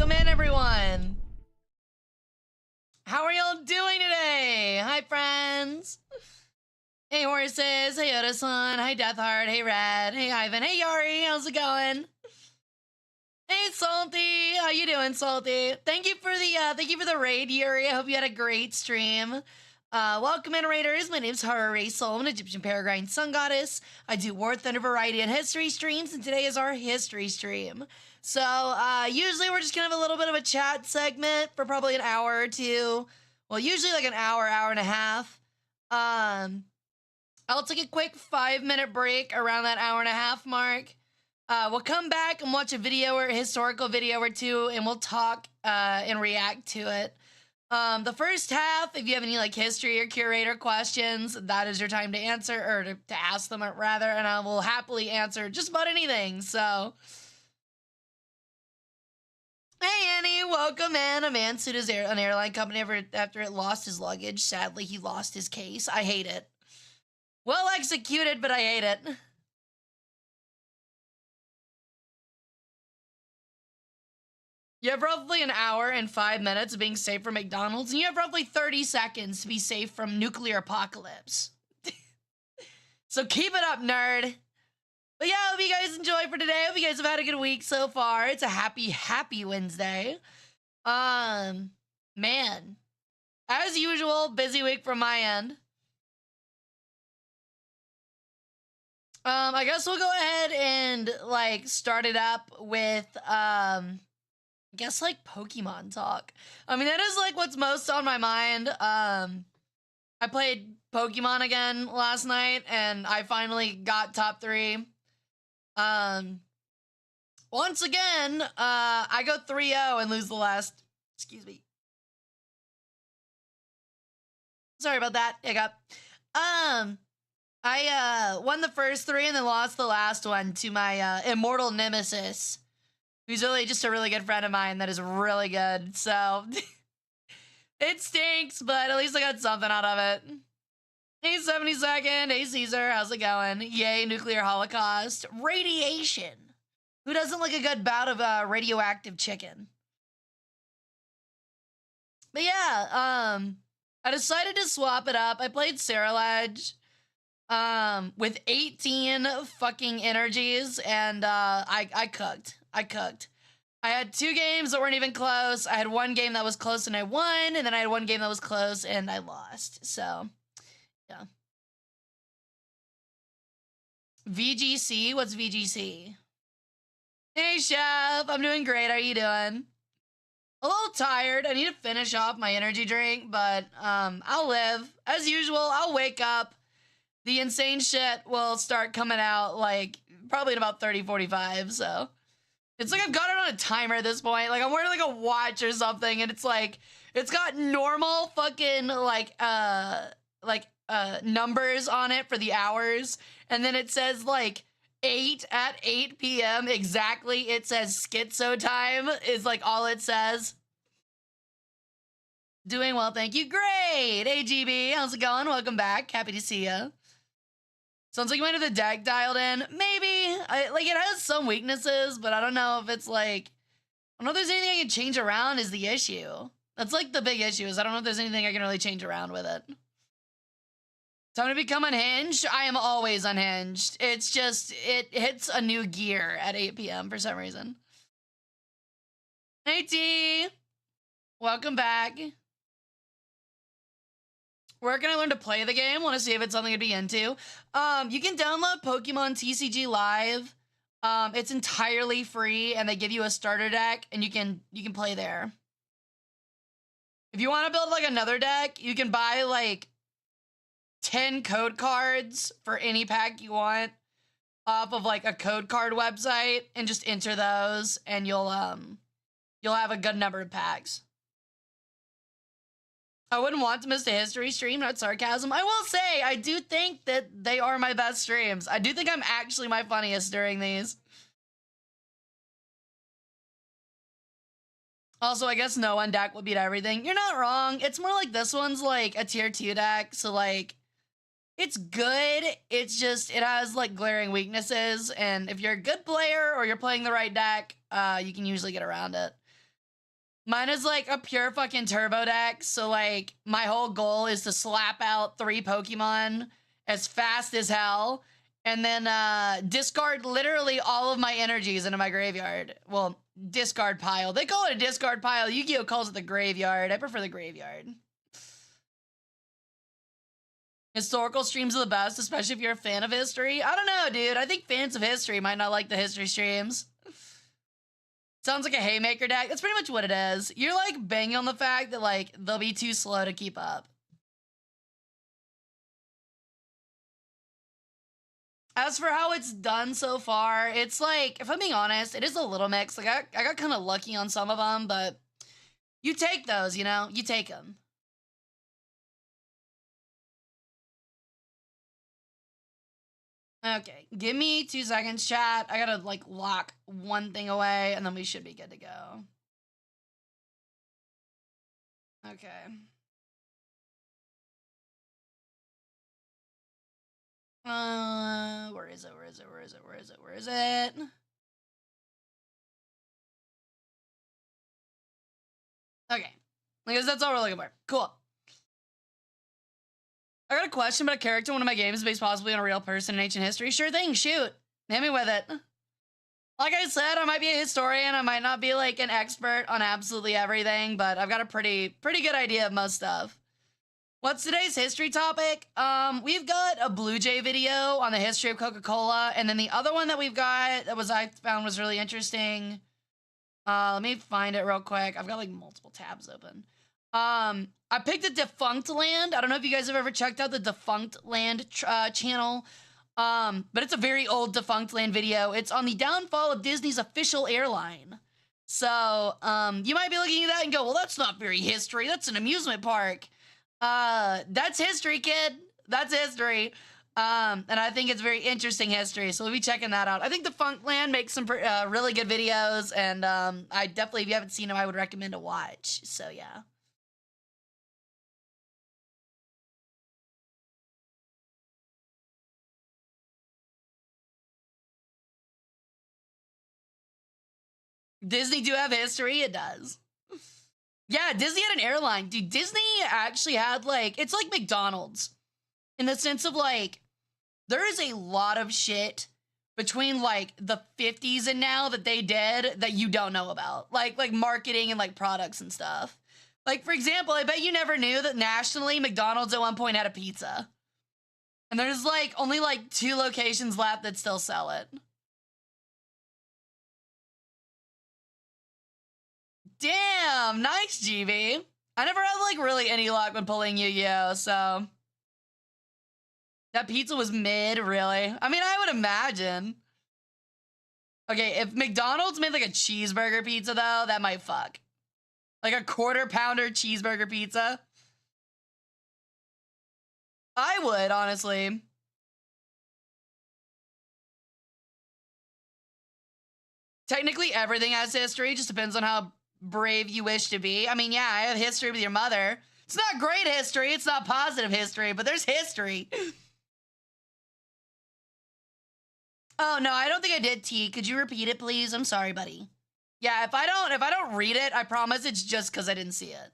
Welcome in, everyone. How are y'all doing today? Hi, friends. Hey, horses. Hey, Oda-san. Hi, Deathheart. Hey, Rad. Hey, Ivan. Hey, Yari. How's it going? Hey, Salty. How you doing, Salty? Thank you for the raid, Yuri. I hope you had a great stream. Welcome in, raiders. My name's Hara Rae Sol. I'm an Egyptian Peregrine Sun Goddess. I do War, Thunder, Variety, and History streams, and today is our history stream. So, usually we're just gonna have a little bit of a chat segment for probably an hour or two. Well, usually like an hour, hour and a half. I'll take a quick 5-minute break around that hour and a half mark. We'll come back and watch a video or a historical video or two, and we'll talk and react to it. The first half, if you have any like history or curator questions, that is your time to answer, or to ask them rather, and I will happily answer just about anything. So, hey Annie, welcome in. A man sued an airline company after it lost his luggage. Sadly, he lost his case. I hate it. Well executed, but I hate it. You have roughly an hour and 5 minutes of being safe from McDonald's, and you have roughly 30 seconds to be safe from nuclear apocalypse. So keep it up, nerd. But yeah, I hope you guys enjoy for today. I hope you guys have had a good week so far. It's a happy, happy Wednesday. Man. As usual, busy week from my end. I guess we'll go ahead and, like, start it up with, I guess, like, Pokemon talk. I mean, that is, like, what's most on my mind. I played Pokemon again last night, and I finally got top 3. Once again, I go 3-0 and lose the last, excuse me. Sorry about that, hiccup. I won the first 3 and then lost the last one to my immortal nemesis, who's really just a really good friend of mine that is really good. So it stinks, but at least I got something out of it. Hey, 72nd. Hey, Caesar. How's it going? Yay, nuclear holocaust. Radiation. Who doesn't like a good bout of radioactive chicken? But yeah, I decided to swap it up. I played Cerulege with 18 fucking energies, and I cooked. I had 2 games that weren't even close. I had 1 game that was close and I won, and then I had 1 game that was close and I lost. So, yeah. VGC? What's VGC? Hey, Chef. I'm doing great. How are you doing? A little tired. I need to finish off my energy drink, but I'll live. As usual, I'll wake up. The insane shit will start coming out, like, probably in about 30-45, so. It's like I've got it on a timer at this point. Like, I'm wearing, like, a watch or something, and it's, like, it's got normal fucking, numbers on it for the hours, and then it says, like, 8 at 8 p.m. exactly. It says schizo time is, like, all it says. Doing well, thank you. Great! Hey, GB, how's it going? Welcome back. Happy to see ya. Sounds like you might have the deck dialed in. Maybe. It has some weaknesses, but I don't know if it's like... I don't know if there's anything I can change around is the issue. That's like the big issue is I don't know if there's anything I can really change around with it. Time to become unhinged? I am always unhinged. It's just, it hits a new gear at 8 p.m. for some reason. Hey, T! Welcome back. Where can I learn to play the game? Want to see if it's something to be into. You can download Pokemon TCG Live. It's entirely free, and they give you a starter deck, and you can play there. If you want to build, like, another deck, you can buy, like, 10 code cards for any pack you want off of, like, a code card website, and just enter those, and you'll have a good number of packs. I wouldn't want to miss a history stream, not sarcasm. I will say, I do think that they are my best streams. I do think I'm actually my funniest during these. Also, I guess no one deck will beat everything. You're not wrong. It's more like this one's like a tier 2 deck, so like, it's good. It's just, it has like glaring weaknesses, and if you're a good player or you're playing the right deck, you can usually get around it. Mine is like a pure fucking turbo deck. So like my whole goal is to slap out 3 Pokemon as fast as hell and then discard literally all of my energies into my graveyard. Well, discard pile. They call it a discard pile. Yu-Gi-Oh calls it the graveyard. I prefer the graveyard. Historical streams are the best, especially if you're a fan of history. I don't know, dude. I think fans of history might not like the history streams. Sounds like a haymaker deck. That's pretty much what it is. You're like banging on the fact that like they'll be too slow to keep up. As for how it's done so far, it's like, if I'm being honest, it is a little mix. Like I got kind of lucky on some of them, but you take those, you know? You take them. Okay, give me 2 seconds, chat. I gotta like lock one thing away and then we should be good to go. Okay. Where is it? Where is it? Where is it? Where is it? Where is it? Okay. I guess that's all we're looking for. Cool. I got a question about a character in one of my games based possibly on a real person in ancient history. Sure thing, shoot. Hit me with it. Like I said, I might be a historian. I might not be like an expert on absolutely everything, but I've got a pretty good idea of most stuff. What's today's history topic? We've got a Blue Jay video on the history of Coca-Cola, and then the other one that we've got that I found was really interesting. Let me find it real quick. I've got like multiple tabs open. I picked a Defunct Land. I don't know if you guys have ever checked out the Defunct Land channel. But it's a very old Defunct Land video. It's on the downfall of Disney's official airline. So, you might be looking at that and go, well, that's not very history. That's an amusement park. That's history, kid. That's history. And I think it's very interesting history. So we'll be checking that out. I think Defunct Land makes some really good videos. And I definitely, if you haven't seen them, I would recommend a watch. So, yeah. Disney do have history? It does. Yeah, Disney had an airline. Dude, Disney actually had, like, it's like McDonald's. In the sense of, like, there is a lot of shit between, like, the 50s and now that they did that you don't know about. Like marketing and, like, products and stuff. Like, for example, I bet you never knew that nationally McDonald's at one point had a pizza. And there's, like, only, like, 2 locations left that still sell it. Damn, nice, GB. I never had, like, really any luck when pulling Yu-Gi-Oh, so... That pizza was mid, really? I mean, I would imagine. Okay, if McDonald's made, like, a cheeseburger pizza, though, that might fuck. Like a quarter-pounder cheeseburger pizza. I would, honestly. Technically, everything has history. Just depends on how brave you wish to be. I mean, yeah, I have history with your mother. It's not great history. It's not positive history, but there's history. Oh, no, I don't think I did, T. Could you repeat it, please? I'm sorry, buddy. Yeah, if I don't read it, I promise it's just because I didn't see it.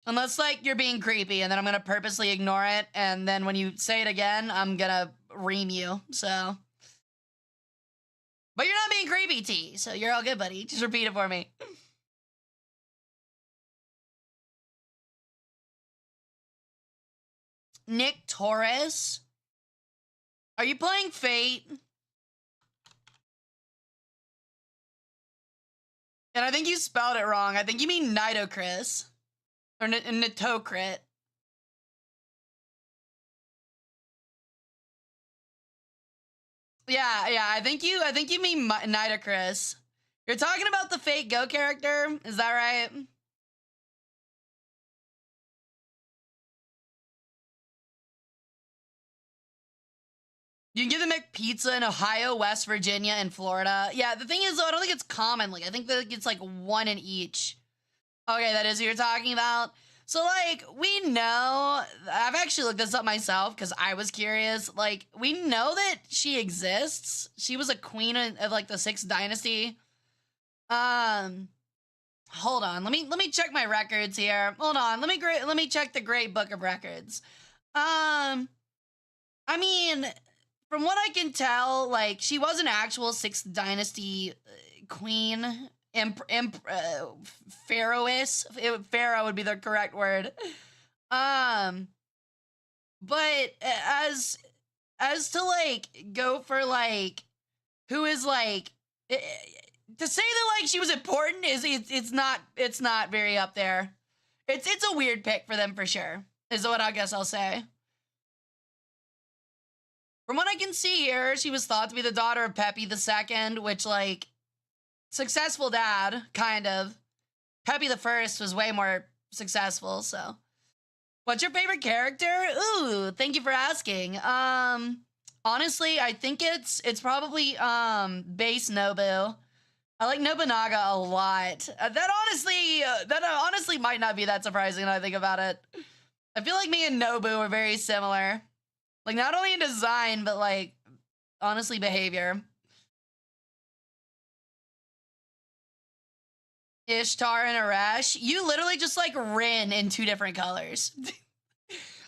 Unless, like, you're being creepy, and then I'm going to purposely ignore it, and then when you say it again, I'm going to ream you, so... But you're not being creepy, T, so you're all good, buddy. Just repeat it for me. Nick Torres? Are you playing Fate? And I think you spelled it wrong. I think you mean Nitocris. Or Nitocrit. Yeah, I think you mean Nitocris. You're talking about the Fate Go character? Is that right? You can get the McPizza in Ohio, West Virginia, and Florida. Yeah, the thing is, though, I don't think it's common. Like, I think that it's, like, 1 in each. Okay, that is what you're talking about. So, like, we know... I've actually looked this up myself, because I was curious. Like, we know that she exists. She was a queen of like, the 6th dynasty. Hold on. Let me check my records here. Hold on. Let me check the Great Book of Records. I mean, from what I can tell, like, she was an actual 6th Dynasty queen, pharaohess. Pharaoh would be the correct word. But as to like go for like who is like to say that like she was important is it's not very up there. It's a weird pick for them for sure. Is what I guess I'll say. From what I can see here, she was thought to be the daughter of Pepi II, which like successful dad kind of. Pepi I was way more successful, so. What's your favorite character? Ooh, thank you for asking. Honestly, I think it's probably base Nobu. I like Nobunaga a lot. That honestly might not be that surprising when I think about it. I feel like me and Nobu are very similar. Like not only in design, but like honestly behavior. Ishtar and Arash, you literally just like Rin in 2 different colors.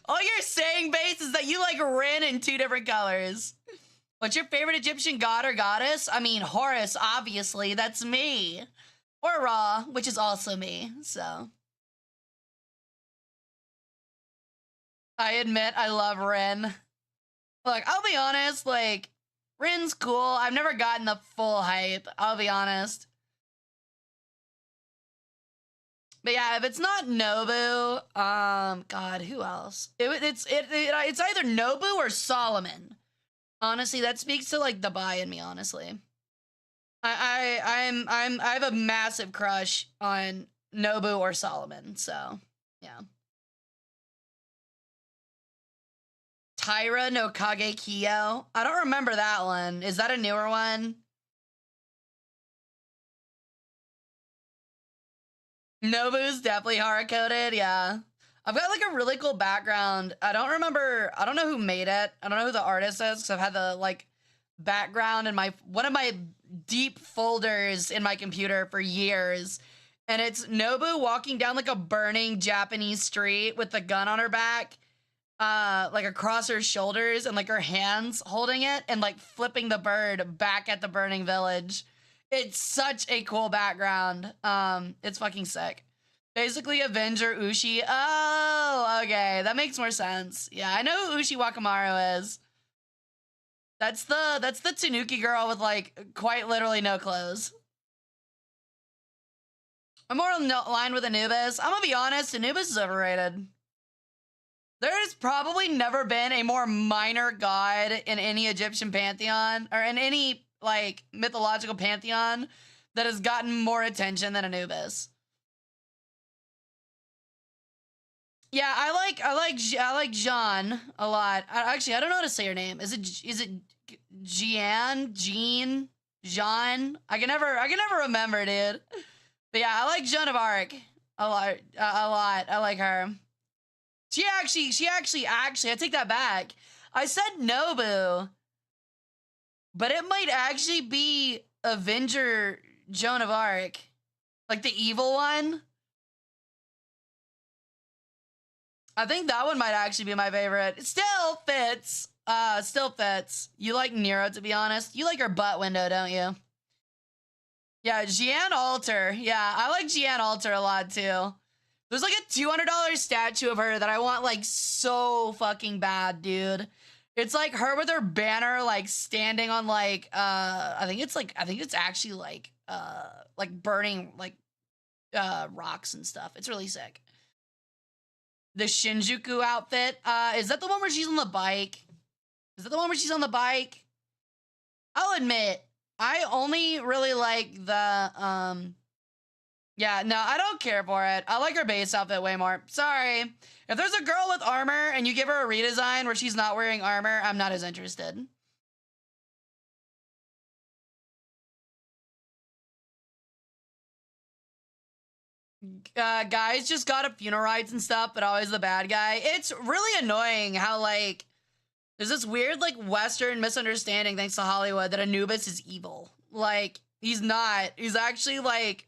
All you're saying, Base, is that you like Rin in 2 different colors. What's your favorite Egyptian god or goddess? I mean, Horus, obviously, that's me. Or Ra, which is also me, so. I admit I love Rin. Look, I'll be honest, like, Rin's cool. I've never gotten the full hype, I'll be honest. But yeah, if it's not Nobu, God, who else? It's either Nobu or Solomon. Honestly, that speaks to like the bi in me. Honestly, I have a massive crush on Nobu or Solomon. So yeah. Taira no Kage Kyo. I don't remember that one. Is that a newer one? Nobu's definitely hard coded, yeah. I've got like a really cool background. I don't know who made it. I don't know who the artist is, because I've had the like background in one of my deep folders in my computer for years. And it's Nobu walking down like a burning Japanese street with the gun on her back, like across her shoulders, and like her hands holding it and like flipping the bird back at the burning village. It's such a cool background. It's fucking sick. Basically, Avenger Ushi. Oh, okay. That makes more sense. Yeah, I know who Ushi Wakamaru is. That's the Tanuki girl with, like, quite literally no clothes. I'm more in line with Anubis. I'm gonna be honest, Anubis is overrated. There's probably never been a more minor god in any Egyptian pantheon, or in any, like, mythological pantheon that has gotten more attention than Anubis. Yeah, I like Jean a lot. Actually, I don't know how to say her name. Is it Jean? Jean? I can never remember, dude. But yeah, I like Joan of Arc a lot. I like her. She actually, I take that back. I said Nobu, but it might actually be Avenger Joan of Arc, like the evil one. I think that one might actually be my favorite. It still fits. Still fits. You like Nero, to be honest. You like her butt window, don't you? Yeah, Jeanne Alter. Yeah, I like Jeanne Alter a lot, too. There's like a $200 statue of her that I want, like, so fucking bad, dude. It's like her with her banner, like, standing on, like, I think it's actually, like burning, like, rocks and stuff. It's really sick. The Shinjuku outfit. Is that the one where she's on the bike? Is that the one where she's on the bike? I'll admit, I only really like the, yeah, no, I don't care for it. I like her base outfit way more. Sorry. If there's a girl with armor and you give her a redesign where she's not wearing armor, I'm not as interested. Guys just got a funeral rites and stuff, but always the bad guy. It's really annoying how, like, there's this weird, like, Western misunderstanding, thanks to Hollywood, that Anubis is evil. Like, he's not. He's actually, like,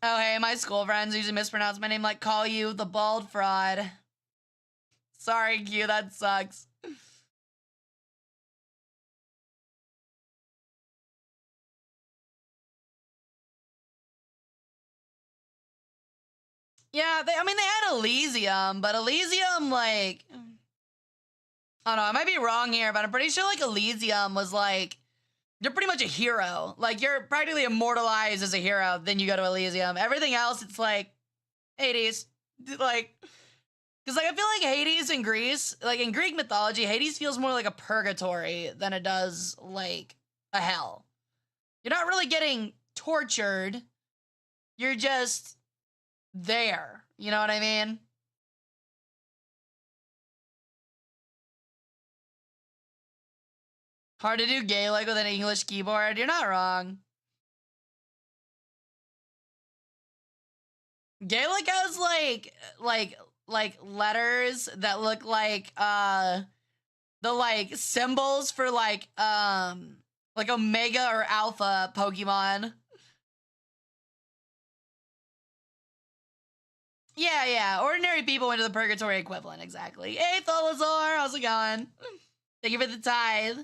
Oh, hey, my school friends usually mispronounce my name, like call you the bald fraud. Sorry, Q, that sucks. Yeah, I mean, they had Elysium, but Elysium, like, I don't know, I might be wrong here, but I'm pretty sure, like, Elysium was, like, you're pretty much a hero. Like, you're practically immortalized as a hero, then you go to Elysium. Everything else, it's, like, Hades. Like, because, like, I feel like Hades in Greece, like, in Greek mythology, Hades feels more like a purgatory than it does, like, a hell. You're not really getting tortured. You're just there. You know what I mean? Hard to do Gaelic with an English keyboard. You're not wrong. Gaelic has like letters that look like the symbols for like Omega or Alpha Pokemon. Yeah. Ordinary people went to the purgatory equivalent, exactly. Hey, Tholazar, how's it going? Thank you for the tithe.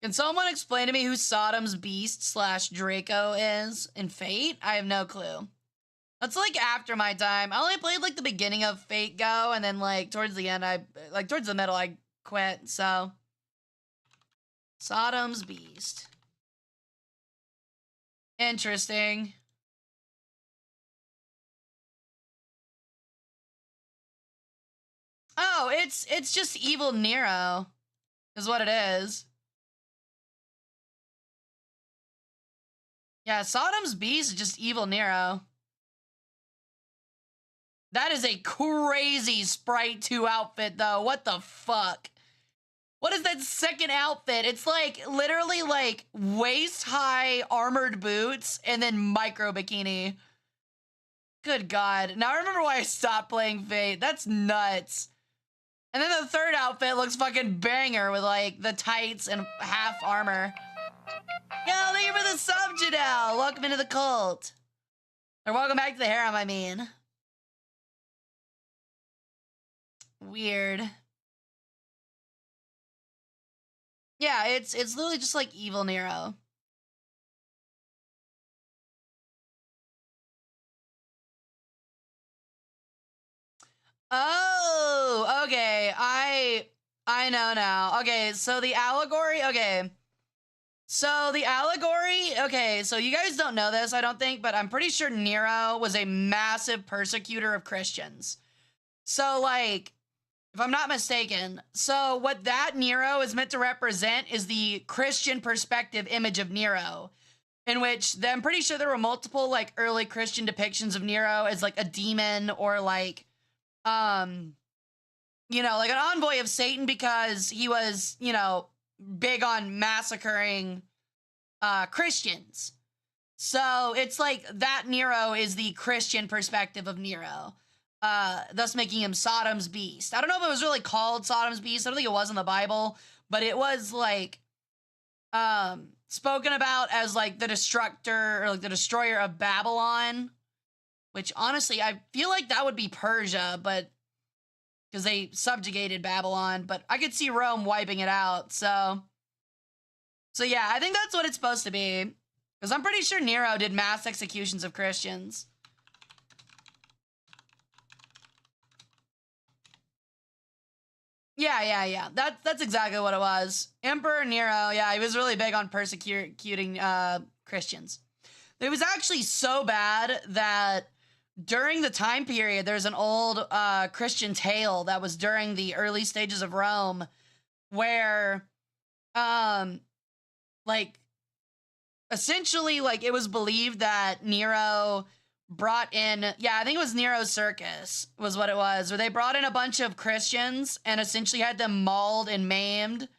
Can someone explain to me who Sodom's Beast / Draco is in Fate? I have no clue. That's like after my time. I only played like the beginning of Fate Go, and then like towards the end, towards the middle, I quit. So, Sodom's Beast. Interesting. Oh, it's just evil Nero, is what it is. Yeah, Sodom's Beast is just evil Nero. That is a crazy Sprite 2 outfit, though. What the fuck? What is that second outfit? It's like literally like waist high armored boots and then micro bikini. Good God. Now I remember why I stopped playing Fate. That's nuts. And then the third outfit looks fucking banger with like the tights and half armor. Yo, thank you for the sub, Janelle. Welcome into the cult. Or welcome back to the harem, I mean. Weird. Yeah, it's literally just like evil Nero. Oh, okay. I know now. Okay, so the allegory, okay. So the allegory, okay, so you guys don't know this, I don't think, but I'm pretty sure Nero was a massive persecutor of Christians. So like, if I'm not mistaken, so what that Nero is meant to represent is the Christian perspective image of Nero, in which I'm pretty sure there were multiple like early Christian depictions of Nero as like a demon or like like an envoy of Satan because he was, big on massacring Christians. So it's like that Nero is the Christian perspective of Nero, thus making him Sodom's Beast. I don't know if it was really called Sodom's Beast. I don't think it was in the Bible, but it was like spoken about as like the destructor or like the destroyer of Babylon, which honestly, I feel like that would be Persia, but because they subjugated Babylon, but I could see Rome wiping it out. So yeah, I think that's what it's supposed to be. Because I'm pretty sure Nero did mass executions of Christians. Yeah. That's exactly what it was. Emperor Nero, yeah, he was really big on persecuting Christians. It was actually so bad that during the time period, there's an old Christian tale that was during the early stages of Rome where, like, essentially, like, it was believed that Nero brought in, I think it was Nero's circus was what it was, where they brought in a bunch of Christians and essentially had them mauled and maimed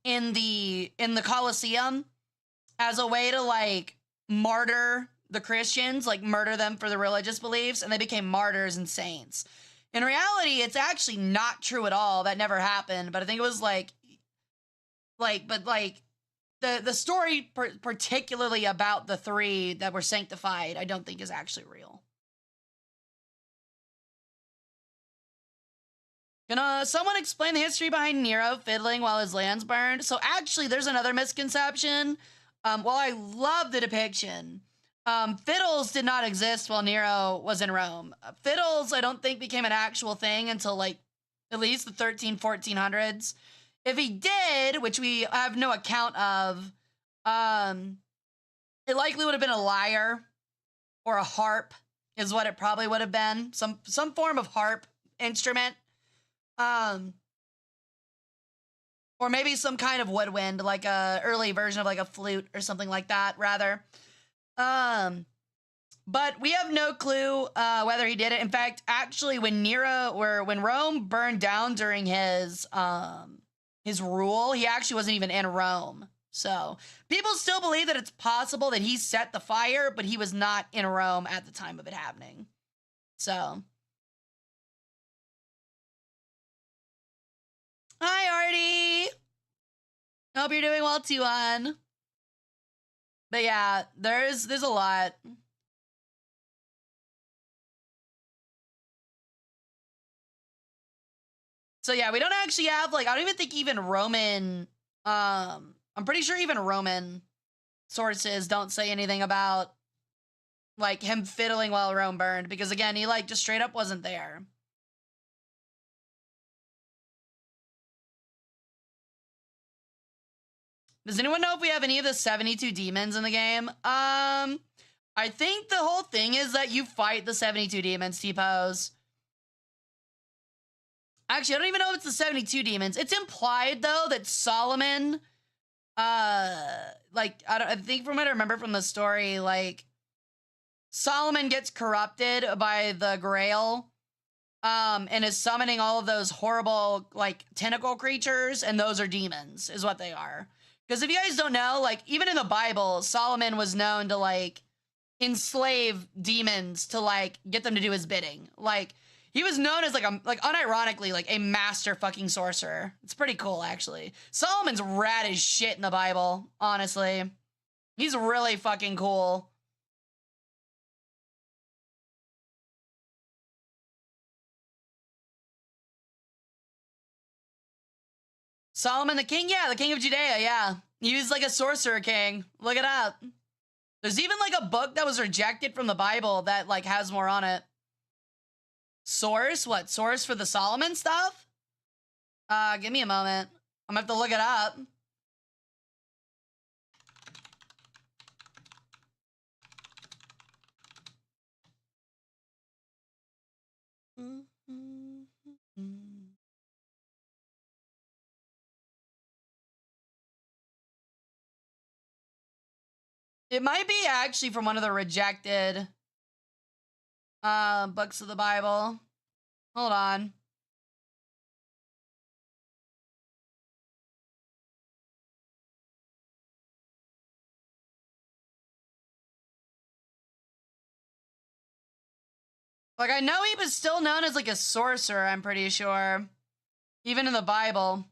in the Colosseum as a way to, like, martyr the Christians, like murder them for their religious beliefs, and they became martyrs and saints. In reality, it's actually not true at all. That never happened. But I think it was the story particularly about the three that were sanctified, I don't think is actually real. Can someone explain the history behind Nero fiddling while his lands burned? So actually, there's another misconception. While I love the depiction, fiddles did not exist while Nero was in Rome. Fiddles, I don't think, became an actual thing until like at least the 1400s. If he did, which we have no account of, it likely would have been a lyre or a harp, is what it probably would have been. Some form of harp instrument. Or maybe some kind of woodwind, like a early version of like a flute or something like that, rather. But we have no clue whether he did it. In fact, actually, when Rome burned down during his rule, he actually wasn't even in Rome. So people still believe that it's possible that he set the fire, but he was not in Rome at the time of it happening. So. Hi, Artie. Hope you're doing well, too, hon. But yeah, there's a lot. So yeah, we don't actually have, like, I don't even think even Roman, I'm pretty sure even Roman sources don't say anything about, like, him fiddling while Rome burned, because again, he, like, just straight up wasn't there. Does anyone know if we have any of the 72 demons in the game? I think the whole thing is that you fight the 72 demons, T-Pose. Actually, I don't even know if it's the 72 demons. It's implied, though, that Solomon, I think from what I remember from the story, like, Solomon gets corrupted by the Grail, and is summoning all of those horrible, like, tentacle creatures, and those are demons, is what they are. Because if you guys don't know, like, even in the Bible, Solomon was known to, like, enslave demons to, like, get them to do his bidding. Like, he was known as, like, unironically, like, a master fucking sorcerer. It's pretty cool, actually. Solomon's rad as shit in the Bible, honestly. He's really fucking cool. Solomon the king? Yeah, the king of Judea, yeah. He was, like, a sorcerer king. Look it up. There's even, like, a book that was rejected from the Bible that, like, has more on it. Source? What? Source for the Solomon stuff? Give me a moment. I'm gonna have to look it up. It might be actually from one of the rejected books of the Bible. Hold on. Like, I know he was still known as, like, a sorcerer, I'm pretty sure. Even in the Bible.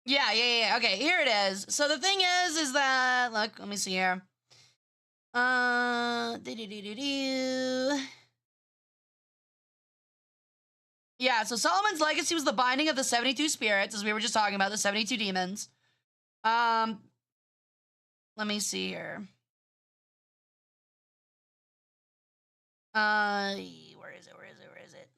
Yeah. Okay, here it is. So the thing is that, look, let me see here. Yeah, so Solomon's legacy was the binding of the 72 spirits, as we were just talking about, the 72 demons. Let me see here. Where is it?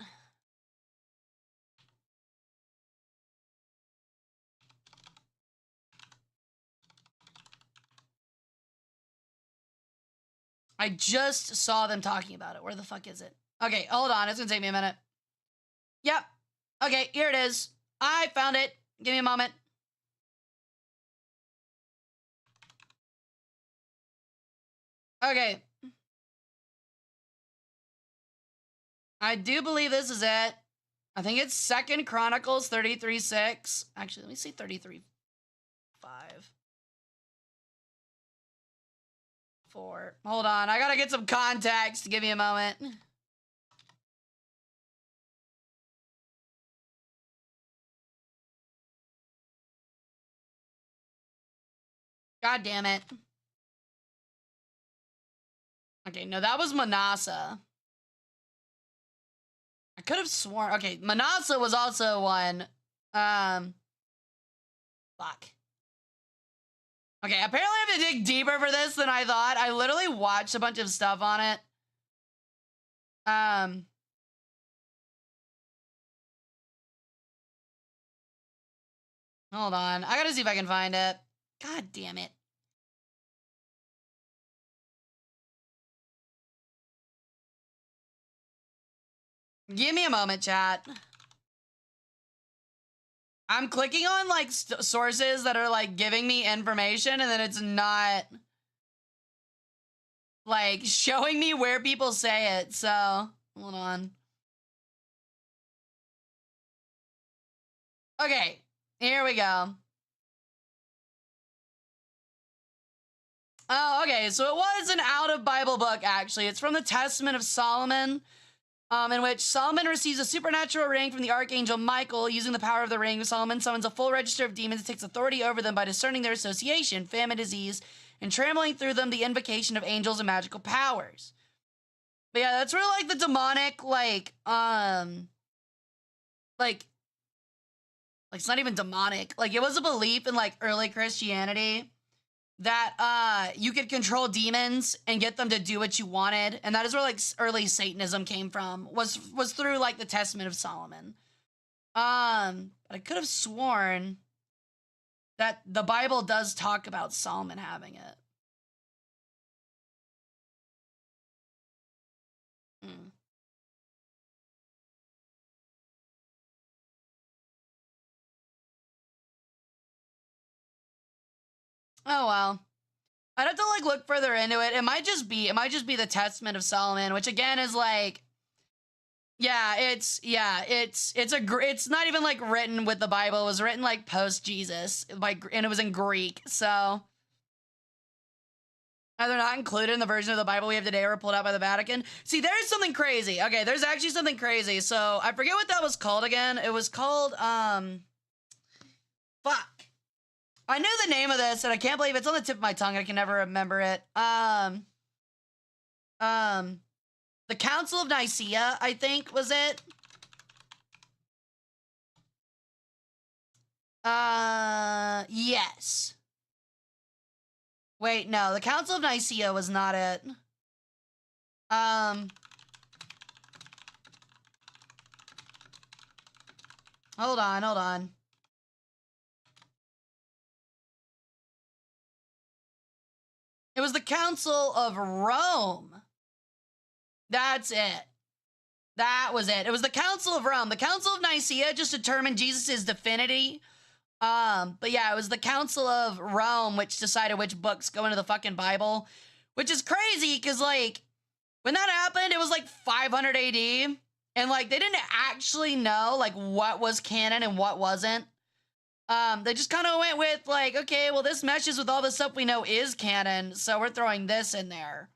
I just saw them talking about it. Where the fuck is it? Okay, hold on. It's gonna take me a minute. Yep. Okay, here it is. I found it. Give me a moment. Okay. I do believe this is it. I think it's 2nd Chronicles 33:6. Actually, let me see 33:5. 4. Hold on, I gotta get some context. Give me a moment. God damn it. Okay, no, that was Manasseh. I could have sworn. Okay, Manasseh was also one. Fuck. Okay, apparently I have to dig deeper for this than I thought. I literally watched a bunch of stuff on it. Hold on. I gotta see if I can find it. God damn it. Give me a moment, chat. I'm clicking on like sources that are like giving me information and then it's not like showing me where people say it. So hold on. Okay, here we go. Oh, okay. So it was an out of Bible book, actually. It's from the Testament of Solomon, in which Solomon receives a supernatural ring from the archangel Michael. Using the power of the ring, Solomon summons a full register of demons and takes authority over them by discerning their association, famine, disease, and trampling through them the invocation of angels and magical powers. But yeah, that's really like the demonic, like it's not even demonic. Like, it was a belief in like early Christianity that you could control demons and get them to do what you wanted, and that is where like early Satanism came from, was through like the Testament of Solomon. But I could have sworn that the Bible does talk about Solomon having it. Oh well. I'd have to like look further into it. It might just be the Testament of Solomon, which again is like, it's not even like written with the Bible. It was written like post Jesus, and it was in Greek. So either not included in the version of the Bible we have today or pulled out by the Vatican. See, there's something crazy. Okay, there's actually something crazy. So I forget what that was called again. It was called fuck. I knew the name of this, and I can't believe it's on the tip of my tongue. I can never remember it. The Council of Nicaea, I think, was it? Yes. Wait, no, the Council of Nicaea was not it. Hold on. It was the Council of Rome. That's it. That was it. It was the Council of Rome. The Council of Nicaea just determined Jesus' divinity. But yeah, it was the Council of Rome which decided which books go into the fucking Bible, which is crazy because, like, when that happened, it was like 500 AD, and like they didn't actually know like what was canon and what wasn't. They just kind of went with like, okay, well, this meshes with all the stuff we know is canon, so we're throwing this in there.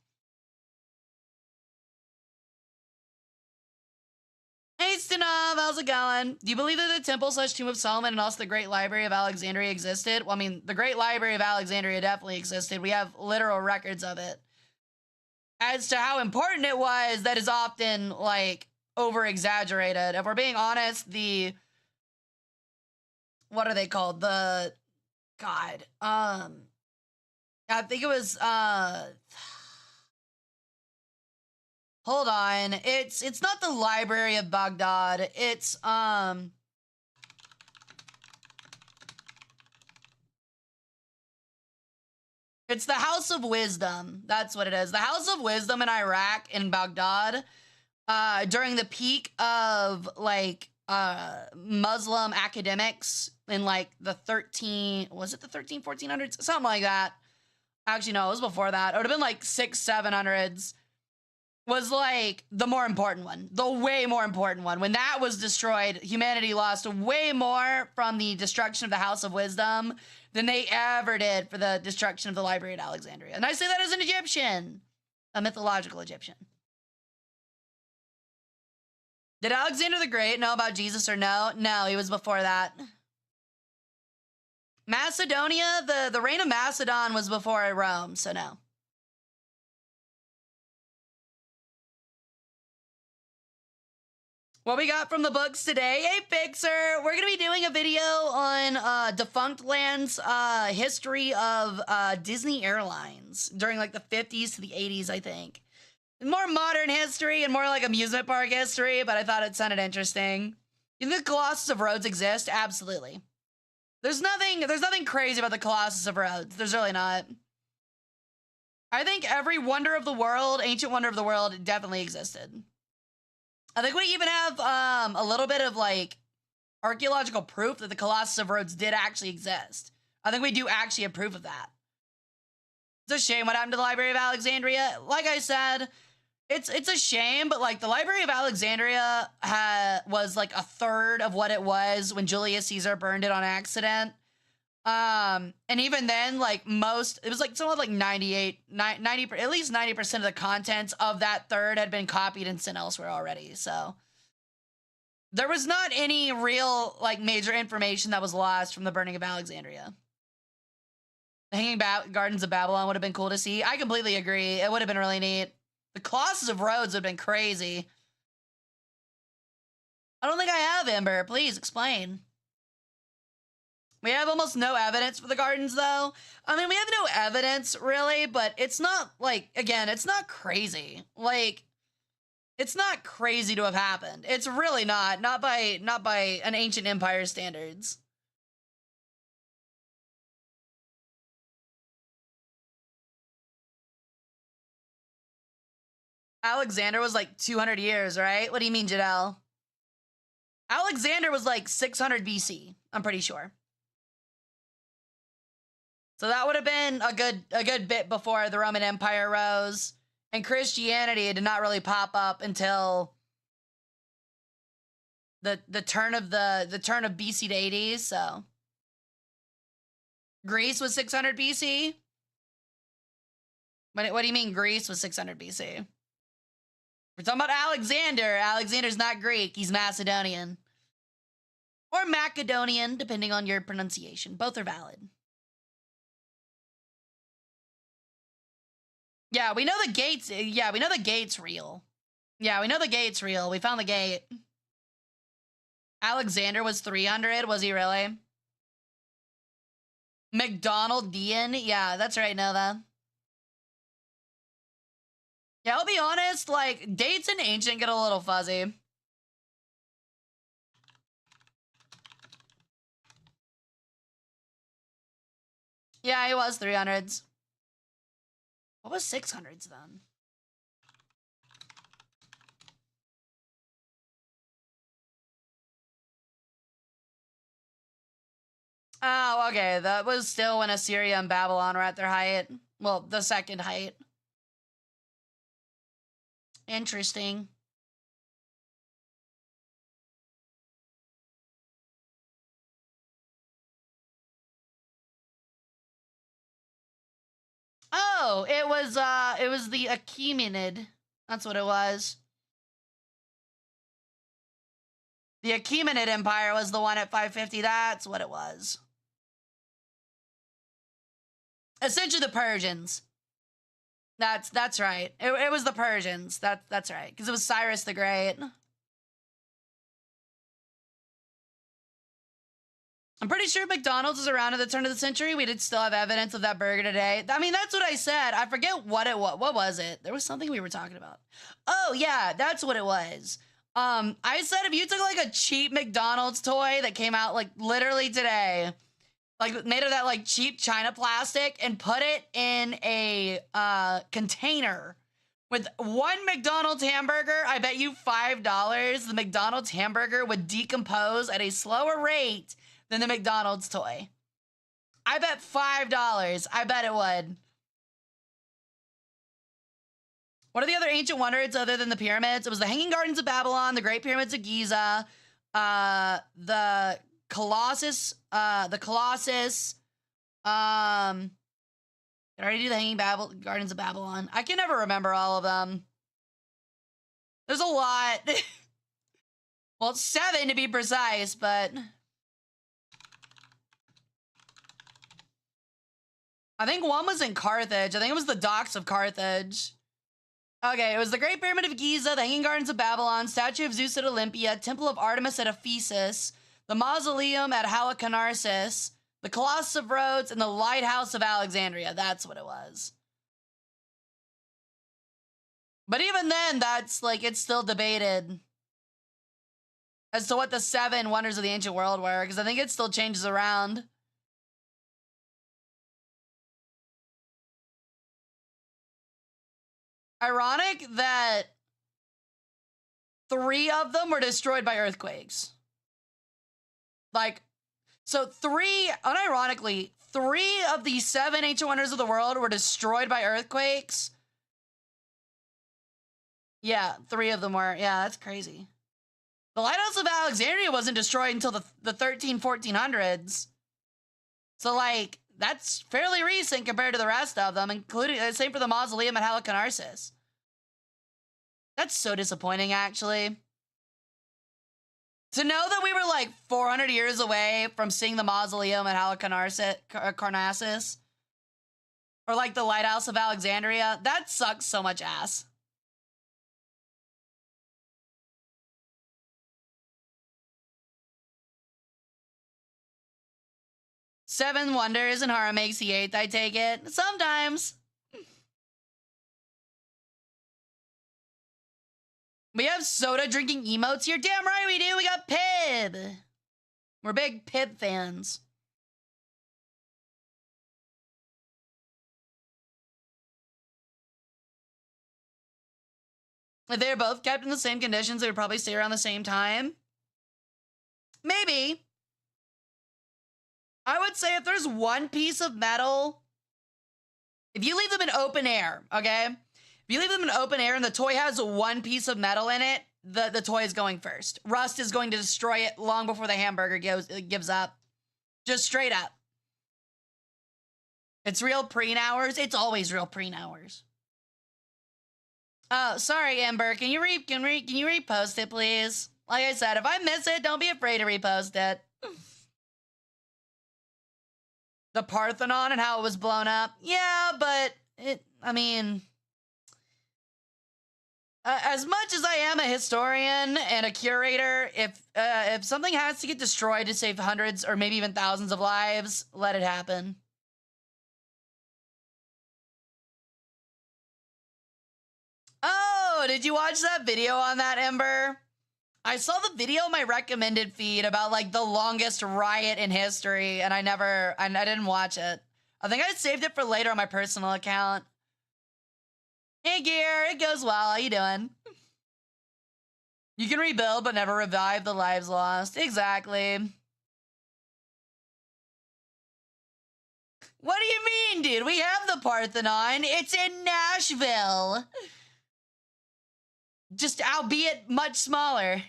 Hey, Stanov, how's it going? Do you believe that the temple / tomb of Solomon and also the Great Library of Alexandria existed? Well, I mean, the Great Library of Alexandria definitely existed. We have literal records of it. As to how important it was, that is often, like, over-exaggerated. If we're being honest, what are they called? I think it was, hold on. It's not the Library of Baghdad. It's the House of Wisdom. That's what it is. The House of Wisdom in Iraq, in Baghdad, during the peak of like Muslim academics in like the 1400s? Something like that. Actually, no, it was before that. It would have been like 600s, 700s. was like the more important one, the way more important one. When that was destroyed, humanity lost way more from the destruction of the House of Wisdom than they ever did for the destruction of the Library at Alexandria. And I say that as an Egyptian, a mythological Egyptian. Did Alexander the Great know about Jesus or no? No, he was before that. Macedonia, the reign of Macedon was before Rome, so no. What we got from the books today? Hey, Fixer! We're going to be doing a video on defunct lands history of Disney Airlines during like the 50s to the 80s, I think. More modern history and more like amusement park history, but I thought it sounded interesting. You think the Colossus of Rhodes exist? Absolutely. There's nothing crazy about the Colossus of Rhodes. There's really not. I think every wonder of the world, ancient wonder of the world, definitely existed. I think we even have a little bit of like archaeological proof that the Colossus of Rhodes did actually exist. I think we do actually have proof of that. It's a shame what happened to the Library of Alexandria. Like I said, it's a shame, but like the Library of Alexandria was like a third of what it was when Julius Caesar burned it on accident. And even then, like it was like somewhat like 90, at least 90% of the contents of that third had been copied and sent elsewhere already. So there was not any real like major information that was lost from the burning of Alexandria. The Hanging Gardens of Babylon would have been cool to see. I completely agree. It would have been really neat. The Colossus of Rhodes would have been crazy. I don't think I have, Ember. Please explain. We have almost no evidence for the gardens, though. I mean, we have no evidence, really, but it's not, like, again, it's not crazy. Like, it's not crazy to have happened. It's really not. Not by an ancient empire standards. Alexander was like 200 years, right? What do you mean, Jadel? Alexander was like 600 BC, I'm pretty sure. So that would have been a good bit before the Roman Empire rose, and Christianity did not really pop up until the turn of BC to AD. So Greece was 600 BC. What do you mean Greece was 600 BC? We're talking about Alexander. Alexander's not Greek. He's Macedonian. Or Macedonian, depending on your pronunciation. Both are valid. Yeah, we know the gate's... Yeah, we know the gate's real. Yeah, we know the gate's real. We found the gate. Alexander was 300. Was he really? McDonald Dean? Yeah, that's right, Nova. Yeah, I'll be honest, like, dates in ancient get a little fuzzy. Yeah, he was 300s. What was 600s then? Oh, okay. That was still when Assyria and Babylon were at their height. Well, the second height. Interesting. Oh, it was the Achaemenid. That's what it was. The Achaemenid Empire was the one at 550. That's what it was. Essentially the Persians. That's right. It was the Persians. That's right. Because it was Cyrus the Great. I'm pretty sure McDonald's was around at the turn of the century. We did still have evidence of that burger today. I mean, that's what I said. I forget what it was. What was it? There was something we were talking about. Oh, yeah, that's what it was. I said if you took like a cheap McDonald's toy that came out like literally today, like made of that like cheap China plastic, and put it in a container with one McDonald's hamburger, I bet you $5 the McDonald's hamburger would decompose at a slower rate than the McDonald's toy. I bet $5. I bet it would. What are the other ancient wonders other than the pyramids? It was the Hanging Gardens of Babylon, the Great Pyramids of Giza, the Colossus, did I already do the Gardens of Babylon? I can never remember all of them. There's a lot. Well, it's 7 to be precise, but I think one was in Carthage. I think it was the docks of Carthage. Okay, it was the Great Pyramid of Giza, the Hanging Gardens of Babylon, Statue of Zeus at Olympia, Temple of Artemis at Ephesus, the Mausoleum at Halicarnassus, the Colossus of Rhodes, and the Lighthouse of Alexandria. That's what it was. But even then, that's like, it's still debated as to what the 7 wonders of the ancient world were, because I think it still changes around. Ironic that 3 of them were destroyed by earthquakes. Like, so unironically, 3 of the 7 ancient wonders of the world were destroyed by earthquakes. Yeah, 3 of them were. Yeah, that's crazy. The Lighthouse of Alexandria wasn't destroyed until the 1400s. So, like, that's fairly recent compared to the rest of them, including, same for the Mausoleum at Halicarnassus. That's so disappointing, actually. To know that we were, like, 400 years away from seeing the Mausoleum at Halicarnassus, or, like, the Lighthouse of Alexandria, that sucks so much ass. Seven wonders and Hara makes the 8th, I take it. Sometimes. We have soda drinking emotes here. Damn right we do. We got Pib. We're big Pib fans. If they're both kept in the same conditions, they would probably stay around the same time. Maybe. I would say if there's one piece of metal, if you leave them in open air, okay? If you leave them in open air and the toy has one piece of metal in it, the toy is going first. Rust is going to destroy it long before the hamburger gives up. Just straight up. It's real preen hours. It's always real preen hours. Oh, sorry, Ember. Can you repost it, please? Like I said, if I miss it, don't be afraid to repost it. The Parthenon and how it was blown up. Yeah, but I mean, as much as I am a historian and a curator, if something has to get destroyed to save hundreds or maybe even thousands of lives, let it happen. Oh, did you watch that video on that, Ember? I saw the video on my recommended feed about, like, the longest riot in history, and I didn't watch it. I think I saved it for later on my personal account. Hey, Gear, it goes well. How you doing? You can rebuild, but never revive the lives lost. Exactly. What do you mean, dude? We have the Parthenon. It's in Nashville. Just albeit much smaller.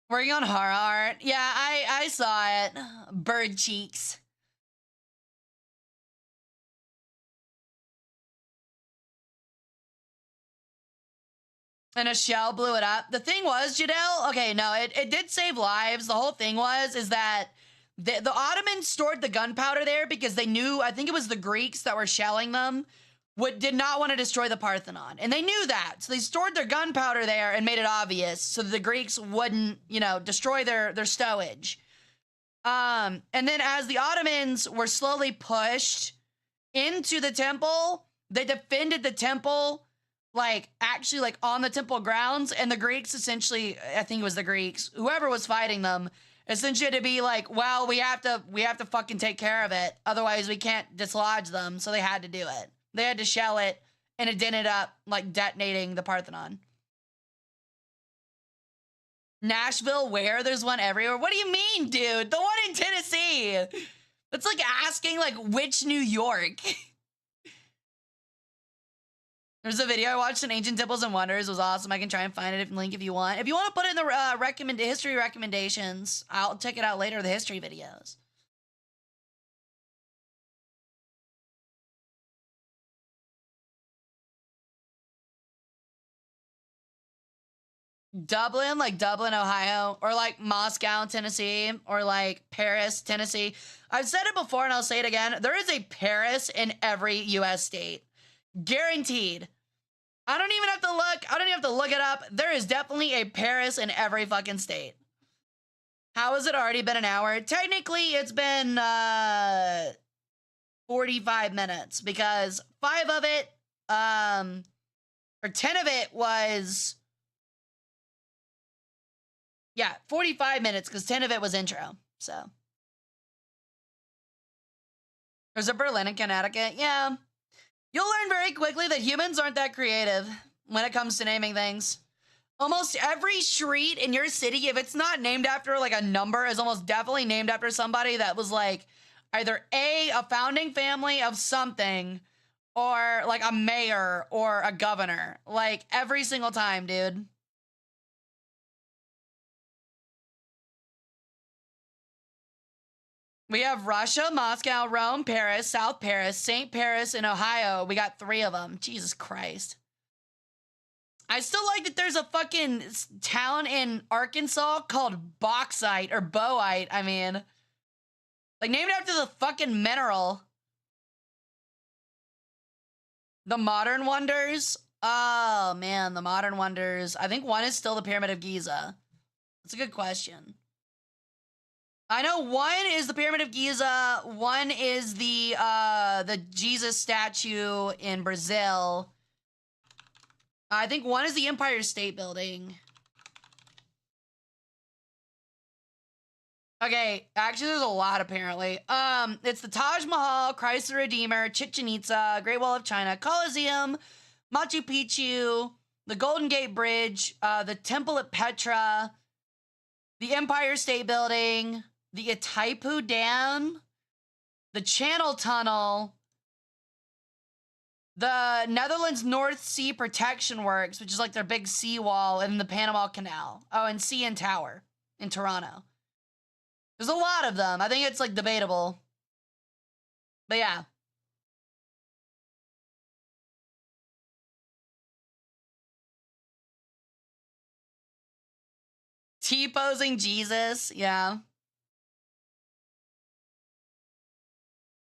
Working on horror art. Yeah, I saw it. Bird cheeks. And a shell blew it up. The thing was, Jadelle, okay, no, it did save lives. The whole thing is that the Ottomans stored the gunpowder there because they knew, I think it was the Greeks that were shelling them, did not want to destroy the Parthenon. And they knew that. So they stored their gunpowder there and made it obvious so that the Greeks wouldn't, destroy their stowage. And then as the Ottomans were slowly pushed into the temple, they defended the temple, actually on the temple grounds. And the Greeks essentially, I think it was the Greeks, whoever was fighting them, essentially had to be like, well, we have to fucking take care of it. Otherwise we can't dislodge them. So they had to do it. They had to shell it, and it ended up, detonating the Parthenon. Nashville, where? There's one everywhere. What do you mean, dude? The one in Tennessee. It's like asking, like, which New York? There's a video I watched on Ancient Temples and Wonders. It was awesome. I can try and find it, link if you want. If you want to put it in the history recommendations, I'll check it out later, the history videos. Dublin, like Dublin, Ohio, or like Moscow, Tennessee, or like Paris, Tennessee. I've said it before and I'll say it again. There is a Paris in every US state. Guaranteed. I don't even have to look. I don't even have to look it up. There is definitely a Paris in every fucking state. How has it already been an hour? Technically, it's been 45 minutes because 5 of it, or 10 of it was... Yeah, 45 minutes because 10 of it was intro, so. There's a Berlin in Connecticut, yeah. You'll learn very quickly that humans aren't that creative when it comes to naming things. Almost every street in your city, if it's not named after like a number, is almost definitely named after somebody that was like either a founding family of something or like a mayor or a governor. Like every single time, dude. We have Russia, Moscow, Rome, Paris, South Paris, St. Paris, and Ohio. We got 3 of them. Jesus Christ. I still like that there's a fucking town in Arkansas called Bauxite, or Boite, I mean. Like, named after the fucking mineral. The modern wonders? Oh, man, the modern wonders. I think one is still the Pyramid of Giza. That's a good question. I know one is the Pyramid of Giza, one is the Jesus statue in Brazil. I think one is the Empire State Building. Okay, actually there's a lot apparently. It's the Taj Mahal, Christ the Redeemer, Chichen Itza, Great Wall of China, Colosseum, Machu Picchu, the Golden Gate Bridge, the Temple at Petra, the Empire State Building, the Itaipu Dam, the Channel Tunnel, the Netherlands North Sea Protection Works, which is like their big seawall, and the Panama Canal. Oh, and CN Tower in Toronto. There's a lot of them. I think it's like debatable. But yeah. T-posing Jesus, yeah.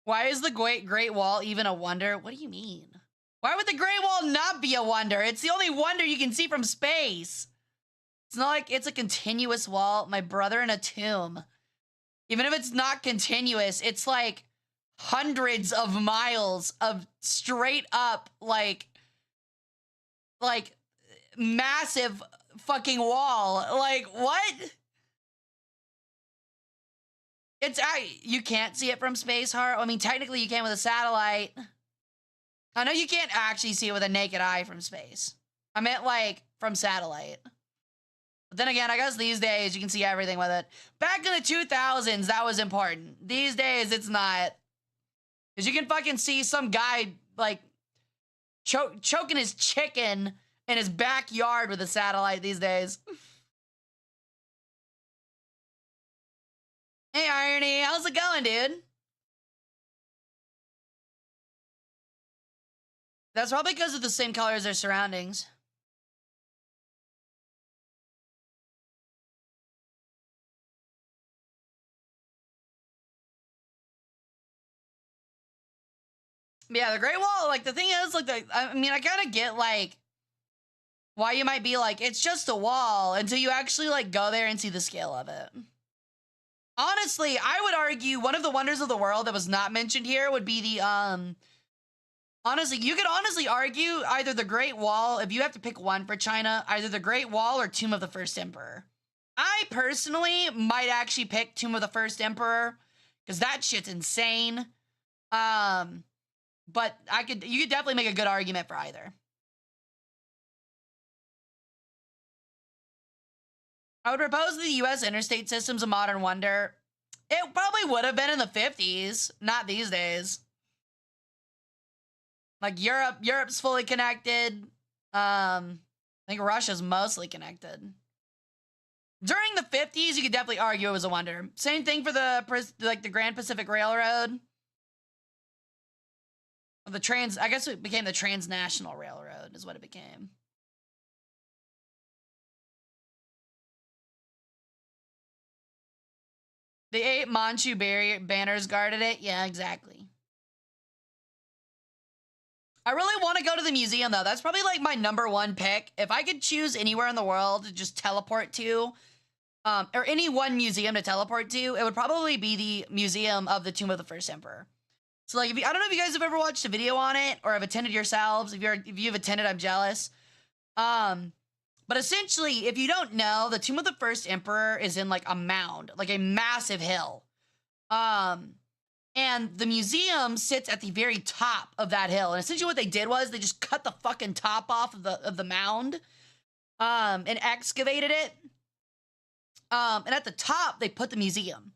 Why is the Great Wall even a wonder? What do you mean? Why would the Great Wall not be a wonder? It's the only wonder you can see from space. It's not like it's a continuous wall. My brother in a tomb. Even if it's not continuous, it's like hundreds of miles of straight up, like massive fucking wall. Like, what? You can't see it from space, Hara. I mean, technically you can with a satellite. I know you can't actually see it with a naked eye from space. I meant like from satellite. But then again, I guess these days you can see everything with it. Back in the 2000s, that was important. These days, it's not. Because you can fucking see some guy like choking his chicken in his backyard with a satellite these days. Hey, Irony, how's it going, dude? That's probably because of the same color as their surroundings. But yeah, the Great Wall, like, the thing is, like, I mean, I kind of get, like, why you might be like, it's just a wall, until you actually, like, go there and see the scale of it. Honestly, I would argue one of the wonders of the world that was not mentioned here would be the, honestly, you could honestly argue either the Great Wall, if you have to pick one for China, either the Great Wall or Tomb of the First Emperor. I personally might actually pick Tomb of the First Emperor, because that shit's insane. But you could definitely make a good argument for either. I would propose that the U.S. interstate system's a modern wonder. It probably would have been in the 50s, not these days. Like Europe's fully connected. I think Russia's mostly connected. During the 50s, you could definitely argue it was a wonder. Same thing for the Grand Pacific Railroad. I guess it became the Transnational Railroad is what it became. The 8 Manchu banners guarded it. Yeah, exactly. I really want to go to the museum, though. That's probably like my #1 pick. If I could choose anywhere in the world to just teleport to, or any one museum to teleport to, it would probably be the Museum of the Tomb of the First Emperor. So, like, I don't know if you guys have ever watched a video on it or have attended yourselves. If you've attended, I'm jealous. But essentially, if you don't know, the Tomb of the First Emperor is in like a mound, like a massive hill. And the museum sits at the very top of that hill. And essentially what they did was they just cut the fucking top off of the mound, and excavated it. And at the top, they put the museum.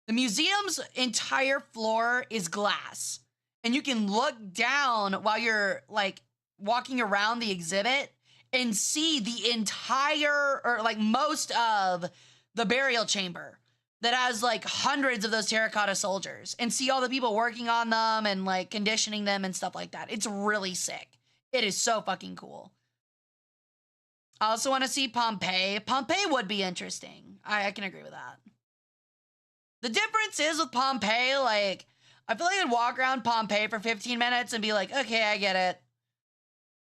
The museum's entire floor is glass. And you can look down while you're like walking around the exhibit and see the entire, or like most of the burial chamber that has like hundreds of those terracotta soldiers, and see all the people working on them and like conditioning them and stuff like that. It's really sick. It is so fucking cool. I also want to see Pompeii. Pompeii would be interesting. I can agree with that. The difference is with Pompeii, like, I feel like I'd walk around Pompeii for 15 minutes and be like, okay, I get it.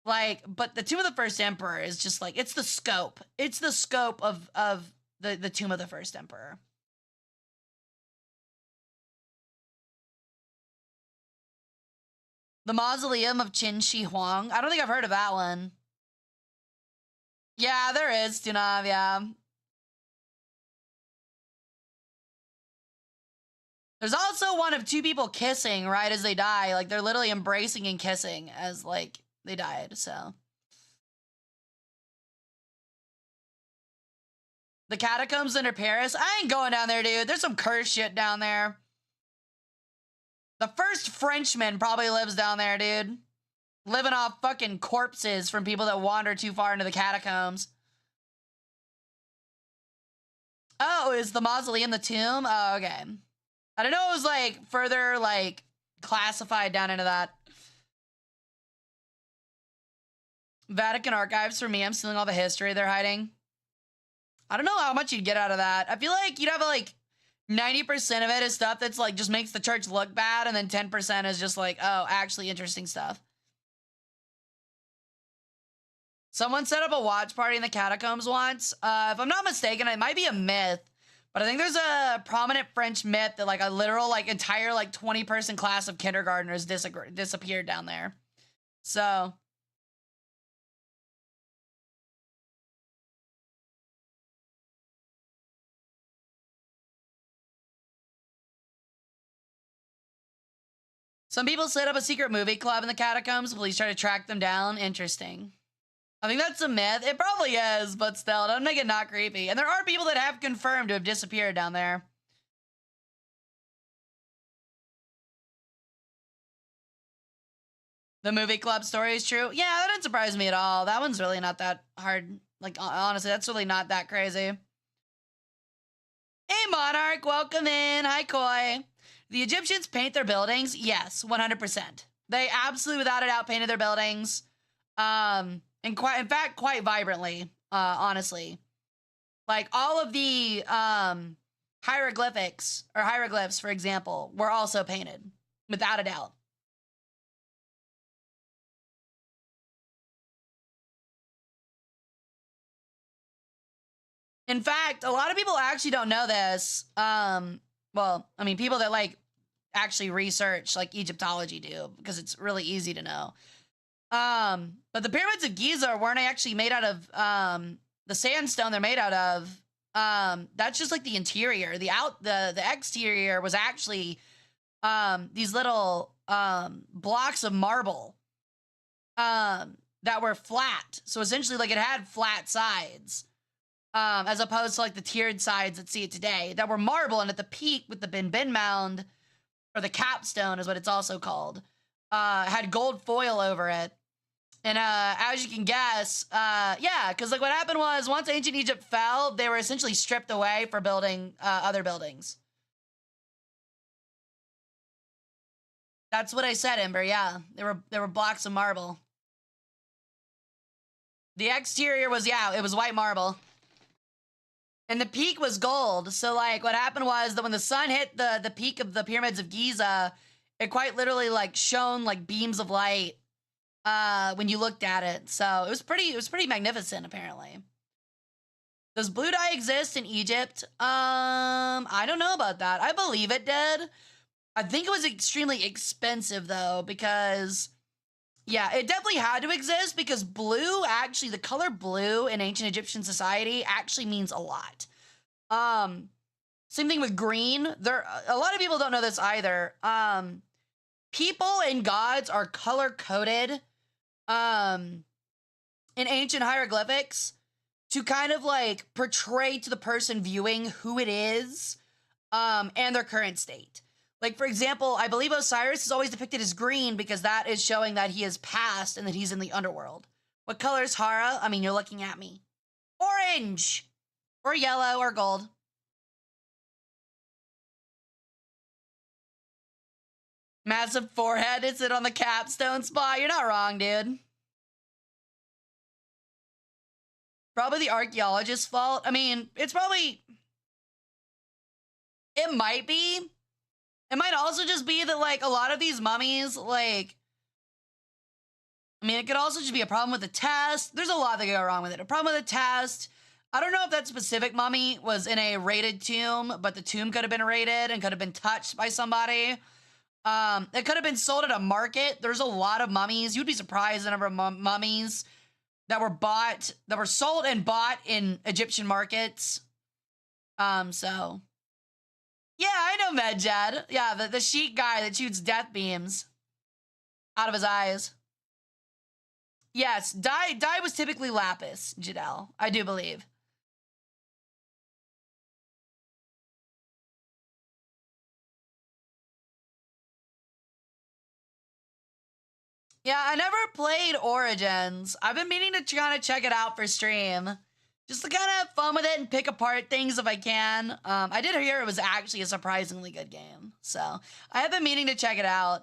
Like, but the Tomb of the First Emperor is just like, it's the scope. It's the scope of the Tomb of the First Emperor. The Mausoleum of Qin Shi Huang. I don't think I've heard of that one. Yeah, there is, Tunav, yeah. There's also one of 2 people kissing right as they die. Like, they're literally embracing and kissing as, like, they died, so. The catacombs under Paris? I ain't going down there, dude. There's some cursed shit down there. The first Frenchman probably lives down there, dude. Living off fucking corpses from people that wander too far into the catacombs. Oh, is the mausoleum the tomb? Oh, okay. I don't know, it was like further like classified down into that. Vatican archives for me. I'm stealing all the history they're hiding. I don't know how much you'd get out of that. I feel like you'd have like 90% of it is stuff that's like just makes the church look bad, and then 10% is just like, oh, actually interesting stuff. Someone set up a watch party in the catacombs once. If I'm not mistaken, it might be a myth, but I think there's a prominent French myth that like a literal like entire like 20-person class of kindergartners disappeared down there. So some people set up a secret movie club in the catacombs. Police try to track them down. Interesting. I think that's a myth. It probably is, but still, don't make it not creepy. And there are people that have confirmed to have disappeared down there. The movie club story is true. Yeah, that didn't surprise me at all. That one's really not that hard. Like, honestly, that's really not that crazy. Hey, Monarch, welcome in. Hi, Koi. The Egyptians paint their buildings? Yes, 100%. They absolutely, without a doubt, painted their buildings. And in fact, quite vibrantly, honestly. Like, all of the hieroglyphics, or hieroglyphs, for example, were also painted, without a doubt. In fact, a lot of people actually don't know this. Well, I mean, people that like actually research like Egyptology do, because it's really easy to know. But the pyramids of Giza weren't actually made out of the sandstone they're made out of. That's just like the interior. The exterior was actually these little blocks of marble that were flat. So essentially, like, it had flat sides. as opposed to like the tiered sides that see it today that were marble, and at the peak with the bin bin mound, or the capstone is what it's also called, had gold foil over it. And as you can guess, yeah, because like what happened was once ancient Egypt fell, they were essentially stripped away for building other buildings. That's what I said, Ember. Yeah, there were blocks of marble. The exterior was, yeah, it was white marble. And the peak was gold. So like what happened was that when the sun hit the peak of the pyramids of Giza, it quite literally like shone like beams of light when you looked at it. So it was pretty magnificent, apparently. Does blue dye exist in Egypt? I don't know about that. I believe it did. I think it was extremely expensive though, because yeah, it definitely had to exist because blue, actually, the color blue in ancient Egyptian society actually means a lot. Same thing with green. A lot of people don't know this either. People and gods are color coded in ancient hieroglyphics to kind of like portray to the person viewing who it is and their current state. Like, for example, I believe Osiris is always depicted as green because that is showing that he is past and that he's in the underworld. What color is Hara? I mean, you're looking at me. Orange! Or yellow or gold. Massive forehead to sit on the capstone spot. You're not wrong, dude. Probably the archaeologist's fault. I mean, it's probably... It might be. It might also just be that, like, a lot of these mummies, like... I mean, it could also just be a problem with the test. There's a lot that could go wrong with it. A problem with the test. I don't know if that specific mummy was in a raided tomb, but the tomb could have been raided and could have been touched by somebody. It could have been sold at a market. There's a lot of mummies. You'd be surprised the number of mummies that were sold and bought in Egyptian markets. So... Yeah, I know Medjed. Yeah, the sheik guy that shoots death beams out of his eyes. Yes, dye was typically lapis, Jadel. I do believe. Yeah, I never played Origins. I've been meaning to kind of check it out for stream. Just to kind of have fun with it and pick apart things if I can. I did hear it was actually a surprisingly good game. So, I have been meaning to check it out.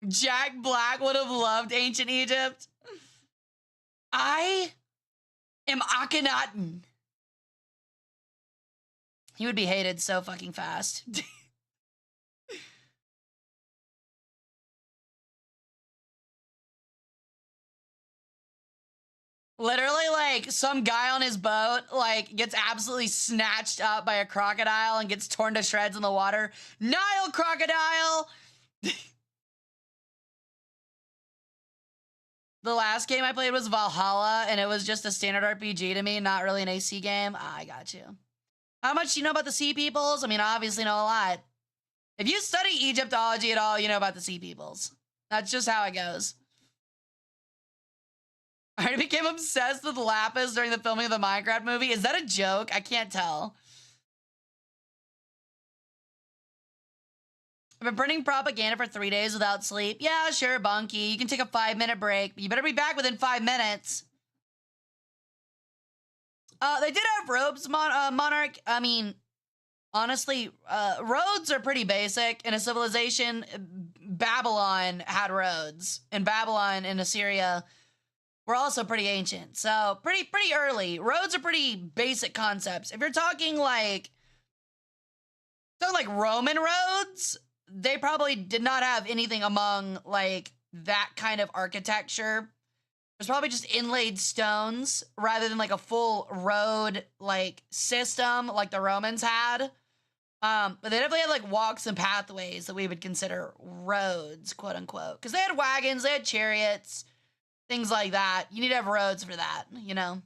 Jack Black would have loved ancient Egypt. I am Akhenaten. He would be hated so fucking fast. Literally, like, some guy on his boat, like, gets absolutely snatched up by a crocodile and gets torn to shreds in the water. Nile crocodile! The last game I played was Valhalla, and it was just a standard RPG to me, not really an AC game. I got you. How much do you know about the Sea Peoples? I mean, obviously know a lot. If you study Egyptology at all, you know about the Sea Peoples. That's just how it goes. I already became obsessed with lapis during the filming of the Minecraft movie. Is that a joke? I can't tell. I've been printing propaganda for 3 days without sleep. Yeah, sure, Bunky. You can take a 5-minute break, but you better be back within 5 minutes. They did have robes, Monarch. I mean, honestly, roads are pretty basic in a civilization. Babylon had roads, and Babylon and Assyria were also pretty ancient. So pretty early. Roads are pretty basic concepts. If you're talking like Roman roads, they probably did not have anything among like that kind of architecture. It was probably just inlaid stones rather than like a full road like system like the Romans had. But they definitely had like walks and pathways that we would consider roads, quote unquote. Because they had wagons, they had chariots, things like that. You need to have roads for that, you know?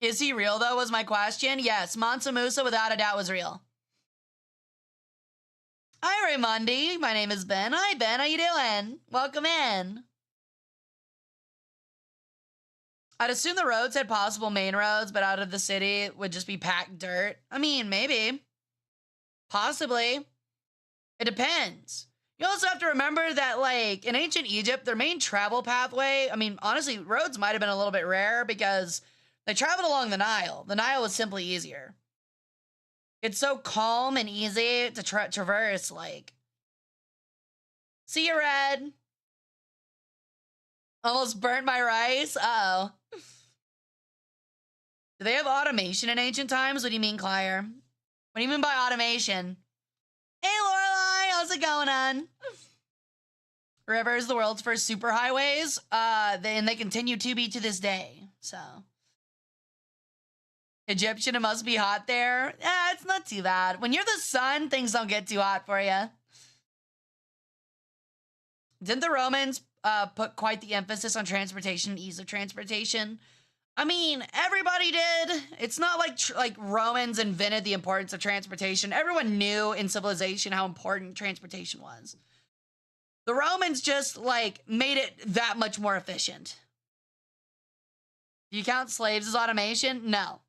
Is he real though, was my question. Yes, Mansa Musa without a doubt was real. Hi, Raymundi. My name is Ben. Hi, Ben. How you doing? Welcome in. I'd assume the roads had possible main roads, but out of the city would just be packed dirt. I mean, maybe. Possibly. It depends. You also have to remember that, like, in ancient Egypt, their main travel pathway, I mean, honestly, roads might have been a little bit rare because they traveled along the Nile. The Nile was simply easier. It's so calm and easy to traverse, like. See you, Red. Almost burnt my rice. Uh-oh. Do they have automation in ancient times? What do you mean, Claire? What do you mean by automation? Hey, Lorelai, how's it going on? Rivers, the world's first superhighways. And they continue to be to this day. So, Egyptian, it must be hot there. Yeah, it's not too bad. When you're the sun, things don't get too hot for you. Didn't the Romans put quite the emphasis on transportation, ease of transportation? I mean, everybody did. It's not like Romans invented the importance of transportation. Everyone knew in civilization how important transportation was. The Romans just, like, made it that much more efficient. Do you count slaves as automation? No.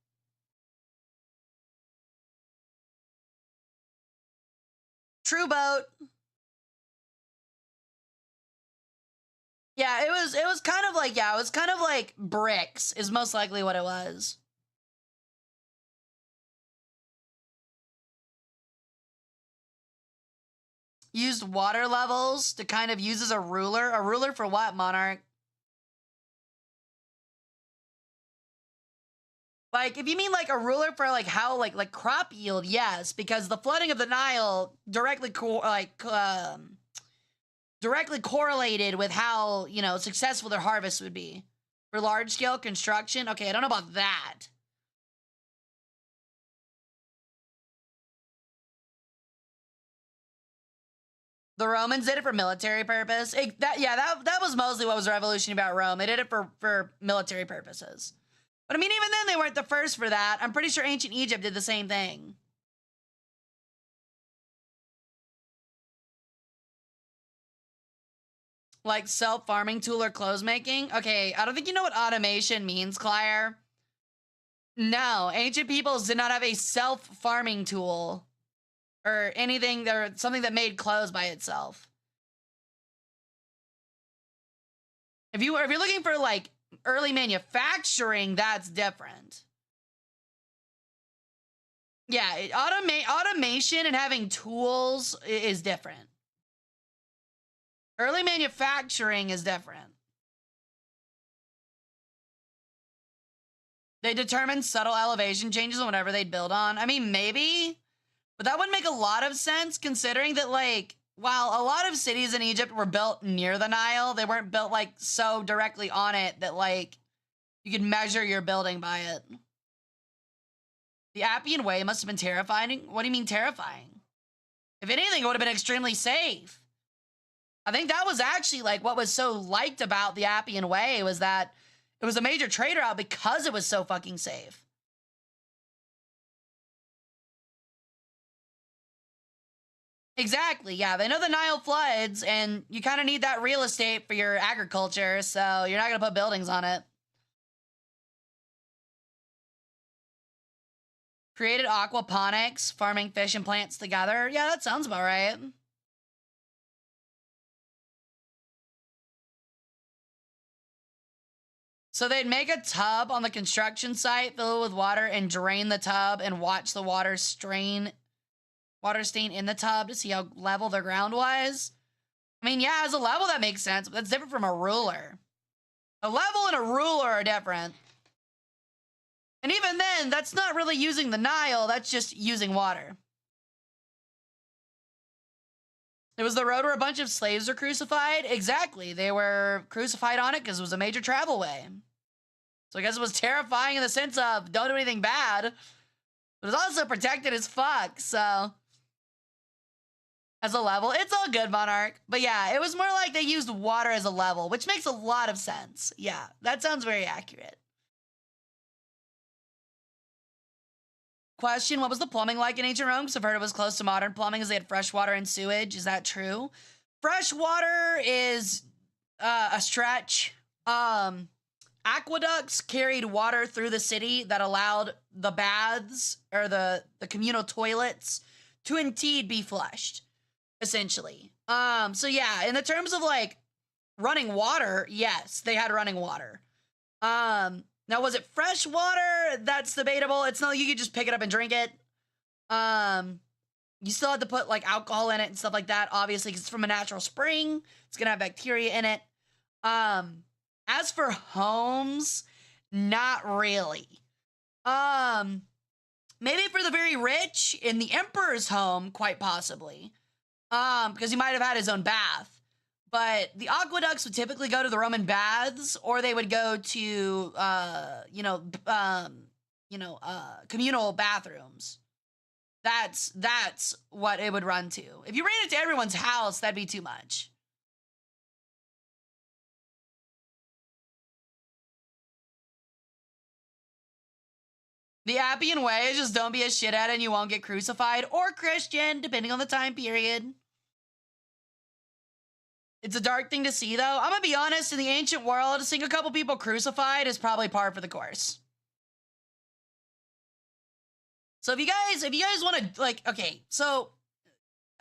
True boat. Yeah, it was kind of like, yeah, it was kind of like bricks is most likely what it was. Used water levels to kind of use as a ruler. A ruler for what, Monarch? Like, if you mean like a ruler for like how like crop yield, yes, because the flooding of the Nile directly directly correlated with how, you know, successful their harvest would be. For large scale construction, okay, I don't know about that. The Romans did it for military purpose. That was mostly what was revolutionary about Rome. They did it for military purposes. But I mean, even then, they weren't the first for that. I'm pretty sure ancient Egypt did the same thing. Like self-farming tool or clothes making. Okay, I don't think you know what automation means, Claire. No, ancient peoples did not have a self-farming tool or anything or something that made clothes by itself. If you're looking for like early manufacturing, that's different. Yeah, automation and having tools is different. Early manufacturing is different. They determined subtle elevation changes on whatever they'd build on. I mean, maybe, but that wouldn't make a lot of sense considering that, like, while a lot of cities in Egypt were built near the Nile, they weren't built, like, so directly on it that, like, you could measure your building by it. The Appian Way must have been terrifying. What do you mean terrifying? If anything, it would have been extremely safe. I think that was actually, like, what was so liked about the Appian Way was that it was a major trade route because it was so fucking safe. Exactly, yeah. They know the Nile floods, and you kind of need that real estate for your agriculture, so you're not going to put buildings on it. Created aquaponics, farming fish and plants together. Yeah, that sounds about right. So they'd make a tub on the construction site, fill it with water, and drain the tub and watch the water stain in the tub to see how level the ground was. I mean, yeah, as a level, that makes sense, but that's different from a ruler. A level and a ruler are different. And even then, that's not really using the Nile, that's just using water. It was the road where a bunch of slaves were crucified? Exactly. They were crucified on it because it was a major travel way. So I guess it was terrifying in the sense of don't do anything bad. But it was also protected as fuck, so. As a level, it's all good, Monarch. But yeah, it was more like they used water as a level, which makes a lot of sense. Yeah, that sounds very accurate. question, what was the plumbing like in ancient Rome? Because I've heard it was close to modern plumbing as they had fresh water and sewage. Is that true? Fresh water is a stretch. Aqueducts carried water through the city that allowed the baths or the communal toilets to indeed be flushed, essentially. So yeah, in the terms of like running water, yes, they had running water. Now was it fresh water? That's debatable. It's not like you could just pick it up and drink it. You still had to put like alcohol in it and stuff like that, obviously, because it's from a natural spring. It's gonna have bacteria in it. As for homes, not really. Maybe for the very rich in the emperor's home, quite possibly. Because he might have had his own bath. But the aqueducts would typically go to the Roman baths, or they would go to, communal bathrooms. That's what it would run to. If you ran it to everyone's house, that'd be too much. The Appian Way is just don't be a shithead and you won't get crucified, or Christian, depending on the time period. It's a dark thing to see, though. I'm gonna be honest, in the ancient world, seeing a couple people crucified is probably par for the course. So if you guys want to, like, okay, so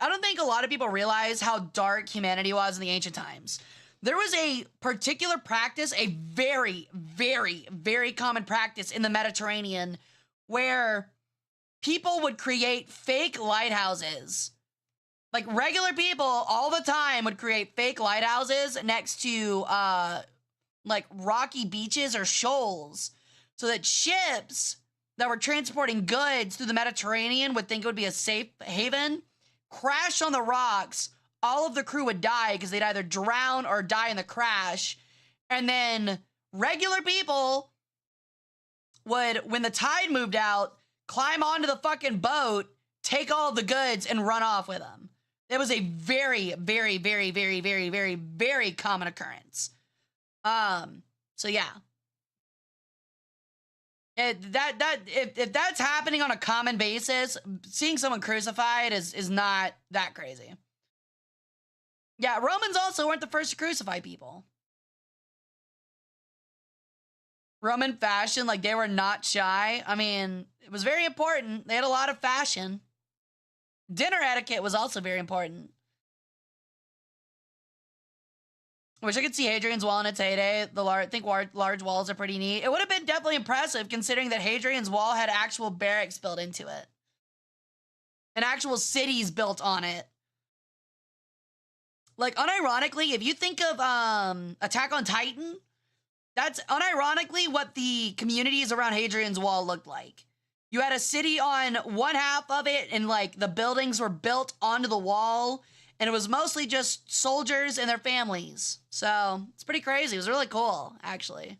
I don't think a lot of people realize how dark humanity was in the ancient times. There was a particular practice, a very, very, very common practice in the Mediterranean where people would create fake lighthouses. Like regular people all the time would create fake lighthouses next to like rocky beaches or shoals so that ships that were transporting goods through the Mediterranean would think it would be a safe haven, crash on the rocks. All of the crew would die because they'd either drown or die in the crash. And then regular people would, when the tide moved out, climb onto the fucking boat, take all the goods, and run off with them. It was a very, very, very, very, very, very, very common occurrence. So yeah. If that's happening on a common basis, seeing someone crucified is not that crazy. Yeah, Romans also weren't the first to crucify people. Roman fashion, like they were not shy. I mean, it was very important. They had a lot of fashion. Dinner etiquette was also very important. I wish I could see Hadrian's Wall in its heyday. I think large walls are pretty neat. It would have been definitely impressive considering that Hadrian's Wall had actual barracks built into it. And actual cities built on it. Like, unironically, if you think of Attack on Titan, that's unironically what the communities around Hadrian's Wall looked like. You had a city on one half of it, and like the buildings were built onto the wall, and it was mostly just soldiers and their families. So it's pretty crazy. It was really cool, actually.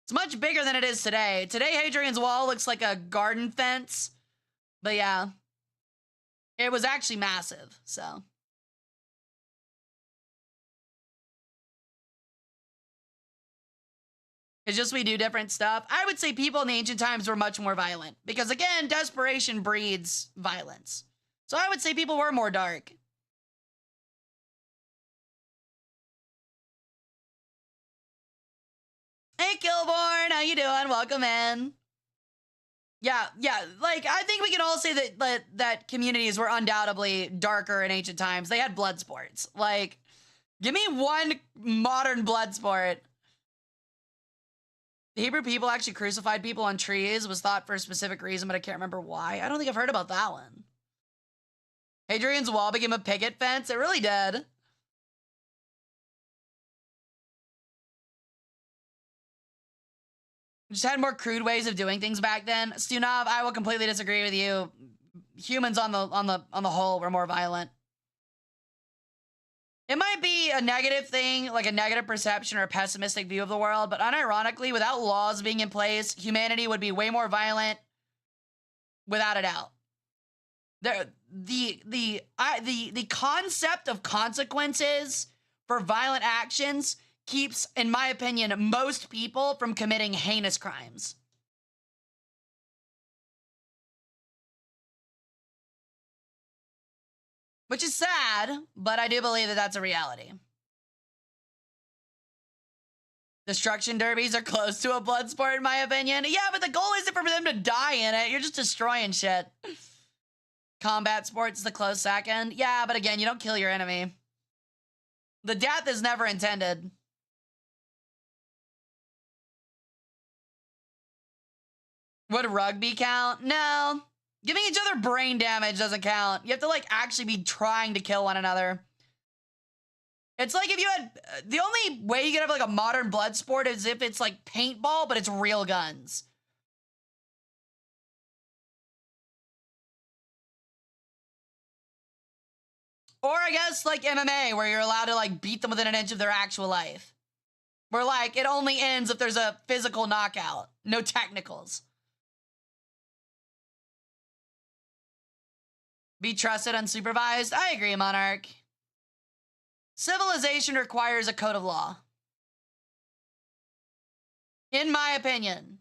It's much bigger than it is today. Today, Hadrian's Wall looks like a garden fence, but yeah, it was actually massive. So. It's just we do different stuff. I would say people in the ancient times were much more violent because, again, desperation breeds violence. So I would say people were more dark. Hey, Kilborn, how you doing? Welcome in. Yeah, like, I think we can all say that communities were undoubtedly darker in ancient times. They had blood sports. Like, give me one modern blood sport. The Hebrew people actually crucified people on trees, was thought for a specific reason, but I can't remember why. I don't think I've heard about that one. Hadrian's Wall became a picket fence. It really did. Just had more crude ways of doing things back then. Stunov, I will completely disagree with you. Humans on the whole were more violent. It might be a negative thing, like a negative perception or a pessimistic view of the world, but unironically, without laws being in place, humanity would be way more violent, without a doubt. The concept of consequences for violent actions keeps, in my opinion, most people from committing heinous crimes. which is sad, but I do believe that that's a reality. Destruction derbies are close to a blood sport, in my opinion. Yeah, but the goal isn't for them to die in it. You're just destroying shit. Combat sports is the close second. Yeah, but again, you don't kill your enemy. The death is never intended. Would rugby count? No. Giving each other brain damage doesn't count. You have to, like, actually be trying to kill one another. It's like if you had... The only way you can have, like, a modern blood sport is if it's, like, paintball, but it's real guns. Or, I guess, like, MMA, where you're allowed to, like, beat them within an inch of their actual life. Where, like, it only ends if there's a physical knockout. No technicals. Be trusted unsupervised? I agree, Monarch. Civilization requires a code of law. In my opinion.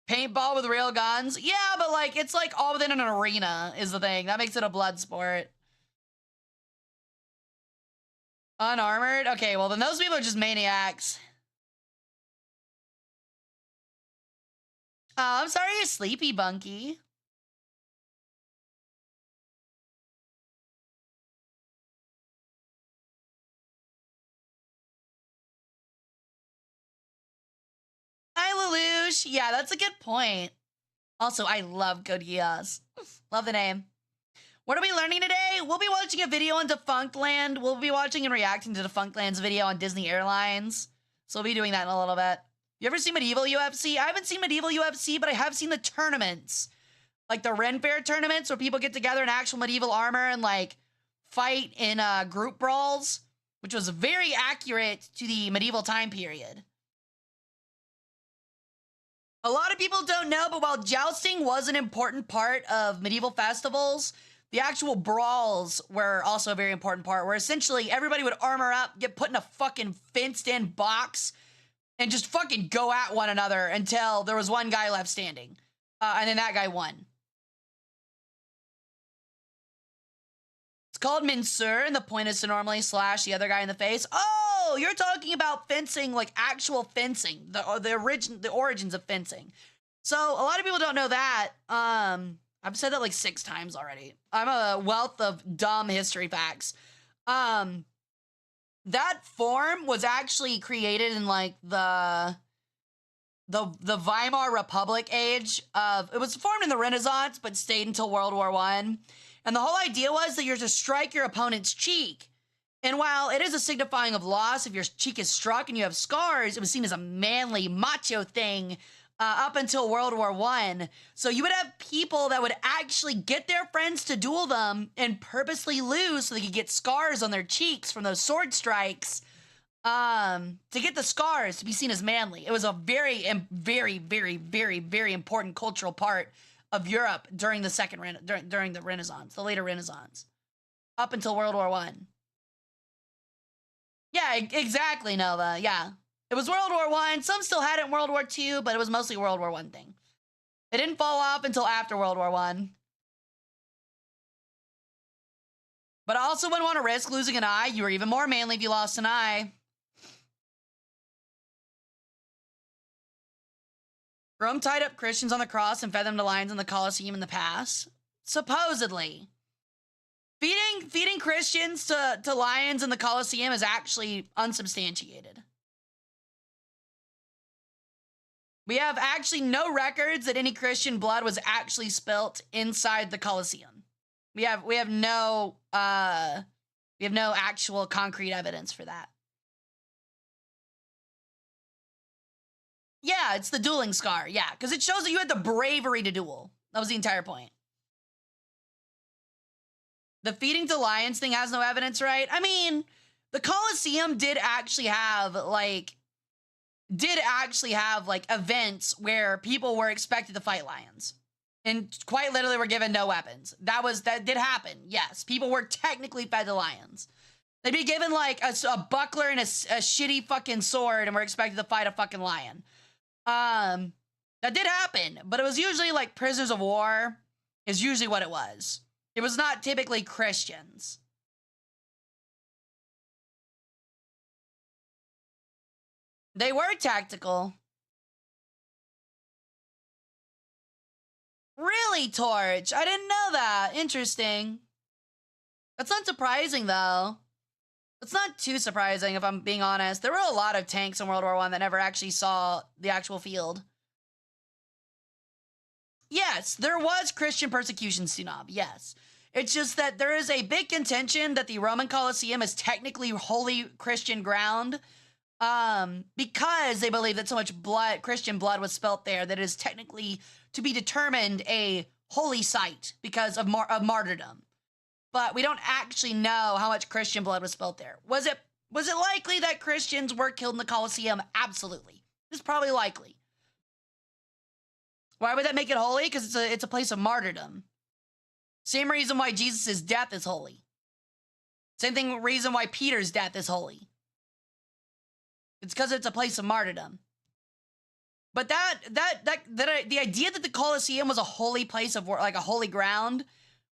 Paintball with real guns? Yeah, but like, it's like all within an arena is the thing. That makes it a blood sport. Unarmored? Okay, well then those people are just maniacs. Oh, I'm sorry you're sleepy, Bunky. Hi, Lelouch. Yeah, that's a good point. Also, I love Code Geass. Love the name. What are we learning today? We'll be watching a video on Defunct Land. We'll be watching and reacting to Defunct Land's video on Disney Airlines. So we'll be doing that in a little bit. You ever seen Medieval UFC? I haven't seen Medieval UFC, but I have seen the tournaments. Like the Ren Fair tournaments where people get together in actual medieval armor and like fight in group brawls, which was very accurate to the medieval time period. A lot of people don't know, but while jousting was an important part of medieval festivals, the actual brawls were also a very important part, where essentially everybody would armor up, get put in a fucking fenced-in box, and just fucking go at one another until there was one guy left standing. And then that guy won. It's called Minsur, and the point is to normally slash the other guy in the face. Oh, you're talking about fencing, like actual fencing, the origins of fencing. So a lot of people don't know that. I've said that like 6 times already. I'm a wealth of dumb history facts. That form was actually created in like the Weimar Republic age of, it was formed in the Renaissance, but stayed until World War I. And the whole idea was that you're to strike your opponent's cheek. And while it is a signifying of loss, if your cheek is struck and you have scars, it was seen as a manly, macho thing up until World War I. So you would have people that would actually get their friends to duel them and purposely lose so they could get scars on their cheeks from those sword strikes to get the scars to be seen as manly. It was a very, very, very, very, very important cultural part of Europe during the during the Renaissance, the later Renaissance, up until World War I. Yeah, exactly, Nova. Yeah. It was World War I. Some still had it in World War II, but it was mostly World War I thing. It didn't fall off until after World War I. But I also wouldn't want to risk losing an eye. You were even more manly if you lost an eye. Rome tied up Christians on the cross and fed them to lions in the Colosseum in the past. Supposedly. Feeding Christians to lions in the Colosseum is actually unsubstantiated. We have actually no records that any Christian blood was actually spilt inside the Colosseum. We have no actual concrete evidence for that. Yeah, it's the dueling scar. Yeah, because it shows that you had the bravery to duel. That was the entire point. The feeding to lions thing has no evidence, right? I mean, the Colosseum did actually have like events where people were expected to fight lions. And quite literally were given no weapons. That did happen. Yes, people were technically fed to lions. They'd be given like a buckler and a shitty fucking sword and were expected to fight a fucking lion. That did happen, but it was usually like prisoners of war is usually what it was. It was not typically Christians. They were tactical. Really, Torch? I didn't know that. Interesting. That's not surprising, though. It's not too surprising, if I'm being honest. There were a lot of tanks in World War I that never actually saw the actual field. Yes, there was Christian persecution, Stunab, yes. It's just that there is a big contention that the Roman Colosseum is technically holy Christian ground, because they believe that so much blood, Christian blood was spilt there, that it is technically to be determined a holy site because of martyrdom. But we don't actually know how much Christian blood was spilt there. Was it likely that Christians were killed in the Colosseum? Absolutely. It's probably likely. Why would that make it holy? Because it's a place of martyrdom. Same reason why Jesus' death is holy. Same reason why Peter's death is holy. It's because it's a place of martyrdom. But the idea that the Colosseum was a holy place of like a holy ground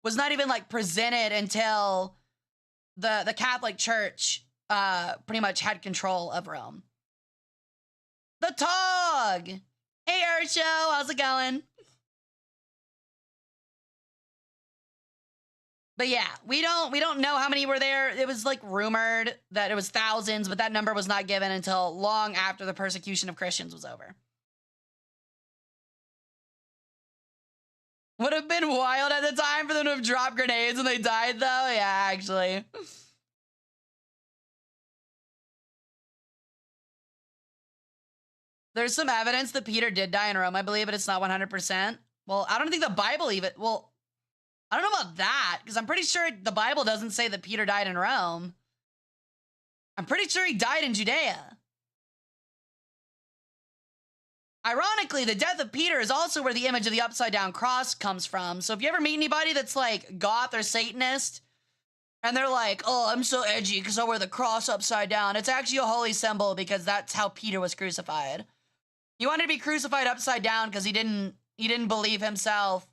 was not even like presented until the Catholic Church pretty much had control of Rome. The Tog! Hey Ursho, how's it going? But yeah, we don't know how many were there. It was like rumored that it was thousands, but that number was not given until long after the persecution of Christians was over. Would have been wild at the time for them to have dropped grenades when they died, though. Yeah, actually. There's some evidence that Peter did die in Rome, I believe, but it's not 100%. Well, I don't think the Bible even... Well, I don't know about that, because I'm pretty sure the Bible doesn't say that Peter died in Rome. I'm pretty sure he died in Judea. Ironically, the death of Peter is also where the image of the upside-down cross comes from. So if you ever meet anybody that's like goth or Satanist, and they're like, oh, I'm so edgy because I wear the cross upside down, it's actually a holy symbol because that's how Peter was crucified. He wanted to be crucified upside down because he didn't believe himself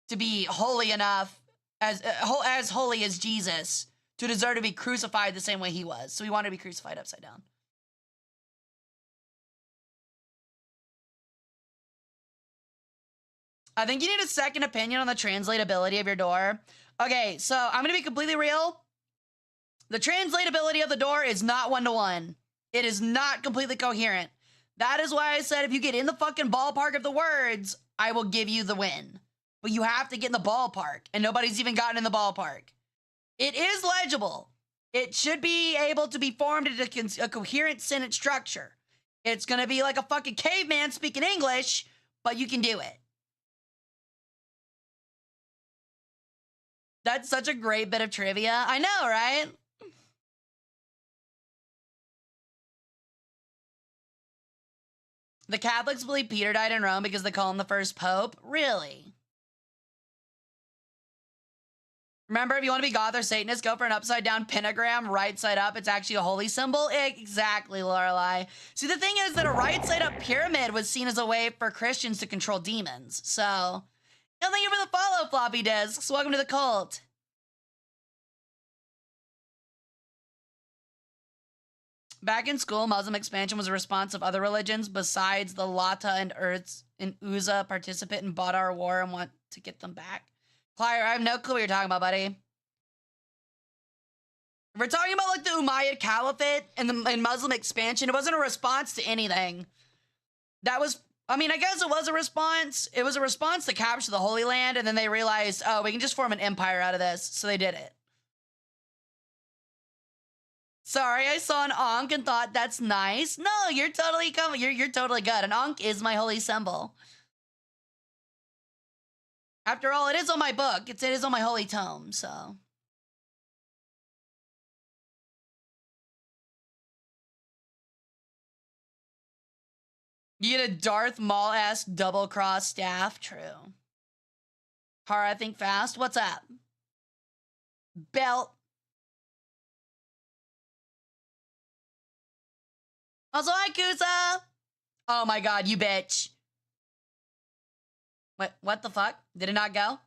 to be holy enough, as holy as Jesus, to deserve to be crucified the same way he was. So he wanted to be crucified upside down. I think you need a second opinion on the translatability of your door. Okay, so I'm going to be completely real. The translatability of the door is not one-to-one. It is not completely coherent. That is why I said if you get in the fucking ballpark of the words, I will give you the win. But you have to get in the ballpark, and nobody's even gotten in the ballpark. It is legible. It should be able to be formed into a coherent sentence structure. It's going to be like a fucking caveman speaking English, but you can do it. That's such a great bit of trivia. I know, right? The Catholics believe Peter died in Rome because they call him the first pope. Really? Remember, if you want to be goth or Satanist, go for an upside-down pentagram, right side up. It's actually a holy symbol. Exactly, Lorelai. See, the thing is that a right side up pyramid was seen as a way for Christians to control demons. So, thank you for the follow, floppy disks. Welcome to the cult. Back in school, Muslim expansion was a response of other religions besides the Lata and Earths and Uza participate in Badar War and want to get them back. Clier, I have no clue what you're talking about, buddy. If we're talking about like the Umayyad Caliphate and Muslim expansion, it wasn't a response to anything. That was, I mean, I guess it was a response. It was a response to capture the Holy Land, and then they realized, oh, we can just form an empire out of this, so they did it. Sorry, I saw an Ankh and thought that's nice. No, you're totally coming. You're totally good. An Ankh is my holy symbol. After all, it is on my book. It is on my holy tome, so. You get a Darth Maul-esque double-cross staff? True. Hara, think fast. What's up? Belt. Also, hi, Kusa. Oh my god, you bitch. What the fuck? Did it not go?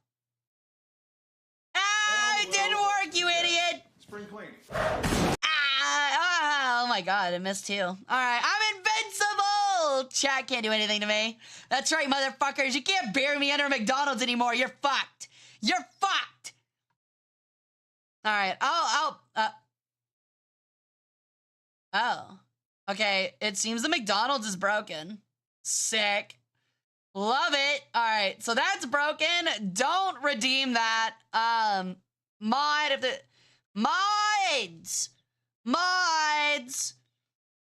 It didn't work, you idiot. Spring cleaning. Oh my god, I missed too. All right, I'm invincible. Chat can't do anything to me. That's right, motherfuckers. You can't bury me under a McDonald's anymore. You're fucked. You're fucked. All right. Oh. Okay, it seems the McDonald's is broken. Sick. Love it. All right, so that's broken. Don't redeem that. Mod if the mods.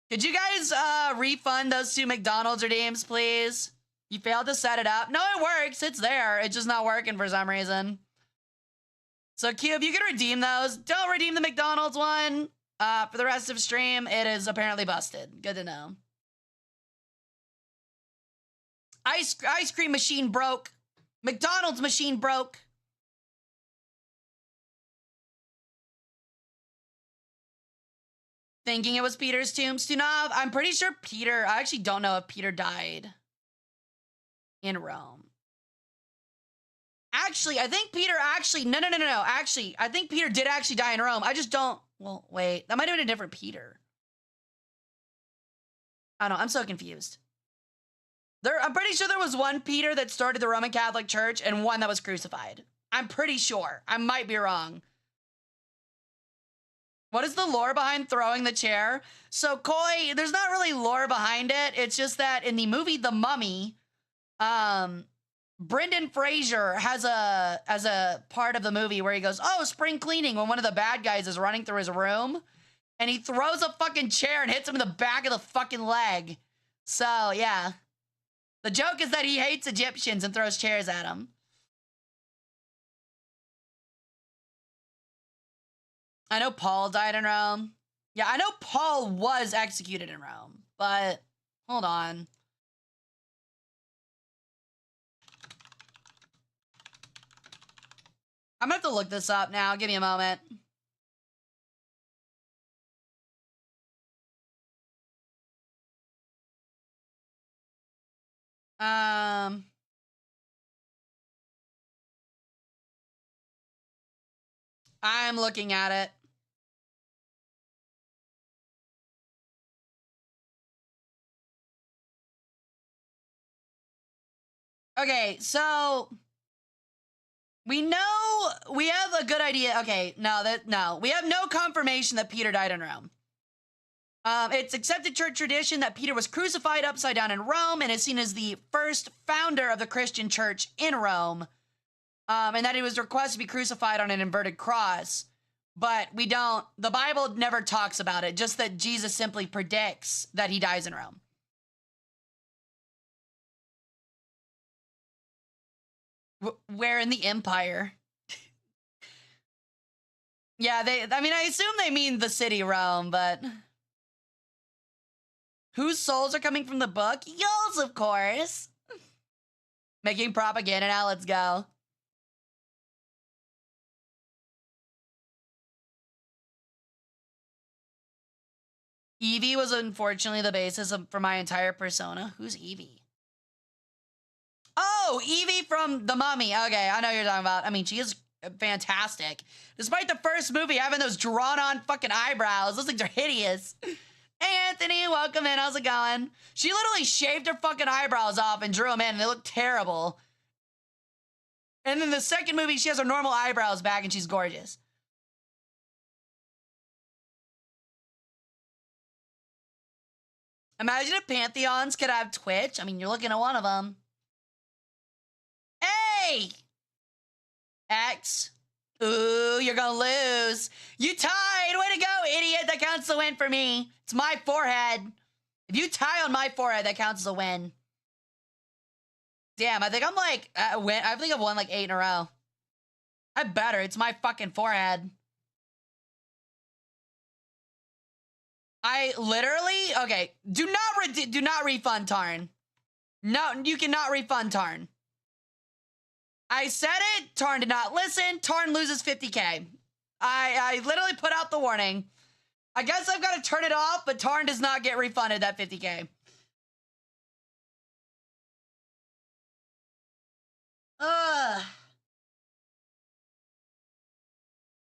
Could you guys refund those 2 McDonald's redeems, please? You failed to set it up. No, it works. It's there. It's just not working for some reason. So Q, if you can redeem those, don't redeem the McDonald's one. For the rest of stream, it is apparently busted. Good to know. Ice cream machine broke. McDonald's machine broke. Thinking it was Peter's tomb. Stunov, I'm pretty sure Peter, I actually don't know if Peter died in Rome. Actually, I think Peter actually, no. Actually, I think Peter did actually die in Rome. I just don't, well, wait, that might have been a different Peter. I don't know, I'm so confused. I'm pretty sure there was one Peter that started the Roman Catholic Church and one that was crucified. I'm pretty sure. I might be wrong. What is the lore behind throwing the chair? So, Koi, there's not really lore behind it. It's just that in the movie The Mummy, Brendan Fraser has a part of the movie where he goes, oh, spring cleaning, when one of the bad guys is running through his room, and he throws a fucking chair and hits him in the back of the fucking leg. So, yeah. The joke is that he hates Egyptians and throws chairs at them. I know Paul died in Rome. Yeah, I know Paul was executed in Rome, but hold on. I'm gonna have to look this up now. Give me a moment. I'm looking at it. Okay, so we know we have a good idea. Okay, no, we have no confirmation that Peter died in Rome. It's accepted church tradition that Peter was crucified upside down in Rome and is seen as the first founder of the Christian church in Rome, and that he was requested to be crucified on an inverted cross. But the Bible never talks about it, just that Jesus simply predicts that he dies in Rome. Where in the empire? Yeah, I assume they mean the city Rome, but whose souls are coming from the book? Yours, of course. Making propaganda now, let's go. Evie was unfortunately the basis for my entire persona. Who's Evie? Oh, Evie from The Mummy. Okay, I know who you're talking about. I mean, she is fantastic. Despite the first movie having those drawn-on fucking eyebrows. Those things are hideous. Hey, Anthony, welcome in. How's it going? She literally shaved her fucking eyebrows off and drew them in, and they look terrible. And then the second movie, she has her normal eyebrows back, and she's gorgeous. Imagine if Pantheons could have Twitch. I mean, you're looking at one of them. Hey! X. Ooh, you're gonna lose. You tied. Way to go, idiot. That counts as a win for me. It's my forehead. If you tie on my forehead, that counts as a win. Damn, I think I'm like, I think I've won like 8 in a row. I better. It's my fucking forehead. I literally, okay, do not refund Tarn. No, you cannot refund Tarn. I said it, Tarn did not listen, Tarn loses 50K. I literally put out the warning. I guess I've got to turn it off, but Tarn does not get refunded that 50K. Ugh.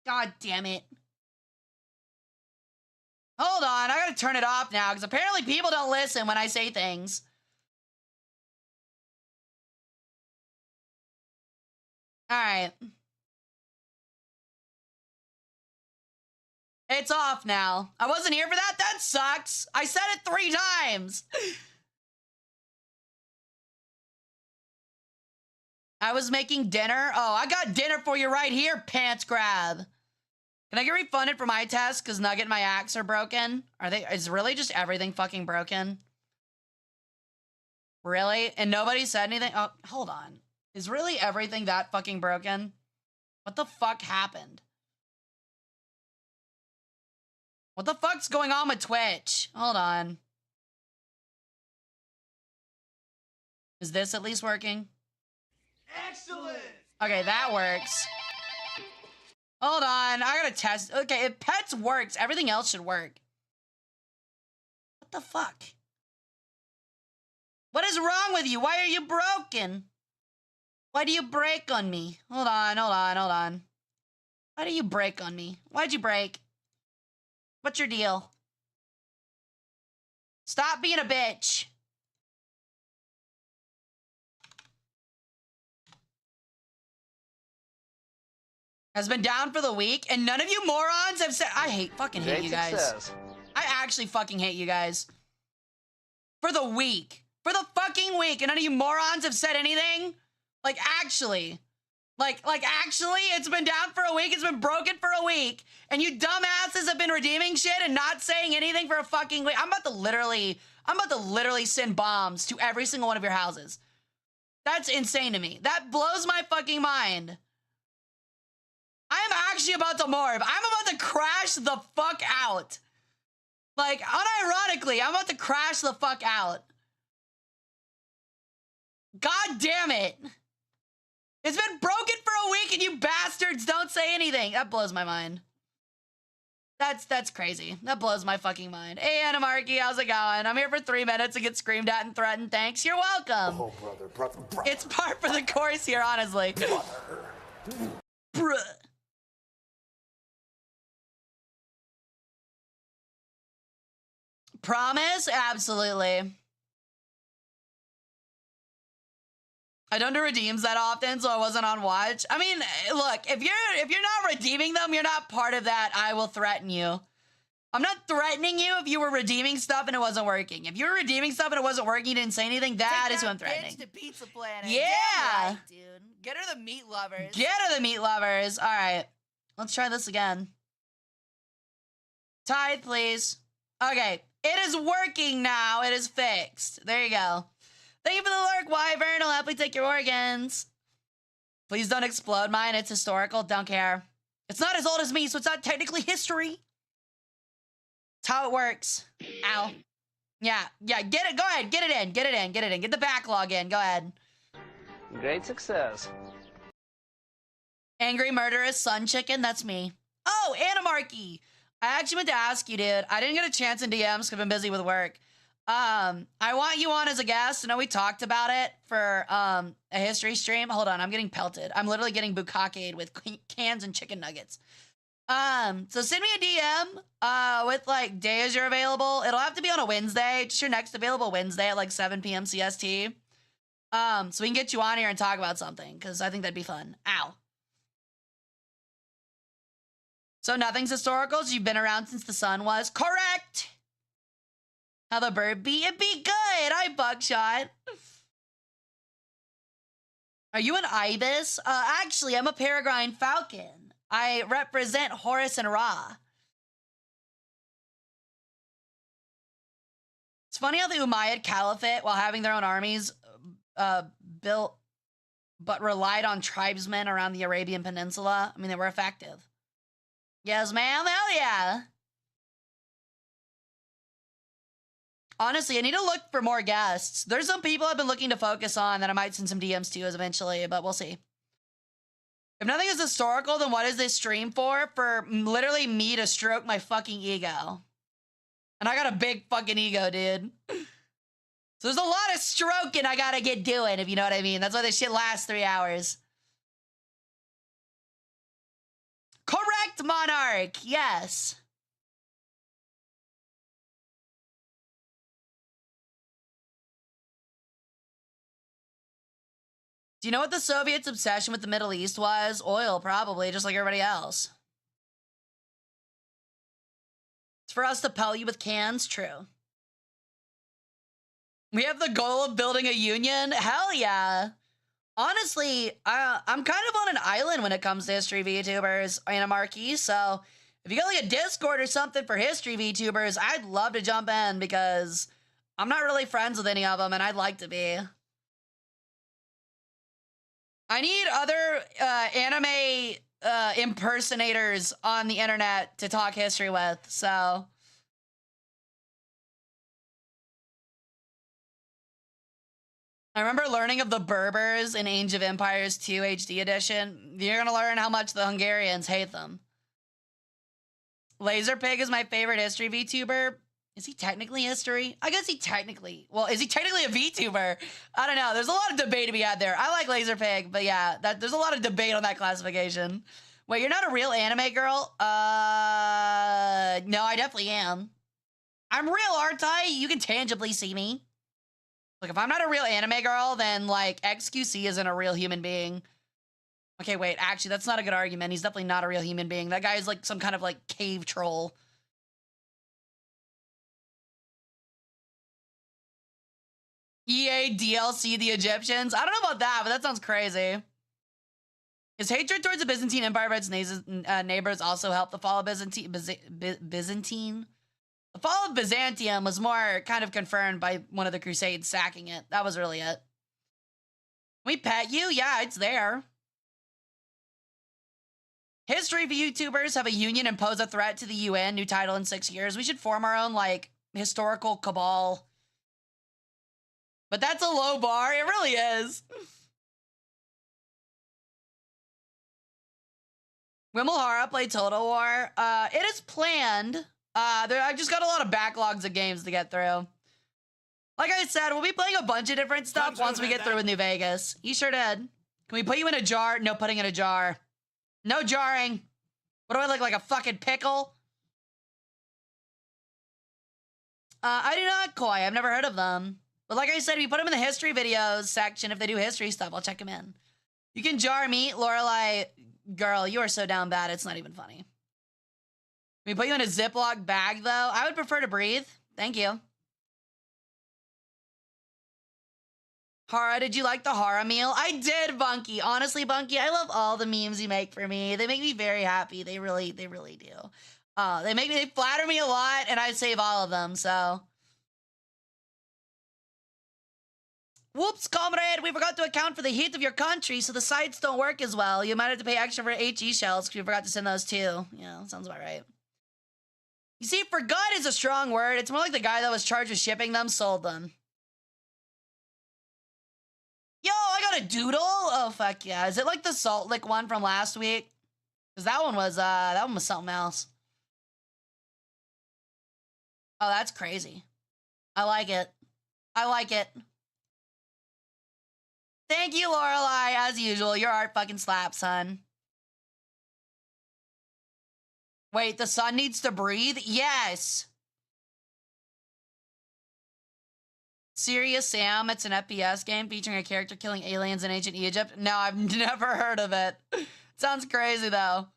God damn it. Hold on, I gotta turn it off now, because apparently people don't listen when I say things. All right. It's off now. I wasn't here for that? That sucks. I said it 3 times. I was making dinner. Oh, I got dinner for you right here, pants grab. Can I get refunded for my test? Because Nugget and my axe are broken. Is really just everything fucking broken? Really? And nobody said anything? Oh, hold on. Is really everything that fucking broken? What the fuck happened? What the fuck's going on with Twitch? Hold on. Is this at least working? Excellent! Okay, that works. Hold on, I gotta test. Okay, if pets works, everything else should work. What the fuck? What is wrong with you? Why are you broken? Why do you break on me? Hold on. Why do you break on me? Why'd you break? What's your deal? Stop being a bitch. Has been down for the week, and none of you morons have said. I fucking hate you guys. Success. I actually fucking hate you guys. For the week. For the fucking week, and none of you morons have said anything? Like, actually. Like, actually, it's been down for a week, it's been broken for a week, and you dumbasses have been redeeming shit and not saying anything for a fucking week. I'm about to literally send bombs to every single one of your houses. That's insane to me. That blows my fucking mind. I am actually about to morph. I'm about to crash the fuck out. Like, unironically, I'm about to crash the fuck out. God damn it. It's been broken for a week and you bastards don't say anything. That blows my mind. That's crazy. That blows my fucking mind. Hey, Anamarchy, how's it going? I'm here for 3 minutes and get screamed at and threatened. Thanks. You're welcome. Oh, brother. It's part for the course here, honestly. Bruh. Promise? Absolutely. I don't do redeems that often, so I wasn't on watch. I mean, look, if you're not redeeming them, you're not part of that. I will threaten you. I'm not threatening you if you were redeeming stuff and it wasn't working. If you were redeeming stuff and it wasn't working, you didn't say anything, that is who I'm threatening. Take that bitch to Pizza Planet. Yeah. Damn right, dude. Get her the meat lovers. Get her the meat lovers. All right. Let's try this again. Tithe, please. Okay. It is working now. It is fixed. There you go. Thank you for the lurk, Wyvern. I'll happily take your organs. Please don't explode mine. It's historical. Don't care. It's not as old as me, so it's not technically history. It's how it works. Ow. Yeah. Get it. Go ahead. Get it in. Get the backlog in. Go ahead. Great success. Angry murderous sun chicken. That's me. Oh, Anamarchy. I actually meant to ask you, dude. I didn't get a chance in DMs because I've been busy with work. I want you on as a guest. I know we talked about it for a history stream. Hold on, I'm getting pelted. I'm literally getting bukkake with cans and chicken nuggets. So send me a DM with like days you're available. It'll have to be on a Wednesday, just your next available Wednesday at like 7 p.m. CST. So we can get you on here and talk about something because I think that'd be fun. Ow. So nothing's historical. So you've been around since the sun was correct. How the bird be? It be good. Hi, Buckshot. Are you an ibis? Actually, I'm a peregrine falcon. I represent Horus and Ra. It's funny how the Umayyad Caliphate, while having their own armies, built but relied on tribesmen around the Arabian Peninsula. I mean, they were effective. Yes, ma'am. Hell yeah. Honestly, I need to look for more guests. There's some people I've been looking to focus on that I might send some DMs to eventually, but we'll see. If nothing is historical, then what is this stream for? For literally me to stroke my fucking ego. And I got a big fucking ego, dude. So there's a lot of stroking I gotta get doing, if you know what I mean. That's why this shit lasts 3 hours. Correct! Correct, Monarch. Yes. Do you know what the Soviets' obsession with the Middle East was? Oil, probably, just like everybody else. It's for us to pelt you with cans, true. We have the goal of building a union? Hell yeah. Honestly, I'm kind of on an island when it comes to history VTubers and a marquee, so if you got like a Discord or something for history VTubers, I'd love to jump in because I'm not really friends with any of them and I'd like to be. I need other anime impersonators on the internet to talk history with, so. I remember learning of the Berbers in Age of Empires 2 HD edition. You're gonna learn how much the Hungarians hate them. Laserpig is my favorite history VTuber. Is he technically history? I guess he technically, well, is he technically a VTuber? I don't know. There's a lot of debate to be had there. I like Laserpig, but yeah, there's a lot of debate on that classification. Wait, you're not a real anime girl? No, I definitely am. I'm real, aren't I? You can tangibly see me. Look, if I'm not a real anime girl, then, like, XQC isn't a real human being. Okay, wait, actually, that's not a good argument. He's definitely not a real human being. That guy is, like, some kind of, like, cave troll. EA DLC the Egyptians? I don't know about that, but that sounds crazy. His hatred towards the Byzantine Empire by its neighbors also helped the fall of Byzantine? The fall of Byzantium was more kind of confirmed by one of the Crusades sacking it. That was really it. We pet you? Yeah, it's there. History VTubers have a union and pose a threat to the UN. New title in 6 years. We should form our own, like, historical cabal. But that's a low bar. It really is. When will Hara play Total War? It is planned. I've just got a lot of backlogs of games to get through. Like I said, we'll be playing a bunch of different stuff once we get through with New Vegas. You sure did. Can we put you in a jar? No putting in a jar. No jarring. What do I look like, a fucking pickle? I do not, Koi. I've never heard of them. But like I said, if you put them in the history videos section, if they do history stuff, I'll check them in. You can jar meat, Lorelai. Girl, you are so down bad, it's not even funny. Can we put you in a Ziploc bag, though? I would prefer to breathe. Thank you. Hara, did you like the Hara meal? I did, Bunky. Honestly, Bunky, I love all the memes you make for me. They make me very happy. They really do. They flatter me a lot, and I save all of them, so. Whoops, comrade, we forgot to account for the heat of your country, so the sites don't work as well. You might have to pay extra for HE shells because we forgot to send those too. Yeah, sounds about right. You see, forgot is a strong word. It's more like the guy that was charged with shipping them sold them. Yo, I got a doodle. Oh, fuck yeah. Is it like the Salt Lick one from last week? Because that one was something else. Oh, that's crazy. I like it. I like it. Thank you, Lorelai. As usual, your art fucking slaps, son. Wait, the sun needs to breathe? Yes. Serious Sam, it's an FPS game featuring a character killing aliens in ancient Egypt. No, I've never heard of it. Sounds crazy, though.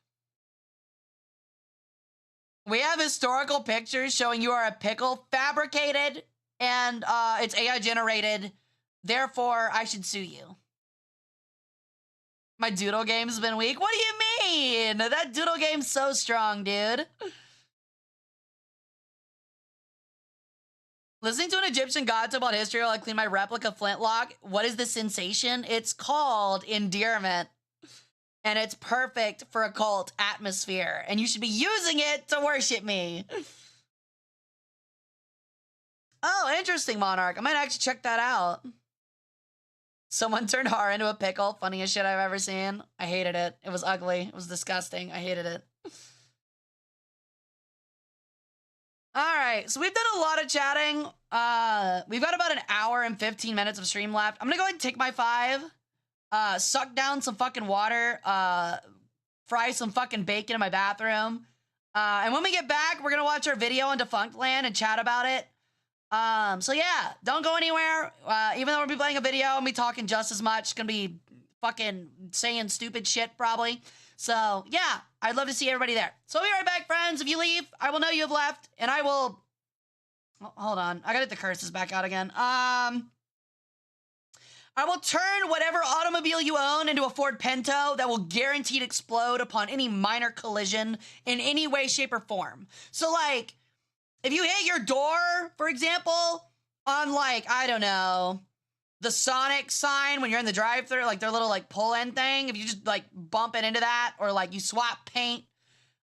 We have historical pictures showing you are a pickle fabricated, and it's AI generated. Therefore, I should sue you. My doodle game's been weak. What do you mean? That doodle game's so strong, dude. Listening to an Egyptian god talk about history while I clean my replica flintlock. What is the sensation? It's called endearment. And it's perfect for a cult atmosphere. And you should be using it to worship me. Oh, interesting, Monarch. I might actually check that out. Someone turned Hara into a pickle. Funniest shit I've ever seen. I hated it. It was ugly. It was disgusting. I hated it. All right, so we've done a lot of chatting. We've got about an hour and 15 minutes of stream left. I'm gonna go ahead and take my 5. Suck down some fucking water. fry some fucking bacon in my bathroom. And when we get back, we're gonna watch our video on Defunct Land and chat about it. So yeah, don't go anywhere. Even though we'll be playing a video and be talking just as much, it's gonna be fucking saying stupid shit probably. So yeah, I'd love to see everybody there. So I'll be right back, friends. If you leave, I will know you have left, and I will. Oh, hold on, I gotta get the curses back out again. I will turn whatever automobile you own into a Ford Pinto that will guaranteed explode upon any minor collision in any way, shape, or form. So, like, if you hit your door, for example, on, like, I don't know, the Sonic sign when you're in the drive-thru, like their little, like, pull-in thing, if you just, like, bump it into that, or, like, you swap paint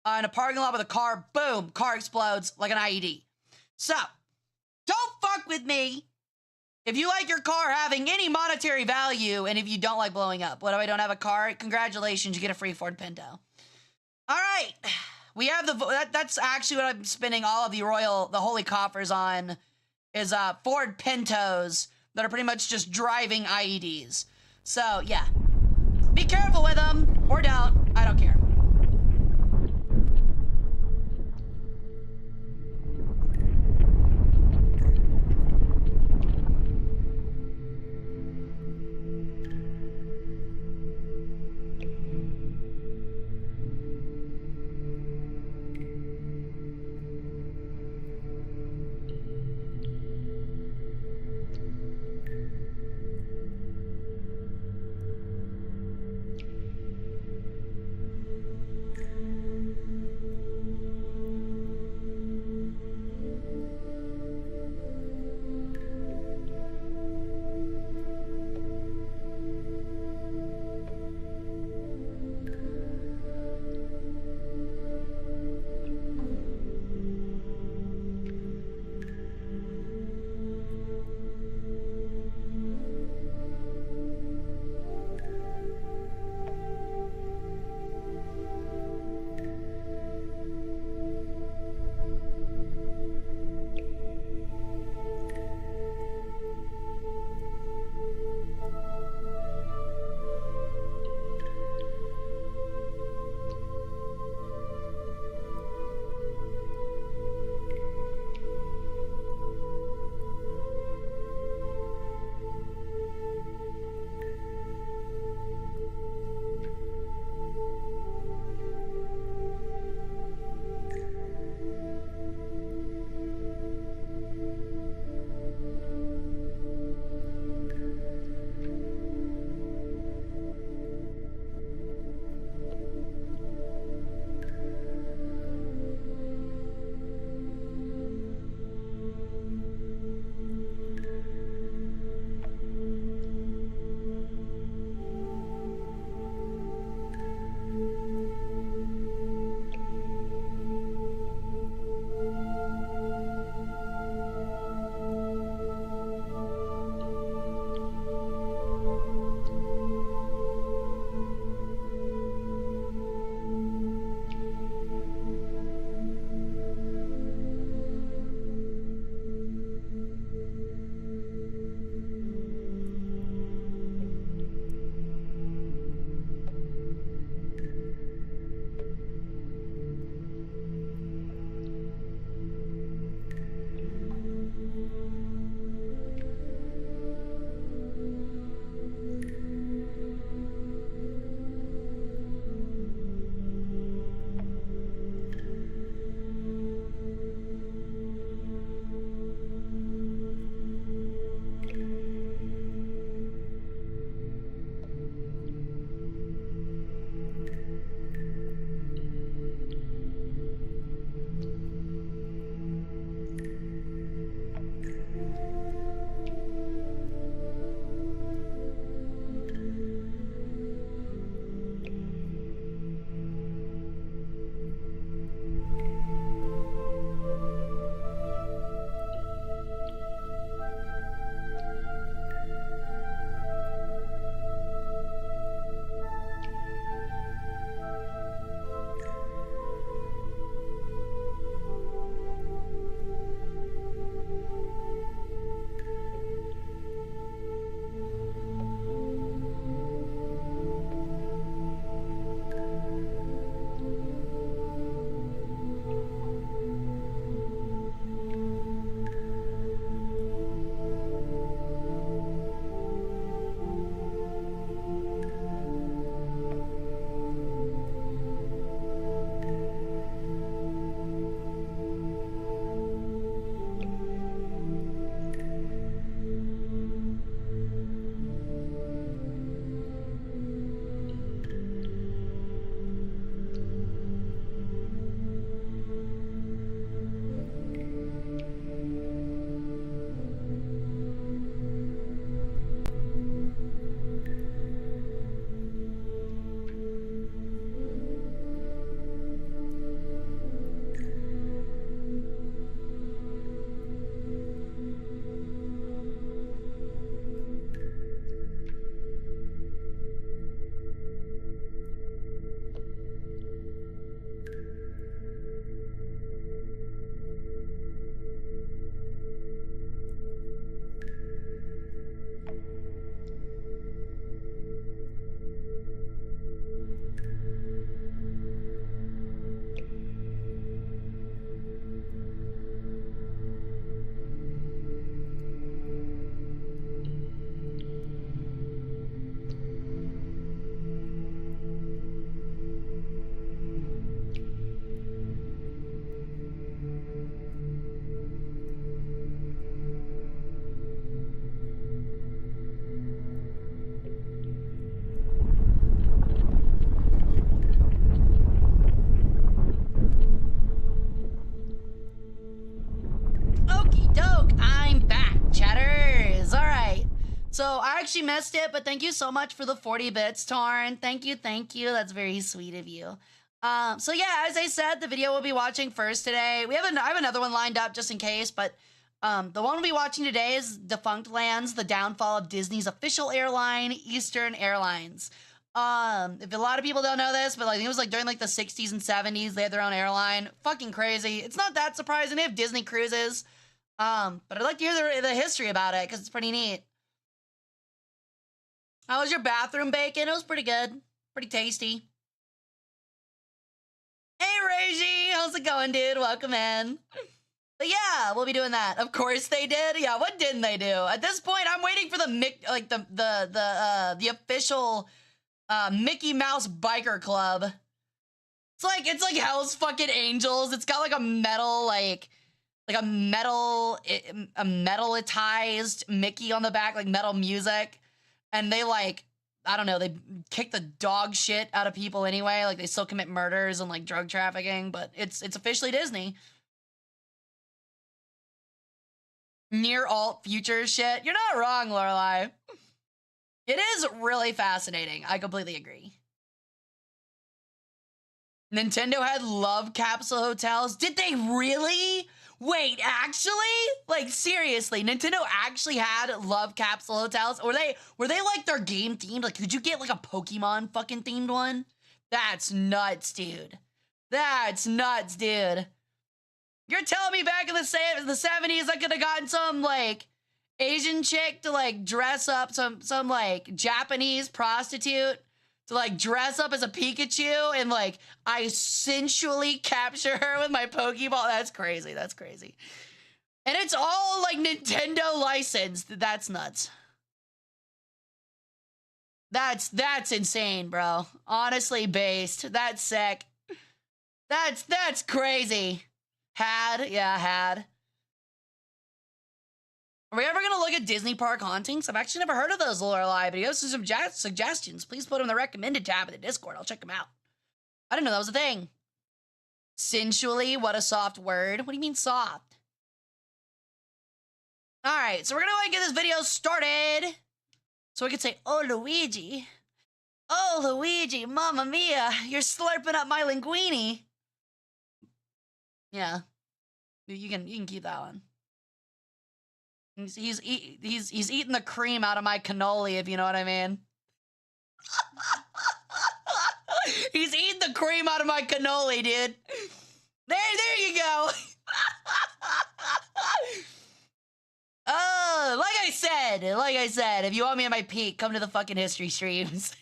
in a parking lot with a car, boom, car explodes like an IED. So, don't fuck with me. If you like your car having any monetary value, and if you don't like blowing up, what if I don't have a car? Congratulations, you get a free Ford Pinto. All right, we have that's actually what I'm spending all of the holy coffers on, is Ford Pintos that are pretty much just driving IEDs. So yeah, be careful with them, or don't, I don't care. So I actually missed it, but thank you so much for the 40 bits, Tarn. Thank you, thank you. That's very sweet of you. So yeah, as I said, the video we'll be watching first today. I have another one lined up just in case, but the one we'll be watching today is Defunct Lands, the downfall of Disney's official airline, Eastern Airlines. If a lot of people don't know this, but like it was like during like the 60s and 70s, they had their own airline. Fucking crazy. It's not that surprising. They have Disney cruises. But I'd like to hear the history about it because it's pretty neat. How was your bathroom bacon? It was pretty good. Pretty tasty. Hey, Reggie. How's it going, dude? Welcome in. But yeah, we'll be doing that. Of course they did. Yeah, what didn't they do? At this point, I'm waiting for the official Mickey Mouse Biker Club. It's like Hell's fucking Angels. It's got like a metalized Mickey on the back, like metal music. And they like, I don't know, they kick the dog shit out of people anyway. Like they still commit murders and like drug trafficking, but it's officially Disney. Near alt future shit. You're not wrong, Lorelai. It is really fascinating. I completely agree. Nintendo had love capsule hotels. Did they really? Wait, actually? Like seriously, Nintendo actually had love capsule hotels? Were they like their game themed? Like could you get like a Pokemon fucking themed one? That's nuts, dude. That's nuts, dude. You're telling me back in the 70s I could have gotten some like Asian chick to like dress up, some like Japanese prostitute to like dress up as a Pikachu and like I sensually capture her with my Pokeball. That's crazy. That's crazy. And it's all like Nintendo licensed. That's nuts. That's insane, bro. Honestly based. That's sick. That's crazy. Had. Are we ever gonna look at Disney Park hauntings? I've actually never heard of those, Lorelai, but if you have some suggestions, please put them in the recommended tab of the Discord. I'll check them out. I didn't know that was a thing. Sensually, what a soft word. What do you mean soft? All right, so we're gonna go ahead and get this video started. So we can say, oh, Luigi. Oh, Luigi, mamma mia, you're slurping up my linguine. Yeah, you can keep that one. He's eating the cream out of my cannoli, if you know what I mean. He's eating the cream out of my cannoli, dude. There you go. Oh, like I said, if you want me at my peak, come to the fucking history streams.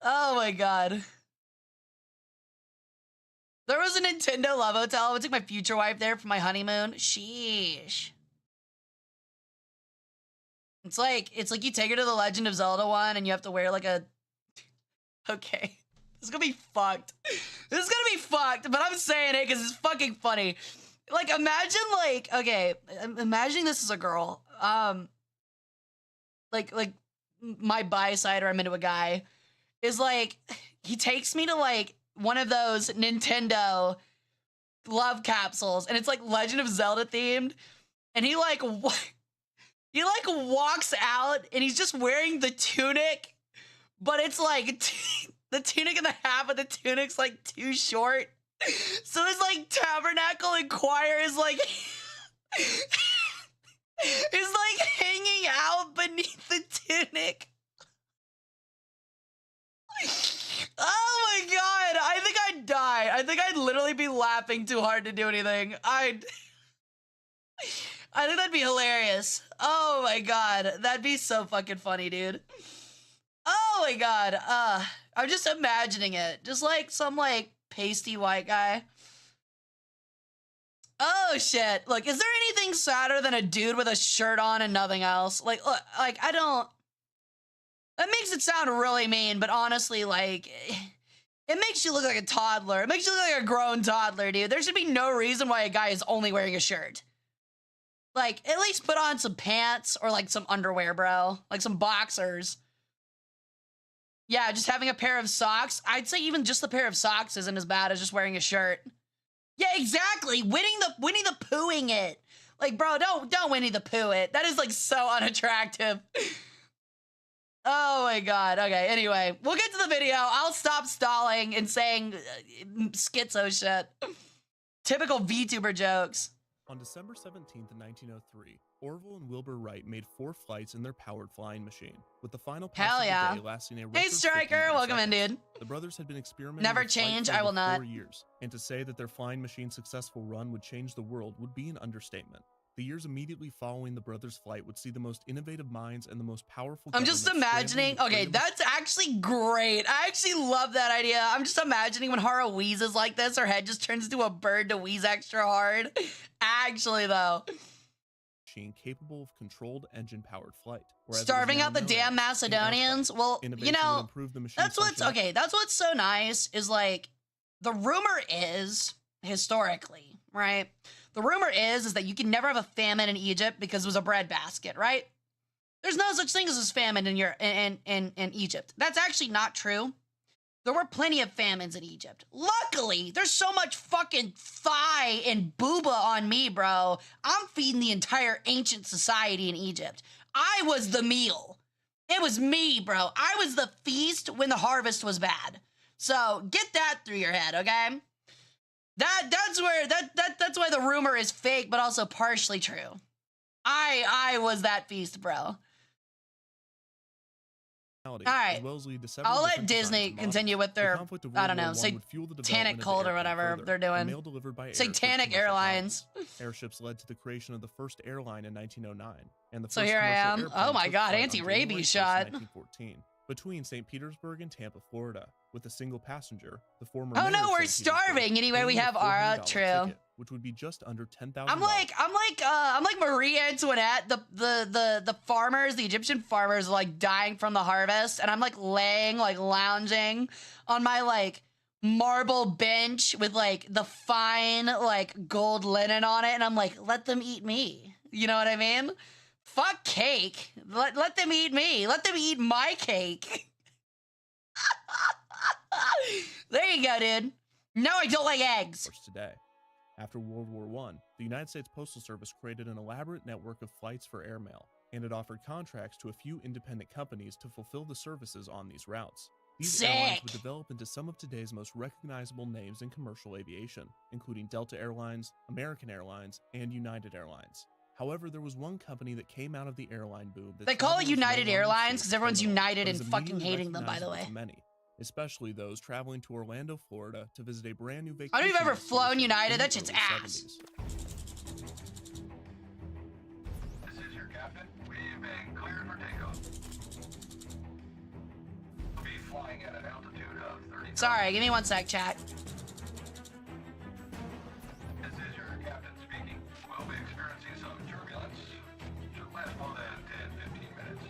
Oh my god. There was a Nintendo Love Hotel. I took my future wife there for my honeymoon. Sheesh. It's like you take her to the Legend of Zelda one and you have to wear like a... Okay. This is gonna be fucked. This is gonna be fucked, but I'm saying it because it's fucking funny. Like, imagine like, okay, imagining this as a girl. Like my bi side or I'm into a guy is like, he takes me to like one of those Nintendo love capsules and it's like Legend of Zelda themed and he like walks out and he's just wearing the tunic, but it's like the tunic and the half of the tunic's like too short, so his like tabernacle and choir is like is like hanging out beneath the tunic. Oh my god, I think I'd die. I think I'd literally be laughing too hard to do anything. I think that'd be hilarious. Oh my god, that'd be so fucking funny, dude. Oh my god, I'm just imagining it. Just like some like pasty white guy. Oh shit, look, is there anything sadder than a dude with a shirt on and nothing else? Like, look, like, I don't... That makes it sound really mean, but honestly, like, it makes you look like a toddler. It makes you look like a grown toddler, dude. There should be no reason why a guy is only wearing a shirt. Like, at least put on some pants or, like, some underwear, bro. Like, some boxers. Yeah, just having a pair of socks. I'd say even just the pair of socks isn't as bad as just wearing a shirt. Yeah, exactly. Winnie the Poohing it. Like, bro, don't Winnie the Pooh it. That is like so unattractive. Oh my God. Okay, anyway, we'll get to the video. I'll stop stalling and saying schizo shit. Typical VTuber jokes. On December 17th, 1903, Orville and Wilbur Wright made 4 flights in their powered flying machine, with the final pass Hell of yeah. the day lasting a Hey, record Striker, 59 welcome in, seconds. dude. The brothers had been experimenting Never with flight change, for I will over not. 4 years, and to say that their flying machine's successful run would change the world would be an understatement. The years immediately following the brothers' flight would see the most innovative minds and the most powerful I'm just imagining, okay, that's actually great. I actually love that idea. I'm just imagining when Hara wheezes like this, her head just turns into a bird to wheeze extra hard. Actually, though. machine capable of controlled engine-powered flight. Whereas it is Starving now out the known damn as Macedonians? in-air flight. Well, you Innovation would know, improve the machine's that's what's, functionality. okay, that's what's so nice is like, the rumor is, historically, right? The rumor is that you can never have a famine in Egypt because it was a bread basket, right? There's no such thing as a famine in Egypt. That's actually not true. There were plenty of famines in Egypt. Luckily, there's so much fucking thigh and booba on me, bro. I'm feeding the entire ancient society in Egypt. I was the meal. It was me, bro. I was the feast when the harvest was bad. So get that through your head, okay? That's why the rumor is fake, but also partially true. I was that feast, bro. All right, as well as lead to several I'll let different designs Disney and continue models. with their, The conflict of I don't World know, War I would fuel the satanic development of the cult or airplane whatever further. they're The doing. mail delivered by air for Satanic commercial Airlines. flights. Airships led to the creation of the first airline in 1909, and the So first here I commercial am. airplane Oh my took God, flight on anti-rabies January 1st, shot. 1914, between St. Petersburg and Tampa, Florida, with a single passenger, the former Oh mayor no, of we're St. Petersburg, starving. Anyway, we paying a have Ara. $400 True. ticket, which would be just under $10,000. I'm like Marie Antoinette. The farmers, the Egyptian farmers, are like dying from the harvest, and I'm like laying, like lounging on my like marble bench with like the fine like gold linen on it, and I'm like, let them eat me. You know what I mean? Fuck cake. Let them eat me. Let them eat my cake. There you go, dude. No, I don't like eggs. Today. After World War I, the United States Postal Service created an elaborate network of flights for airmail, and it offered contracts to a few independent companies to fulfill the services on these routes. These airlines would develop into some of today's most recognizable names in commercial aviation, including Delta Airlines, American Airlines, and United Airlines. However, there was one company that came out of the airline boom that They call it United Airlines because everyone's united in fucking hating them, by the way. Many, especially those traveling to Orlando, Florida to visit a brand new vacation. I don't know if you've ever flown United. That shit's early ass. 70s. This is your captain. We've been cleared for takeoff. We'll be flying at an altitude of 30. Sorry, give me one sec, chat. This is your captain speaking. We'll be experiencing some turbulence. Should last more than 10-15 minutes.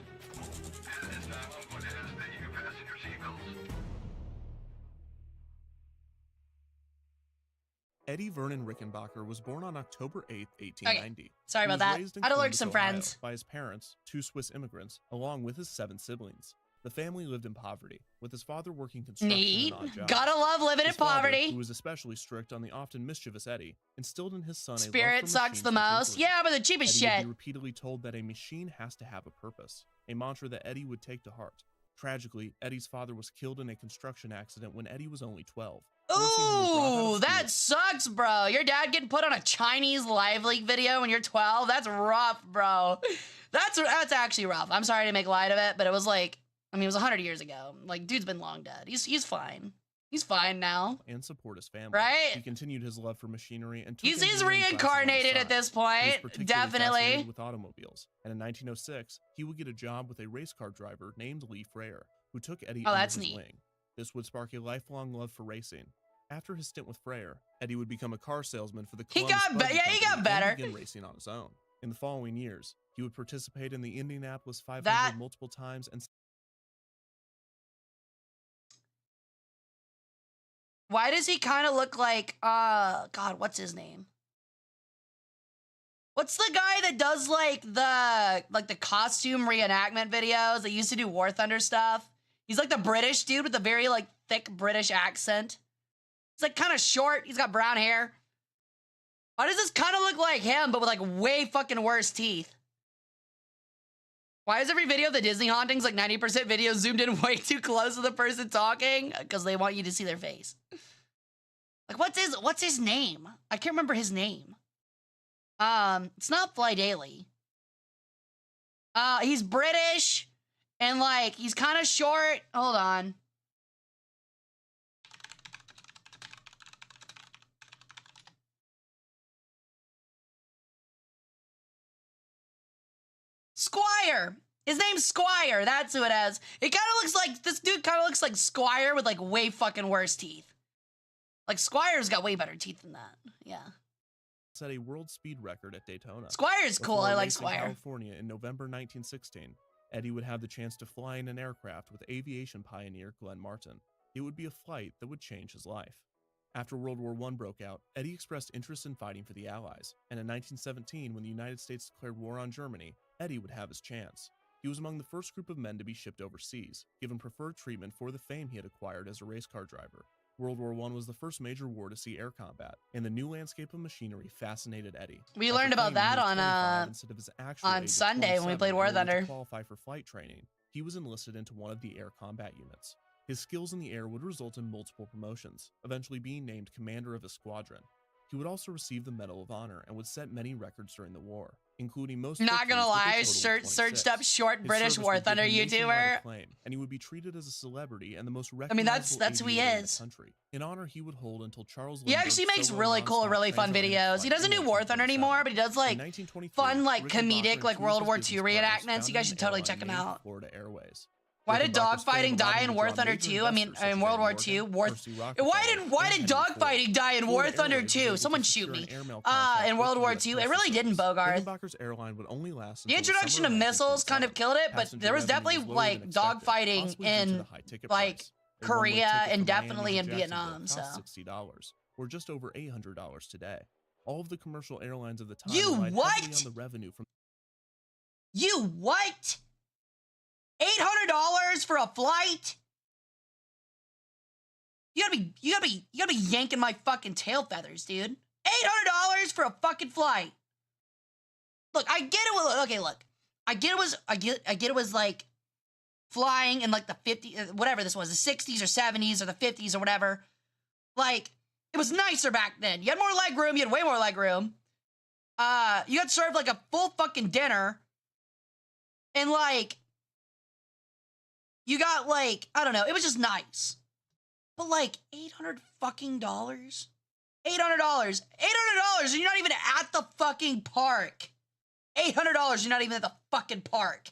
And this time I'm going to ask that you fasten your seatbelts. Eddie Vernon Rickenbacker was born on October 8, 1890. Sorry He about was that. raised in I'd alert Columbus, some Ohio, friends. by his parents, 2 Swiss immigrants, along with his 7 siblings. The family lived in poverty, with his father working construction Neat. and odd jobs. Gotta love living in His father, poverty. who was especially strict on the often mischievous Eddie, instilled in his son a love Spirit for sucks machines the and most. tinkering. Yeah, but the cheapest Eddie would shit. be repeatedly told that a machine has to have a purpose, a mantra that Eddie would take to heart. Tragically, Eddie's father was killed in a construction accident when Eddie was only 12. Ooh, that sucks, bro. Your dad getting put on a Chinese live leak video when you're 12? That's rough, bro. That's actually rough. I'm sorry to make light of it, but it was like, I mean, it was 100 years ago. Like, dude's been long dead. He's fine. He's fine now. And support his family. Right? He continued his love for machinery and took He's engineering classes on the reincarnated side. at this He was point. particularly Definitely. fascinated with automobiles. And in 1906, he would get a job with a race car driver named Lee Frere, who took Eddie under that's his neat. wing. This would spark a lifelong love for racing. After his stint with Frere, Eddie would become a car salesman for the He Columbus got Buggy yeah, he got Company better. and begin racing on his own. In the following years, he would participate in the Indianapolis 500 That- multiple times and Why does he kind of look like, God, what's his name? What's the guy that does like the costume reenactment videos that used to do War Thunder stuff? He's like the British dude with a very like thick British accent. He's like kind of short. He's got brown hair. How does this kind of look like him, but with like way fucking worse teeth? Why is every video of the Disney hauntings like 90% video zoomed in way too close to the person talking? Because they want you to see their face. Like, what's his name? I can't remember his name. It's not Fly Daily. He's British, and like he's kind of short. Hold on. Squire. His name's Squire. That's who it is. It kind of looks like, this dude kind of looks like Squire with like way fucking worse teeth. Like Squire's got way better teeth than that. Yeah. Set a world speed record at Daytona. Squire's cool. Before I a like race in Squire. California in November 1916, Eddie would have the chance to fly in an aircraft with aviation pioneer Glenn Martin. It would be a flight that would change his life. After World War I broke out, Eddie expressed interest in fighting for the Allies, and in 1917, when the United States declared war on Germany, Eddie would have his chance. He was among the first group of men to be shipped overseas, given preferred treatment for the fame he had acquired as a race car driver. World War I was the first major war to see air combat, and the new landscape of machinery fascinated Eddie. We learned about that on Sunday when we played War Thunder. To qualify for flight training, he was enlisted into one of the air combat units. His skills in the air would result in multiple promotions, eventually being named commander of a squadron. He would also receive the Medal of Honor and would set many records during the war, including most. Not gonna lie, searched up short British War Thunder YouTuber, acclaim, and he would be treated as a celebrity and the most recognizable. I mean, that's who he is. In the country. In honor, he would hold until Charles. He actually makes really cool, really fun videos. He doesn't do War Thunder anymore, but he does like fun, like comedic, like World War II reenactments. You guys should totally check him out. Florida Airways. Why did dogfighting die in War Thunder 2? I mean, in World War II. Why did dogfighting die in War Thunder 2? Someone shoot me. In World War II, it really didn't, Bogart. The introduction of missiles kind of killed it, but there was definitely like dogfighting in like Korea and definitely in Vietnam. So $60, or just over $800 today. All of the commercial airlines of the time You relied what? heavily on the revenue from. You what? $800 for a flight? You gotta be yanking my fucking tail feathers, dude. $800 for a fucking flight. Look, I get it. Okay, look, I get it was like flying in like the 50s, whatever this was, the 60s or 70s or the 50s or whatever. Like, it was nicer back then. You had more leg room. You had way more leg room. You got served like a full fucking dinner, and like. You got like, I don't know, it was just nice. But like $800 fucking dollars? $800. $800 and you're not even at the fucking park. $800, you're not even at the fucking park.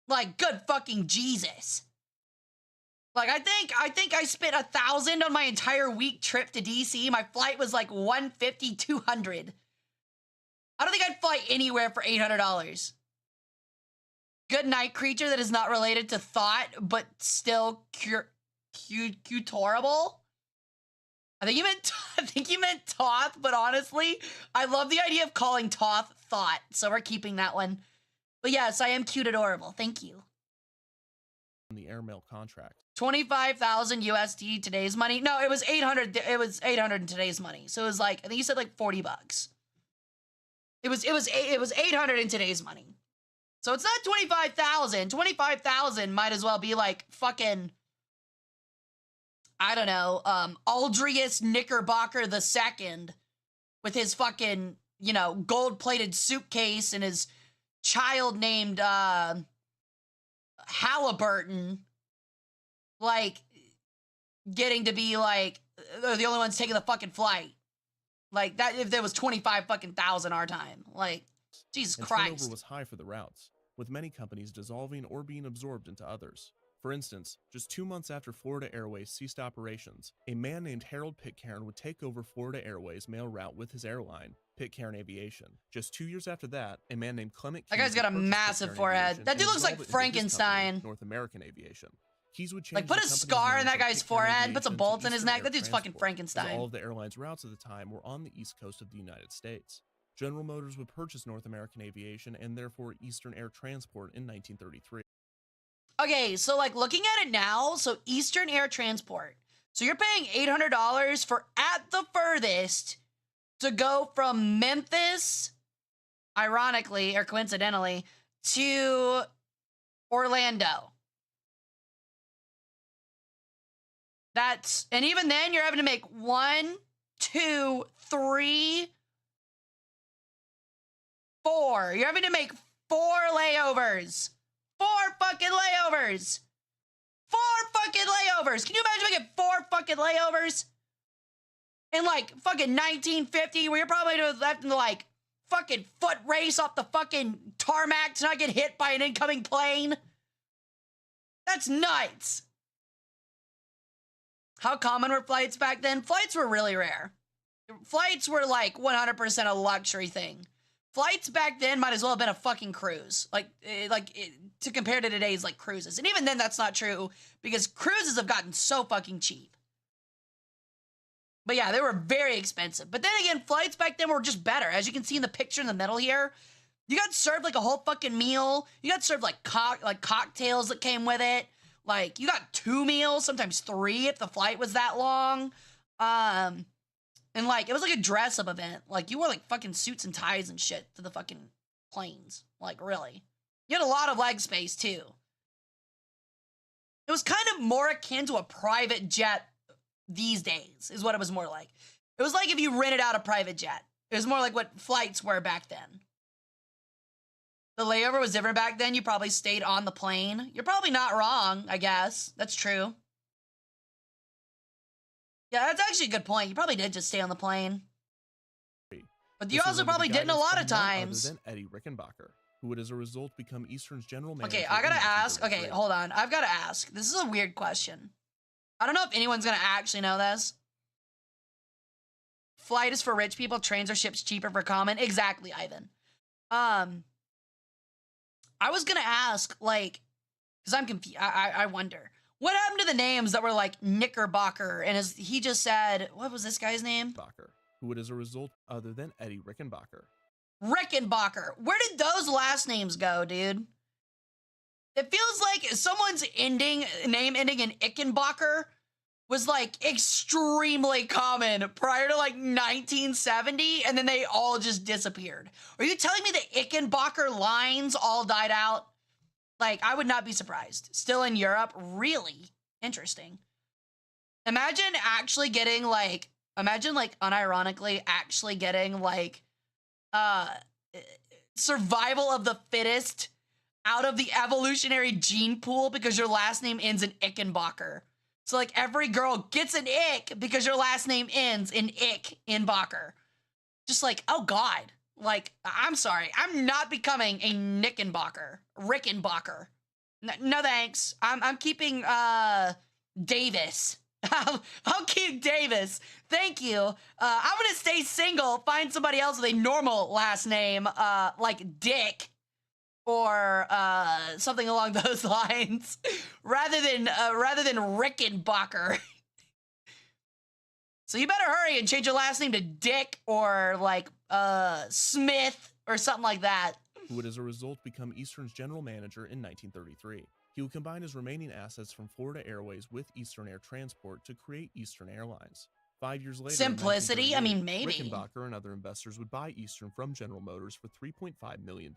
Like, good fucking Jesus. Like, I think I spent $1,000 on my entire week trip to DC. My flight was like $150, $200. I don't think I'd fly anywhere for $800. Good night creature that is not related to thought, but still cutorable. I think you meant Toth, but honestly, I love the idea of calling Toth thought, so we're keeping that one. But yes, I am cute adorable. Thank you. The airmail contract. 25,000 USD today's money. No, it was 800. It was 800 in today's money. So it was like, I think you said like $40. It was 800 in today's money. So it's not 25,000. 25,000 might as well be like fucking, I don't know, Aldrius Knickerbocker II with his fucking, you know, gold-plated suitcase and his child named Halliburton, like, getting to be like, they're the only ones taking the fucking flight. Like, that, if there was 25 fucking thousand our time. Like, Jesus Christ. Turnover was high for the routes, with many companies dissolving or being absorbed into others. For instance, just 2 months after Florida Airways ceased operations, a man named Harold Pitcairn would take over Florida Airways' mail route with his airline, Pitcairn Aviation. Just 2 years after that, a man named Clement Keyes. That guy's got a massive forehead. That dude looks like Frankenstein. North American Aviation. Keyes would change like, put a scar in that guy's forehead, put some bolts in his neck. That dude's fucking Frankenstein. All of the airline's routes at the time were on the east coast of the United States. General Motors would purchase North American Aviation and therefore Eastern Air Transport in 1933. Okay, so like looking at it now, so Eastern Air Transport. So you're paying $800 for, at the furthest, to go from Memphis, ironically or coincidentally, to Orlando. And even then you're having to make 1, 2, 3, 4. You're having to make 4 layovers. 4 fucking layovers. 4 fucking layovers. Can you imagine making 4 fucking layovers? In like fucking 1950, where you're probably left in the like fucking foot race off the fucking tarmac to not get hit by an incoming plane. That's nuts. How common were flights back then? Flights were really rare. Flights were like 100% a luxury thing. Flights back then might as well have been a fucking cruise. To compare to today's like cruises. And even then that's not true because cruises have gotten so fucking cheap. But yeah, they were very expensive. But then again, flights back then were just better. As you can see in the picture in the middle here, you got served like a whole fucking meal. You got served like cocktails that came with it. Like, you got 2 meals, sometimes 3 if the flight was that long. And, like, it was like a dress-up event. Like, you wore, like, fucking suits and ties and shit to the fucking planes. Like, really. You had a lot of leg space, too. It was kind of more akin to a private jet these days, is what it was more like. It was like if you rented out a private jet. It was more like what flights were back then. The layover was different back then. You probably stayed on the plane. You're probably not wrong, I guess. That's true. Yeah, that's actually a good point. You probably did just stay on the plane. But you also probably didn't a lot of times. Other than Eddie Rickenbacker, who would as a result become Eastern's general manager. Okay, I gotta ask. Okay, hold on. I've gotta ask. This is a weird question. I don't know if anyone's gonna actually know this. Flight is for rich people. Trains or ships cheaper for common. Exactly, Ivan. I was gonna ask, like, because I'm confused. I wonder what happened to the names that were like Knickerbocker, and he just said, what was this guy's name? Rickenbacker, who would as a result, other than Eddie Rickenbacker. Rickenbacker. Where did those last names go, dude? It feels like someone's name ending in Ickenbacker was like extremely common prior to like 1970, and then they all just disappeared. Are you telling me the Ickenbacker lines all died out? Like, I would not be surprised. Still in Europe? Really? Interesting. Imagine actually getting like, unironically actually getting like, survival of the fittest out of the evolutionary gene pool because your last name ends in Ickenbacker. So, like, every girl gets an ick because your last name ends in ick in Bacher. Just like, oh, God. Like, I'm sorry. I'm not becoming a Rickenbacker. No, thanks. I'm keeping, Davis. I'll keep Davis. Thank you. I'm gonna stay single, find somebody else with a normal last name, like Dick. Or something along those lines, rather than Rickenbacker. So you better hurry and change your last name to Dick or like Smith or something like that. Who would as a result become Eastern's general manager in 1933. He would combine his remaining assets from Florida Airways with Eastern Air Transport to create Eastern Airlines. 5 years later, simplicity. I mean, maybe Rickenbacker and other investors would buy Eastern from General Motors for $3.5 million.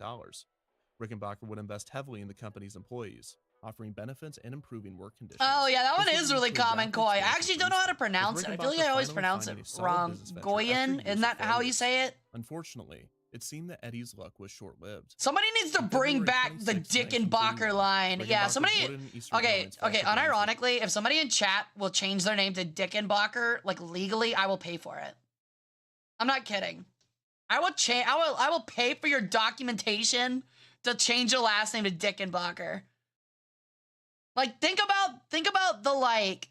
Rickenbacker would invest heavily in the company's employees, offering benefits and improving work conditions. Oh, yeah, that one is really common, Koi. I actually don't know how to pronounce it. I feel like I always pronounce it wrong. Goyen? Isn't that how you say it? Unfortunately, it seemed that Eddie's luck was short-lived. Somebody needs to bring back the Dickenbacker line. Yeah, somebody... Okay, unironically, if somebody in chat will change their name to Dickenbacker, like, legally, I will pay for it. I'm not kidding. I will pay for your documentation to change your last name to Dickenbacker. Like, think about the, like,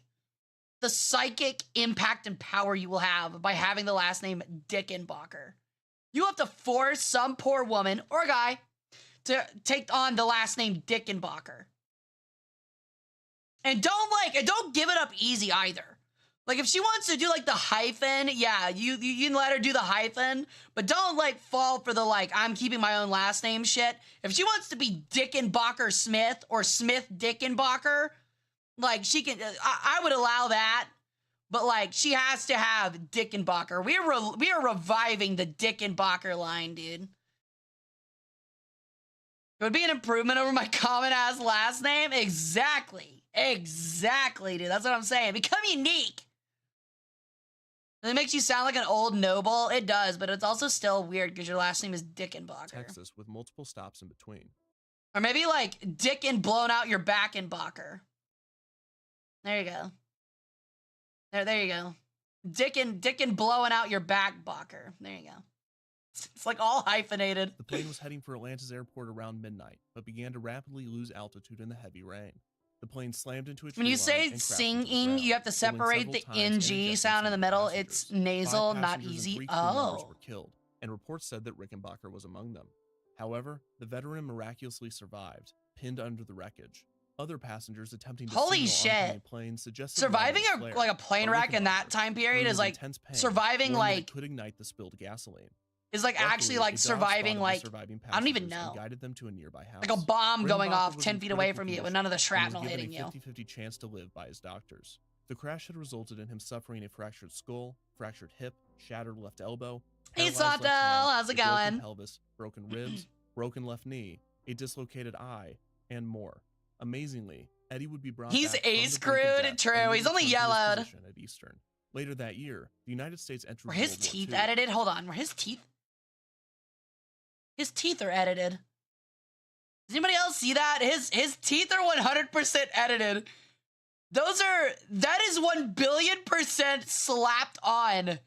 the psychic impact and power you will have by having the last name Dickenbacker. You have to force some poor woman or guy to take on the last name Dickenbacker. And don't give it up easy either. Like, if she wants to do, like, the hyphen, yeah, you can let her do the hyphen, but don't, like, fall for the, like, I'm keeping my own last name shit. If she wants to be Dickenbacker Smith or Smith Dickenbacker, like, she can, I would allow that, But like, she has to have Dickenbacher. We are reviving the Dickenbacher line, dude. It would be an improvement over my common ass last name. Exactly, dude. That's what I'm saying. Become unique. It makes you sound like an old noble. It does, but it's also still weird because your last name is Dickenbacher. Texas, with multiple stops in between. Or maybe like Dicken blown out your Backenbacher. There you go. There you go. Dicken blowing out your Backbacher. There you go. It's like all hyphenated. The plane was heading for Atlanta's airport around midnight, but began to rapidly lose altitude in the heavy rain. The plane slammed into a tree When you line say and crashed into the singing, ground, you have to rolling separate several the times and NG ejecting sound in the some middle. passengers. It's nasal, 5 not passengers and easy. 3 crew members Oh. were killed, and reports said that Rickenbacker was among them. However, the veteran miraculously survived, pinned under the wreckage. Other passengers attempting to Holy signal shit. oncoming planes suggested Surviving lighting a flare, like a plane but wreck in that Rickenbacker, time period is through like intense pain, surviving warned that like it could ignite the spilled gasoline. is like Luckily, actually like a dog surviving spotted the like surviving I don't even passengers and know. guided them to a nearby house. Like a bomb going Rickenbacker off was 10 in feet away critical from you with condition none of the and was shrapnel given hitting a you. 50-50 chance to live by his doctors. The crash had resulted in him suffering a fractured skull, fractured hip, shattered left elbow, Hey paralyzed Sato, left hand, how's it a broken going? pelvis, broken ribs, broken left knee, a dislocated eye, and more. Amazingly, Eddie would be brought He's back from ace the brink of crewed, death true. and would He's only return to his yellowed. position at Eastern. Later that year, the United States entered Were his World War teeth II. edited? Hold on, were his teeth? His teeth are edited. Does anybody else see that? His teeth are 100% edited. That is 1,000,000,000% slapped on.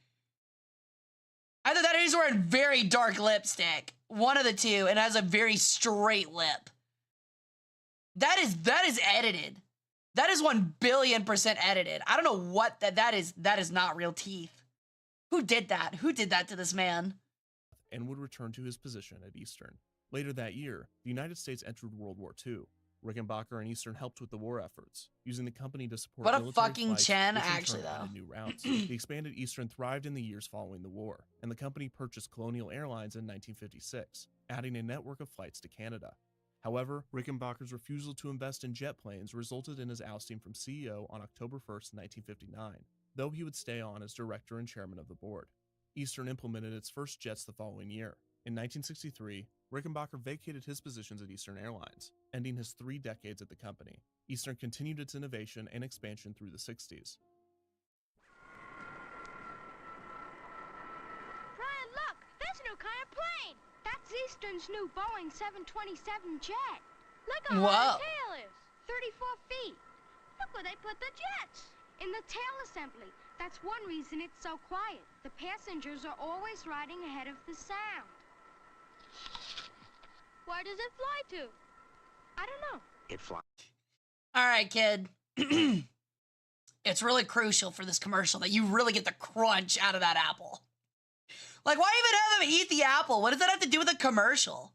Either that or he's wearing very dark lipstick. One of the two, and has a very straight lip. That is edited. That is 1,000,000,000% edited. I don't know what that is. That is not real teeth. Who did that? Who did that to this man? And would return to his position at Eastern. Later that year, the United States entered World War II. Rickenbacker and Eastern helped with the war efforts, using the company to support What a military fucking flights, chin, which in actually, turn added though. new routes. The expanded Eastern thrived in the years following the war, and the company purchased Colonial Airlines in 1956, adding a network of flights to Canada. However, Rickenbacker's refusal to invest in jet planes resulted in his ousting from CEO on October 1st, 1959, though he would stay on as director and chairman of the board. Eastern implemented its first jets the following year. In 1963, Rickenbacker vacated his positions at Eastern Airlines, ending his 3 decades at the company. Eastern continued its innovation and expansion through the 60s. Brian, look! There's a new kind of plane! That's Eastern's new Boeing 727 jet. Look how Whoa. high the tail is. 34 feet. Look where they put the jets. In the tail assembly. That's one reason it's so quiet. The passengers are always riding ahead of the sound. Where does it fly to? I don't know. It flies. All right, kid. It's really crucial for this commercial that you really get the crunch out of that apple. Like, why even have him eat the apple? What does that have to do with a commercial?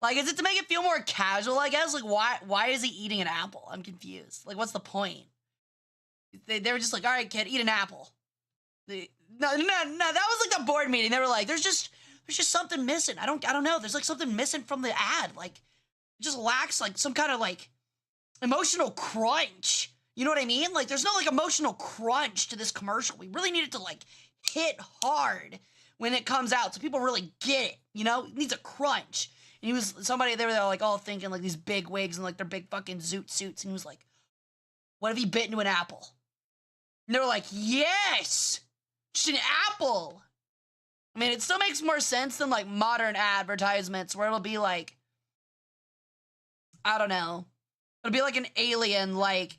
Like, is it to make it feel more casual, I guess? Like, why is he eating an apple? I'm confused. Like, what's the point? They were just like, all right, kid, eat an apple. No, that was like the board meeting. They were like, there's just something missing. I don't know. There's like something missing from the ad. Like, it just lacks like some kind of like emotional crunch. You know what I mean? Like, there's no like emotional crunch to this commercial. We really need it to like hit hard when it comes out so people really get it. You know, it needs a crunch. And he was somebody, they were like all thinking like these big wigs and like their big fucking zoot suits. And he was like, what if he bit into an apple? And they were like, yes, just an apple. I mean, it still makes more sense than like modern advertisements where it'll be like, I don't know. It'll be like an alien like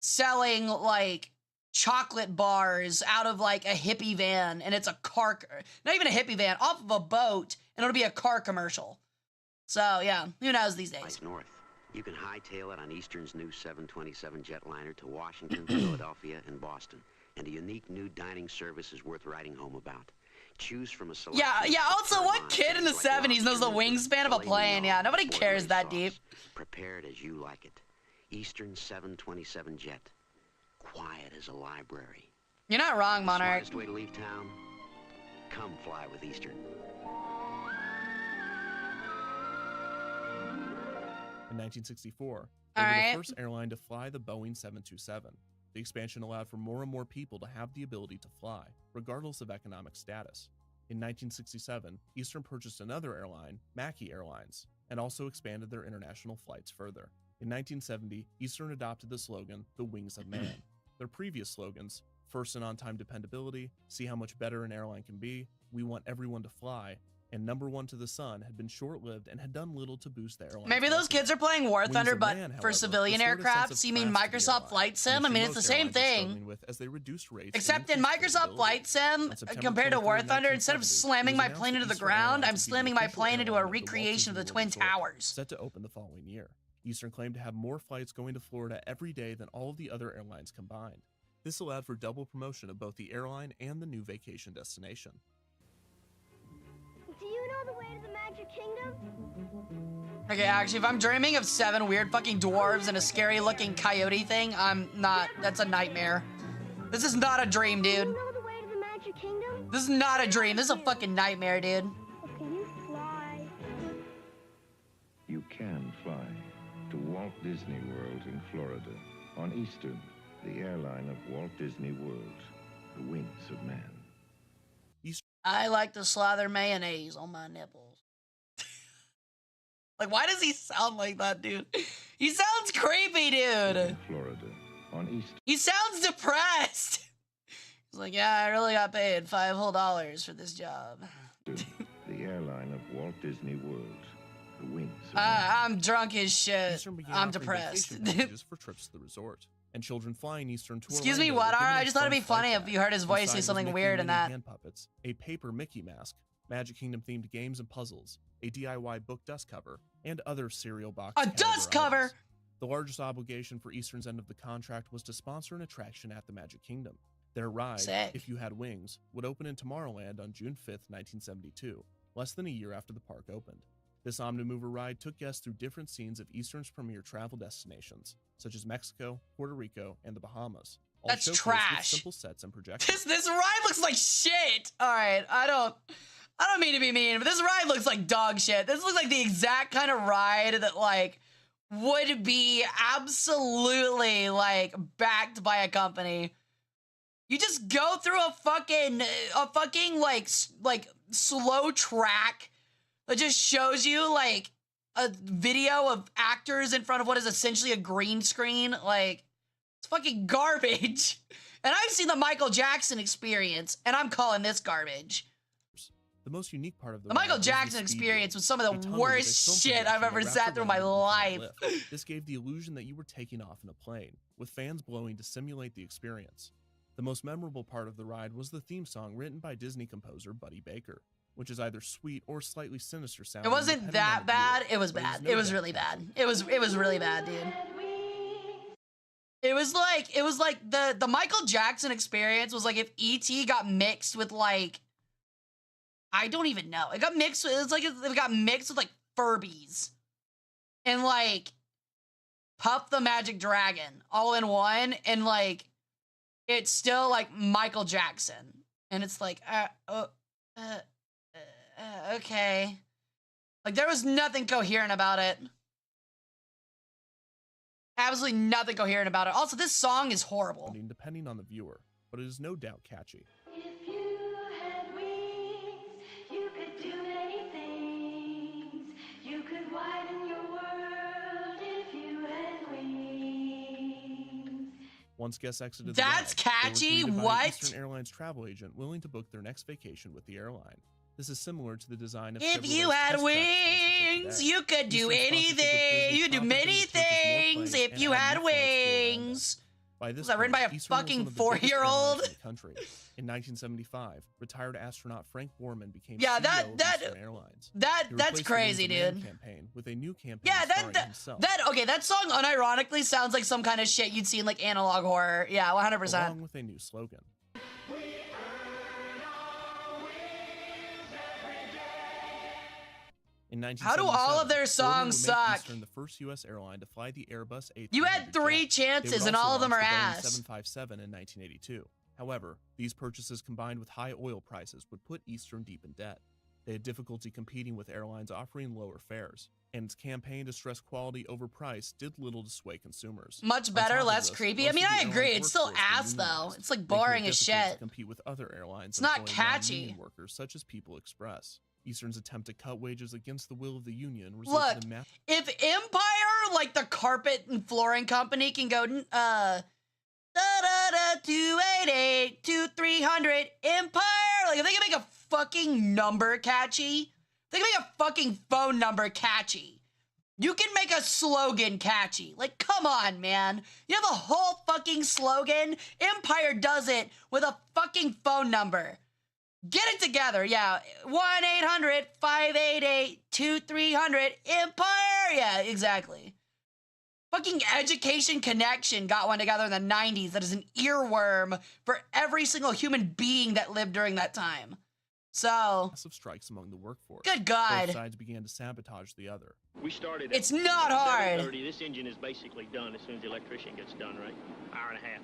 selling like chocolate bars out of like a hippie van, and it's a car, not even a hippie van, off of a boat, and it'll be a car commercial. So yeah, who knows these days? Flies north. You can hightail it on Eastern's new 727 jetliner to Washington, Philadelphia, and Boston. And a unique new dining service is worth writing home about. Choose from a selection. Yeah. Also, what kid in the 70s knows the wingspan of a plane? Yeah, nobody cares that deep. Prepared as you like it. Eastern 727 jet. Quiet as a library. You're not wrong, Monarch. Smartest way to leave town? Come fly with Eastern. In 1964, they were the first airline to fly the Boeing 727. The expansion allowed for more and more people to have the ability to fly, regardless of economic status. In 1967, Eastern purchased another airline, Mackey Airlines, and also expanded their international flights further. In 1970, Eastern adopted the slogan, "The Wings of Man." Their previous slogans, "First and on-time dependability," "See how much better an airline can be," "We want everyone to fly," and "Number one to the sun" had been short-lived and had done little to boost the airline. Maybe those kids are playing War Wings Thunder, of but Man, for however, civilian restored a sense aircraft, of so you mean class to the Microsoft airline, Flight an Sim? I issue mean, it's the most same airlines are thing. struggling with as they reduced rates and Except in increased Microsoft Flight capability. Sim, On September compared to 23rd, War Thunder, instead of 1970, slamming it was my announced plane that into the Eastern ground, Airlines I'm would be the slamming my official plane into a airline of the Walt recreation of the Disney Twin World Resort, Towers. set to open the following year. Eastern claimed to have more flights going to Florida every day than all of the other airlines combined. This allowed for double promotion of both the airline and the new vacation destination. Do you know the way to the Magic Kingdom? Okay, actually, if I'm dreaming of 7 weird fucking dwarves and a scary looking coyote thing, I'm not. That's a nightmare. This is not a dream, Do dude. you know the way to the Magic Kingdom? This is not a dream. This is a fucking nightmare, dude. But can you fly? You can fly to Walt Disney World in Florida on Eastern, the airline of Walt Disney World, the Wings of Man. I like to slather mayonnaise on my nipples. Like, why does he sound like that, dude? He sounds creepy, dude. In Florida on Eastern. He sounds depressed. He's like, yeah, I really got paid $5 whole for this job. The airline of Walt Disney World, the Wings of Man. I'm drunk as shit. Eastern began I'm offering depressed. vacation packages for trips to the resort, and children flying Eastern to Excuse me, Orlando what, were given Ara? a I just thought it'd be fun funny flight if you pack. heard his voice Inside say was something Mickey weird and in Minnie that. hand puppets, a paper Mickey mask, Magic Kingdom themed games and puzzles, a DIY book dust cover, and other cereal box A dust cover! items. The largest obligation for Eastern's end of the contract was to sponsor an attraction at the Magic Kingdom. Their ride, Sick. If You Had Wings, would open in Tomorrowland on June 5th, 1972, less than a year after the park opened. This Omnimover ride took guests through different scenes of Eastern's premier travel destinations, such as Mexico, Puerto Rico, and the Bahamas. All That's showcased with trash. simple sets and projections. This ride looks like shit. All right, I don't mean to be mean, but this ride looks like dog shit. This looks like the exact kind of ride that like would be absolutely like backed by a company. You just go through a fucking like slow track that just shows you like a video of actors in front of what is essentially a green screen. Like, it's fucking garbage. And I've seen the Michael Jackson Experience, and I'm calling this garbage. The most unique part of the The ride Michael was the Jackson speed Experience booth, was some a of the tunnel with a worst film shit I've projection ever that sat wrapped through my around an life. entire lift. This gave the illusion that you were taking off in a plane, with fans blowing to simulate the experience. The most memorable part of the ride was the theme song written by Disney composer Buddy Baker, which is either sweet or slightly sinister sounding. It wasn't depending on that the bad. viewer, It was but bad. no It was doubt really catchy. bad. It was really bad, dude. It was like the Michael Jackson Experience was like if E.T. got mixed with like, I don't even know. It got mixed with, it got mixed with like Furbies and like Puff the Magic Dragon all in one, and like it's still like Michael Jackson, and it's like okay, like there was nothing coherent about it. Absolutely nothing coherent about it. Also, this song is horrible. Depending on the viewer, but it is no doubt catchy. If you had wings, you could do many things. You could widen your world if you had wings. Once guests exited That's the ride, catchy? they were greeted by an What? Eastern Airlines travel agent willing to book their next vacation with the airline. This is similar to the design of If several you race had test track wings, sponsorships you could do today. Eastern's sponsorship with anything. Disney You could do prompted them many to purchase more things planes if and you add had new flights to Orlando. wings. By this Was that written point, by a Eastern was fucking one of the biggest 4-year-old? airlines in the country. In 1975, retired astronaut Frank Borman became Yeah, CEO of Eastern Airlines. He that's replaced the crazy, Wings of Man dude. campaign with a new campaign Yeah, starring himself. that song unironically sounds like some kind of shit you'd see in like analog horror. Yeah, 100%. Along with a new slogan. In How do all of their 1977, Borman songs would make suck? Eastern the first U.S. airline to fly the Airbus A300 You had 3 jet. chances They would and also all of them are launch the Boeing ass. 757 in 1982. However, these purchases combined with high oil prices would put Eastern deep in debt. They had difficulty competing with airlines offering lower fares, and its campaign to stress quality over price did little to sway consumers. Much On better, top of less this, creepy. most I mean, of the I agree. airline's It's still workforce were ass though. unionized, It's like making it boring as difficult shit. to compete with other airlines It's not employing catchy. non-union workers such as People Express. Eastern's attempt to cut wages against the will of the union resulted Look, in mass if Empire, like the carpet and flooring company, can go, da da da 288 2300 Empire, like if they can make a fucking number catchy, they can make a fucking phone number catchy. You can make a slogan catchy. Like, come on, man. You have a whole fucking slogan. Empire does it with a fucking phone number. Get it together, yeah. 1-800-588-2300 Empire. Yeah, exactly. Fucking Education Connection got one together in the 90s that is an earworm for every single human being that lived during that time. So, massive strikes among the workforce. Good God. Both sides began to sabotage the other. We started It's not hard. 7:30. This engine is basically done as soon as the electrician gets done, right? Hour and a half.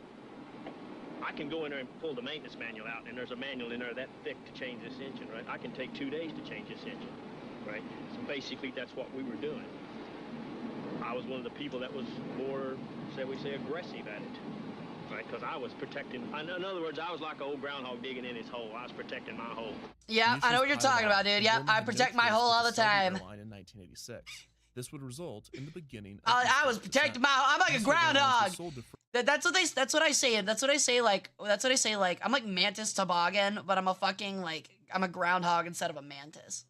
I can go in there and pull the maintenance manual out, and there's a manual in there that thick to change this engine, right? I can take 2 days to change this engine, right? So basically, that's what we were doing. I was one of the people that was more, shall we say, aggressive at it, right? Because I was protecting, in other words, I was like an old groundhog digging in his hole. I was protecting my hole. Yeah, I know what you're talking about, dude. Yeah, I protect my hole all the time. In 1986. This would result in the beginning of I was protecting my. I'm like a groundhog. That's what I say. That's what I say. Like I'm like Mantis Toboggan, but I'm a fucking I'm a groundhog instead of a mantis.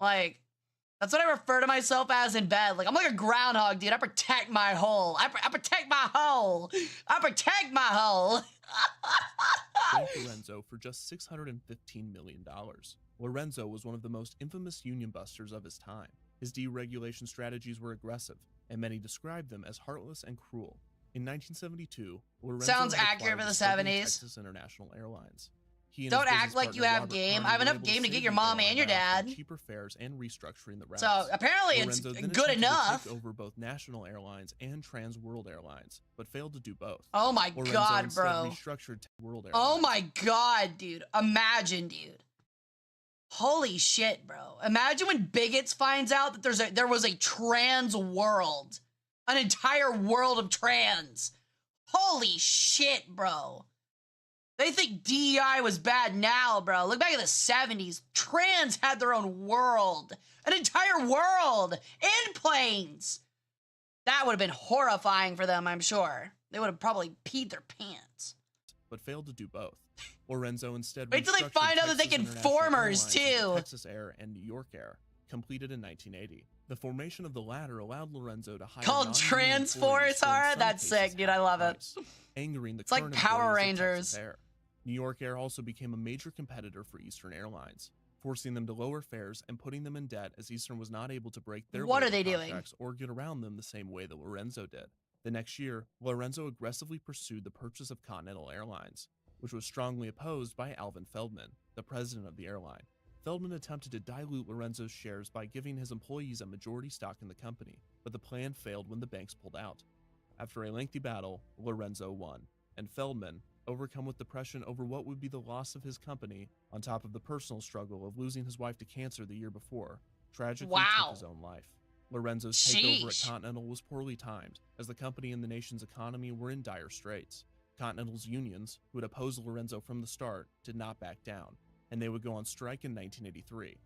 Like that's what I refer to myself as in bed. Like I'm like a groundhog, dude. I protect my hole. I protect my hole. I protect my hole. Lorenzo for just $615 million. Lorenzo was one of the most infamous union busters of his time. His deregulation strategies were aggressive, and many described them as heartless and cruel. In 1972, Lorenzo Sounds had accurate for the acquired 70s. Texas International Airlines. He and Don't his act business like partner you have Robert game. Carney I have were enough able to game to save get your the mom airline and your by offering dad. cheaper fares and restructuring the routes. So apparently Lorenzo it's then good attempted to enough. take over both National Airlines and Trans World Airlines, but failed to do both. Oh my Lorenzo God, instead bro. restructured World Airlines. Oh my God, dude. Imagine, dude. Holy shit, bro. Imagine when bigots finds out that there was a trans world. An entire world of trans. Holy shit, bro. They think DEI was bad now, bro. Look back at the 70s. Trans had their own world. An entire world. In planes. That would have been horrifying for them, I'm sure. They would have probably peed their pants. But failed to do both. Lorenzo instead Wait till they restructured find out that they Texas can International formers, Airlines into too. Texas Air and New York Air, completed in 1980. The formation of the latter allowed Lorenzo to hire Called non-union Transforce, employees for, in Hara? some That's cases, sick, dude. I half love the it. price, angering the It's like current Power employees of Rangers. Texas Air. New York Air also became a major competitor for Eastern Airlines, forcing them to lower fares and putting them in debt as Eastern was not able to break their What are labor they doing? contracts or get around them the same way that Lorenzo did. The next year, Lorenzo aggressively pursued the purchase of Continental Airlines, which was strongly opposed by Alvin Feldman, the president of the airline. Feldman attempted to dilute Lorenzo's shares by giving his employees a majority stock in the company, but the plan failed when the banks pulled out. After a lengthy battle, Lorenzo won, and Feldman, overcome with depression over what would be the loss of his company, on top of the personal struggle of losing his wife to cancer the year before, tragically took his own life. Lorenzo's takeover at Continental was poorly timed, as the company and the nation's economy were in dire straits. Continental's unions, who had opposed Lorenzo from the start, did not back down, and they would go on strike in 1983.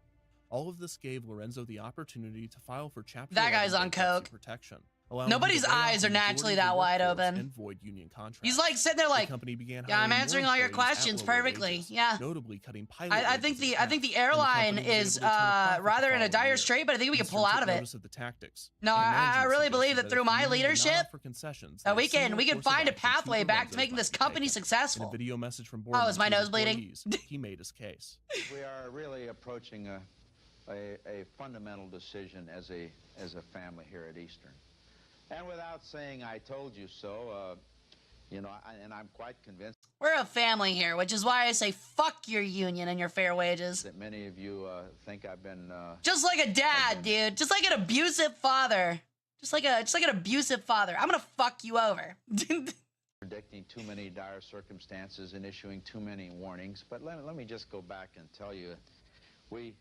All of this gave Lorenzo the opportunity to file for Chapter That guy's 11 on bankruptcy coke. protection. allowing Nobody's him to lay off eyes the are majority naturally of the that wide workforce open. and void union contracts. He's like sitting there like, The company began yeah, I'm hiring answering more all your employees at questions lower perfectly. wages, Yeah. notably cutting pilot I think wages in the half, and airline company was is able to turn a profit rather the in a following dire year. strait, but I think we can Eastern pull out took of it. notice of the tactics, No, and I management really believe suggested that if through the my union did not leadership, offer concessions, that then a we can similar course of find a action to pathway back to Lorenzo's making this might be company taken. successful. In a video message from Oh, is my Borman to nose his bleeding? employees, he made his case. We are really approaching a fundamental decision as a family here at Eastern. And without saying I told you so, you know, and I'm quite convinced We're a family here, which is why I say fuck your union and your fair wages. that many of you think I've been Just like a dad, dude. Just like an abusive father. Just like an abusive father. I'm gonna fuck you over. predicting too many dire circumstances and issuing too many warnings. But let me just go back and tell you, we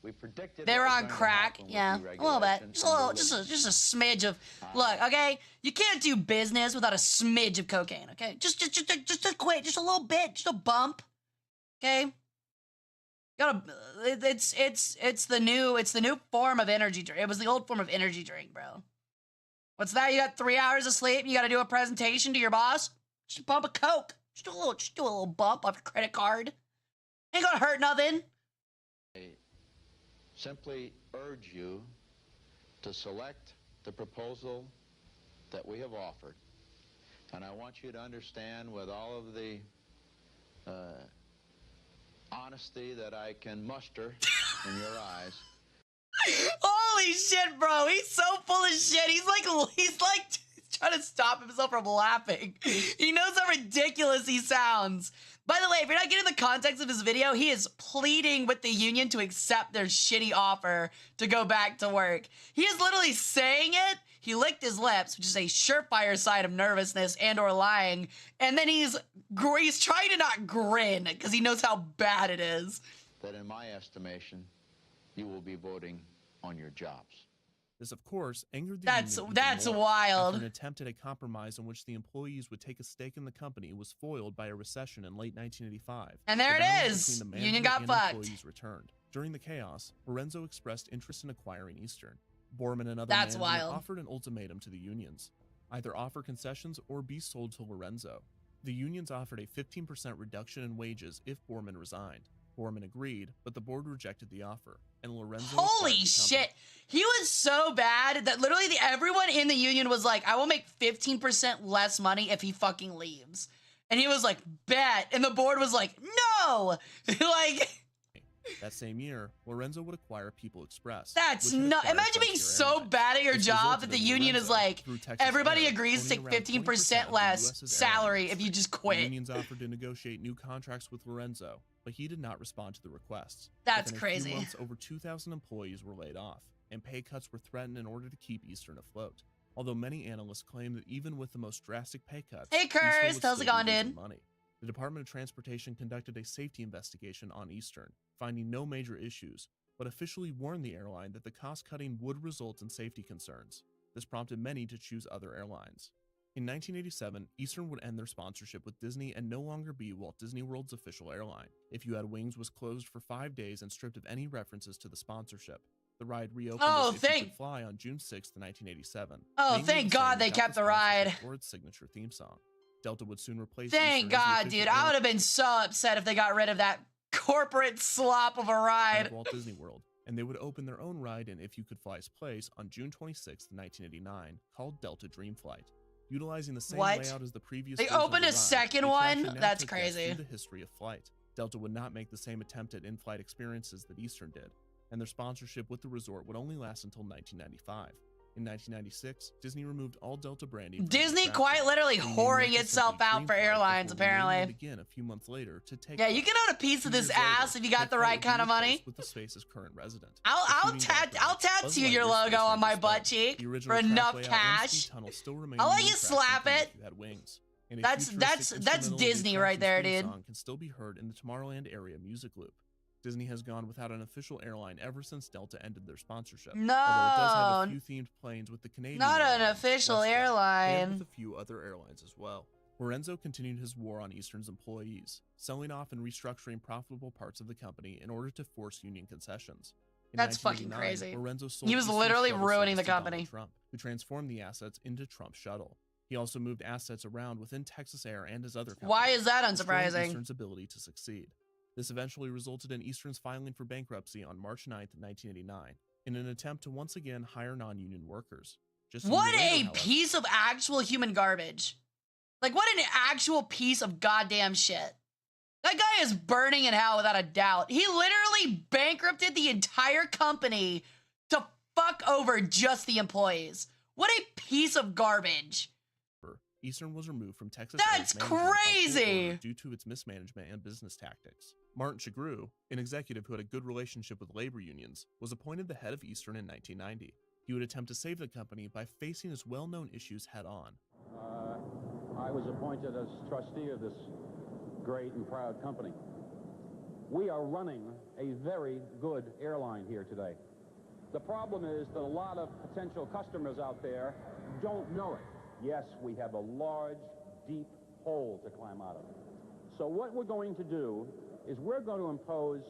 We predicted They what were was on going to crack, happen with yeah, a little bit, deregulation just a little, and just a smidge of. Look, okay, you can't do business without a smidge of cocaine, okay? Just a quick, just a little bit, just a bump, okay? Gotta, it's the new form of energy drink. It was the old form of energy drink, bro. What's that? You got 3 hours of sleep. You got to do a presentation to your boss. Just bump a Coke. Just do a little bump off your credit card. Ain't gonna hurt nothing. I simply urge you to select the proposal that we have offered. And I want you to understand with all of the honesty that I can muster in your eyes. Holy shit, bro. He's so full of shit. He's like trying to stop himself from laughing. He knows how ridiculous he sounds. By the way, if you're not getting the context of his video, he is pleading with the union to accept their shitty offer to go back to work. He is literally saying it. He licked his lips, which is a surefire sign of nervousness and or lying. And then he's trying to not grin because he knows how bad it is. That in my estimation, you will be voting on your jobs. This, of course, angered the That's union even more, wild. after an attempt at a compromise in which the employees would take a stake in the company was foiled by a recession in late 1985. And there The it balance is. between the Union management got and fucked. employees returned. During the chaos, Lorenzo expressed interest in acquiring Eastern. Borman and other That's management wild. offered an ultimatum to the unions: either offer concessions or be sold to Lorenzo. The unions offered a 15% reduction in wages if Borman resigned. Borman agreed, but the board rejected the offer, and Lorenzo Holy acquired the company. shit. He was so bad that literally everyone in the union was like, I will make 15% less money if he fucking leaves. And he was like, bet. And the board was like, no. Like, that same year, Lorenzo would acquire People Express. that's which had not. acquired Imagine being Frontier so Airlines. bake at your This job resulted that the in union is Lorenzo, like, through Texas everybody Air, agrees to take owning around 15% 20% of the less US's salary airline if you just The quit. unions offered to negotiate new contracts with Lorenzo, but he did not respond to the requests. That's Within a crazy. few months, over 2,000 employees were laid off, and pay cuts were threatened in order to keep Eastern afloat. Although many analysts claim that even with the most drastic pay cuts, Hey, Eastern Curse, would how's it still going, be losing dude? money. The Department of Transportation conducted a safety investigation on Eastern, finding no major issues, but officially warned the airline that the cost-cutting would result in safety concerns. This prompted many to choose other airlines. In 1987, Eastern would end their sponsorship with Disney and no longer be Walt Disney World's official airline. If You Had Wings was closed for 5 days and stripped of any references to the sponsorship. The ride reopened Oh, as If You Could Fly on June 6, 1987. Oh, namely thank the God same they without kept the sponsorship ride. or its signature theme song. Delta would soon replace Thank Eastern as the God, official dude. I airline would have been so upset if they got rid of that corporate slop of a ride. of Walt Disney World, and they would open their own ride in If You Could Fly's place on June 26, 1989, called Delta Dream Flight. Utilizing the same What? layout as the previous They version of opened the a ride, second the one? attraction now That's took guests crazy. through the history of flight. Delta would not make the same attempt at in-flight experiences that Eastern did, and their sponsorship with the resort would only last until 1995. In 1996, Disney removed all Delta branding. from the Disney attraction, quite literally renaming whoring it itself simply out Dream for Flight airlines, before renaming apparently. it again a few months later to Take Yeah, you Flight. can own a piece of 2 this years later, ass if you got Take the Flight right would be kind of money. replaced with the space's current resident. I'll Defeating Delta, Buzz tattoo your Lightyear's logo space on my race butt spin. cheek The for original track enough layout and cash. speed tunnel still remain I'll let in the you attraction slap from If it. You Had Wings. And a That's futuristic instrumental of the Disney right attraction's there, theme dude. song can still be heard in the Tomorrowland area music loop. Disney has gone without an official airline ever since Delta ended their sponsorship. Although it does have a No, few themed planes with the Canadian not an Airlines, official WestJet, and airline. with a few other airlines as well. Lorenzo continued his war on Eastern's employees, selling off and restructuring profitable parts of the company in order to force union concessions. In That's fucking 1989, crazy. Lorenzo sold He was Eastern's literally shuttle ruining service the to Donald company. Trump, who transformed the assets into Trump Shuttle. He also moved assets around within Texas Air and his other companies, Why is that destroying unsurprising? Eastern's ability to succeed. This eventually resulted in Eastern's filing for bankruptcy on March 9, 1989, in an attempt to once again hire non-union workers. Just a year What later, a however, piece of actual human garbage. Like, what an actual piece of goddamn shit. That guy is burning in hell without a doubt. He literally bankrupted the entire company to fuck over just the employees. What a piece of garbage. Eastern was removed from Texas That's Air's management by court crazy. order due to its mismanagement and business tactics. Martin Chagru, an executive who had a good relationship with labor unions, was appointed the head of Eastern in 1990. He would attempt to save the company by facing his well-known issues head-on. I was appointed as trustee of this great and proud company. We are running a very good airline here today. The problem is that a lot of potential customers out there don't know it. Yes, we have a large, deep hole to climb out of. So what we're going to do is we're going to impose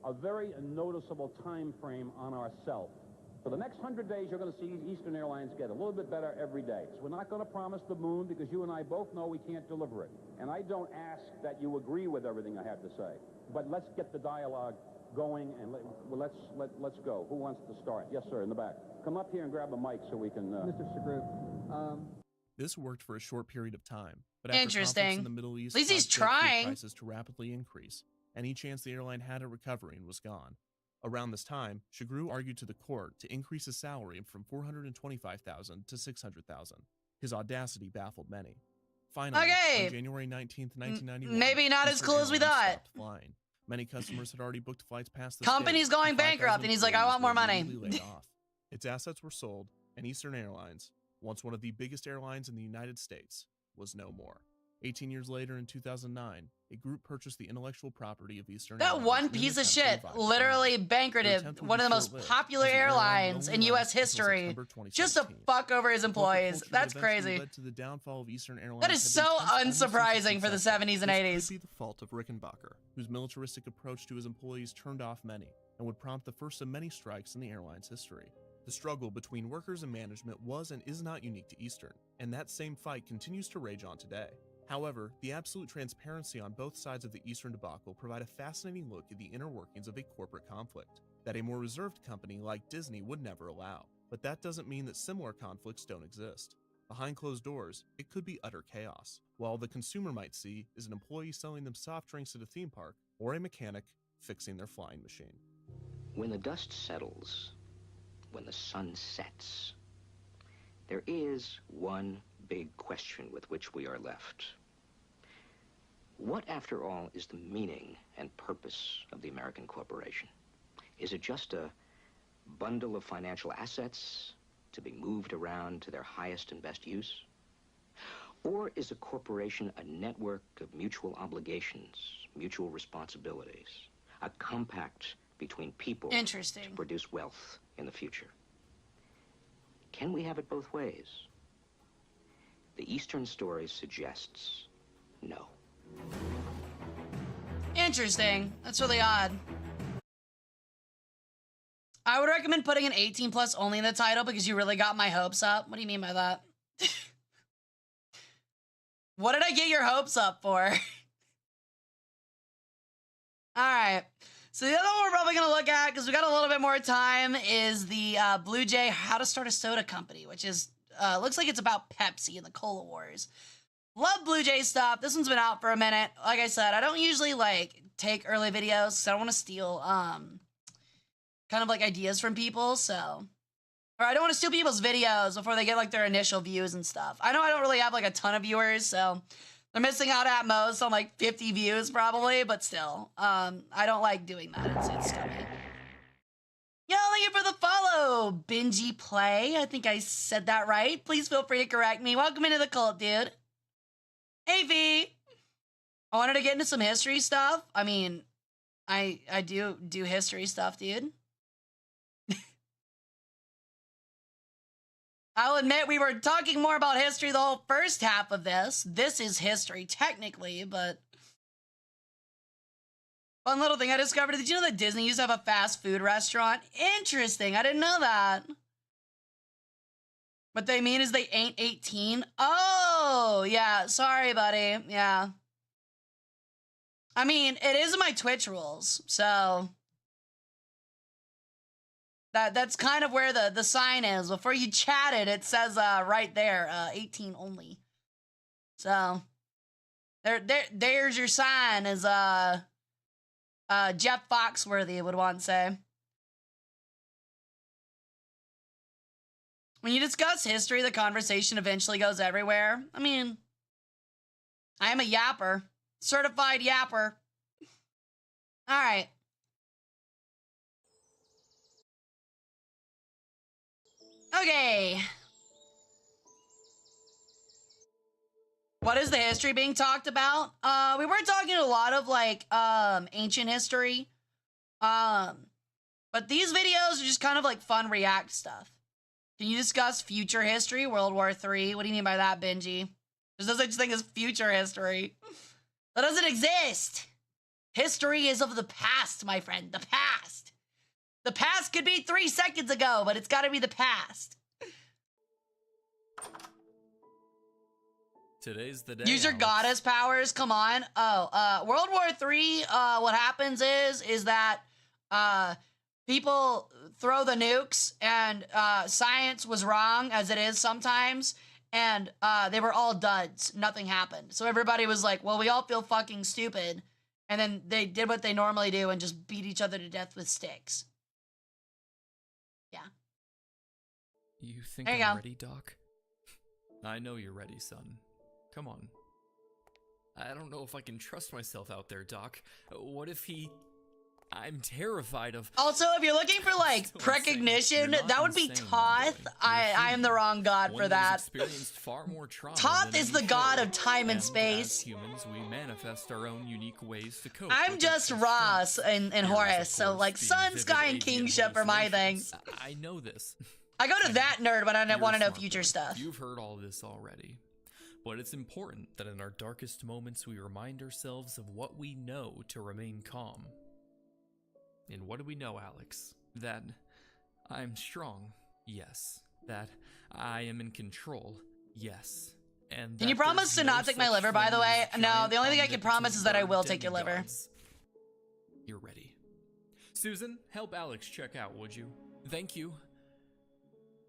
a very noticeable time frame on ourselves. For the next 100 days, you're going to see Eastern Airlines get a little bit better every day. So we're not going to promise the moon because you and I both know we can't deliver it. And I don't ask that you agree with everything I have to say. But let's get the dialogue going, and let's go. Who wants to start? Yes, sir, in the back. Come up here and grab a mic so we can... Mr. Sagrut, This worked for a short period of time, but after conflicts Interesting. in the Middle East At least he's caused jet fuel trying. prices to rapidly increase, any chance the airline had at recovering was gone. Around this time, Shagru argued to the court to increase his salary from $425,000 to $600,000. His audacity baffled many. Finally, Okay. on January 19th, 1991, Maybe not as Eastern cool as we Airlines thought. stopped flying. Many customers had already booked flights past the Company's state, going and 5,000 bankrupt, and he's like, I want employees more were money. immediately laid off. Its assets were sold, and Eastern Airlines, once one of the biggest airlines in the United States, was no more. 18 years later, in 2009, a group purchased the intellectual property of Eastern That Airlines one in an piece of attempt to shit revive the literally brand. bankrupted Their attempt would one be of the most short-lived, popular as the airline airlines would in only U.S. last until history September just to 2017. fuck over his The corporate employees. culture that That's eventually crazy. led to the downfall of Eastern Airlines That is had so been tense almost since unsurprising for the inception. 70s and This 80s. could be the fault of Rickenbacker, whose militaristic approach to his employees turned off many, and would prompt the first of many strikes in the airline's history. The struggle between workers and management was and is not unique to Eastern, and that same fight continues to rage on today. However, the absolute transparency on both sides of the Eastern debacle provide a fascinating look at the inner workings of a corporate conflict that a more reserved company like Disney would never allow. But that doesn't mean that similar conflicts don't exist. Behind closed doors, it could be utter chaos, while the consumer might see is an employee selling them soft drinks at a theme park or a mechanic fixing their flying machine. When the dust settles, when the sun sets, there is one big question with which we are left. What, after all, is the meaning and purpose of the American corporation? Is it just a bundle of financial assets to be moved around to their highest and best use? Or is a corporation a network of mutual obligations, mutual responsibilities, a compact between people to produce wealth in the future? Can we have it both ways? The Eastern story suggests no. Interesting. That's really odd. I would recommend putting an 18 plus only in the title because you really got my hopes up. What do you mean by that? What did I get your hopes up for? All right. So the other one we're probably going to look at, because we got a little bit more time, is the Blue Jay How to Start a Soda Company, which is, looks like it's about Pepsi and the Cola Wars. Love Blue Jay stuff. This one's been out for a minute. Like I said, I don't usually, like, take early videos, because I don't want to steal, kind of, like, ideas from people, so... Or I don't want to steal people's videos before they get, like, their initial views and stuff. I know I don't really have, like, a ton of viewers, so... They're missing out at most on like 50 views probably, but still, I don't like doing that. It's scummy. Yo, thank you for the follow, Benji Play. I think I said that right. Please feel free to correct me. Welcome into the cult, dude. Hey, V. I wanted to get into some history stuff. I mean, I do history stuff, dude. I'll admit we were talking more about history the whole first half of this. This is history, technically, but... Fun little thing I discovered. Did you know that Disney used to have a fast food restaurant? Interesting. I didn't know that. What they mean is they ain't 18. Oh, yeah. Sorry, buddy. Yeah. I mean, it is in my Twitch rules, so... That's kind of where the sign is. Before you chat it, it says right there, 18 only. So there's your sign, as Jeff Foxworthy would once say. When you discuss history, the conversation eventually goes everywhere. I mean, I am a yapper, certified yapper. All right. Okay. What is the history being talked about? We were talking a lot of like ancient history. But these videos are just kind of like fun react stuff. Can you discuss future history, World War III? What do you mean by that, Benji? There's no such thing as future history. That doesn't exist. History is of the past, my friend. The past. The past could be 3 seconds ago, but it's got to be the past. Today's the day. Use your goddess powers. Come on. Oh, World War III. What happens is that people throw the nukes, and science was wrong, as it is sometimes, and they were all duds. Nothing happened. So everybody was like, well, we all feel fucking stupid. And then they did what they normally do and just beat each other to death with sticks. Yeah. You think There you I'm go. ready, Doc? I know you're ready, son. Come on. I don't know if I can trust myself out there, Doc. What if he... I'm terrified of... Also, if you're looking for, like, recognition, that would be Toth. I am the wrong god for that. Experienced far more trauma Toth than is any the god kid. of time and As space. humans, we manifest our own unique ways to cope. I'm with just our Ross and Here's, Horace, of so course, like the Sun, vivid Sky, and avian Kingship are my things. hallucinations. I know this. I go to that nerd when I You're want to know smart, future boy. stuff. You've heard all this already. But it's important that in our darkest moments we remind ourselves of what we know to remain calm. And what do we know, Alex? That I'm strong, yes. That I am in control, yes. And Can you that promise there's to no not take my such liver, by the thing way? as No, giant the only thing I can promise is that I will omnipotent take your liver. demigods. You're ready. Susan, help Alex check out, would you? Thank you.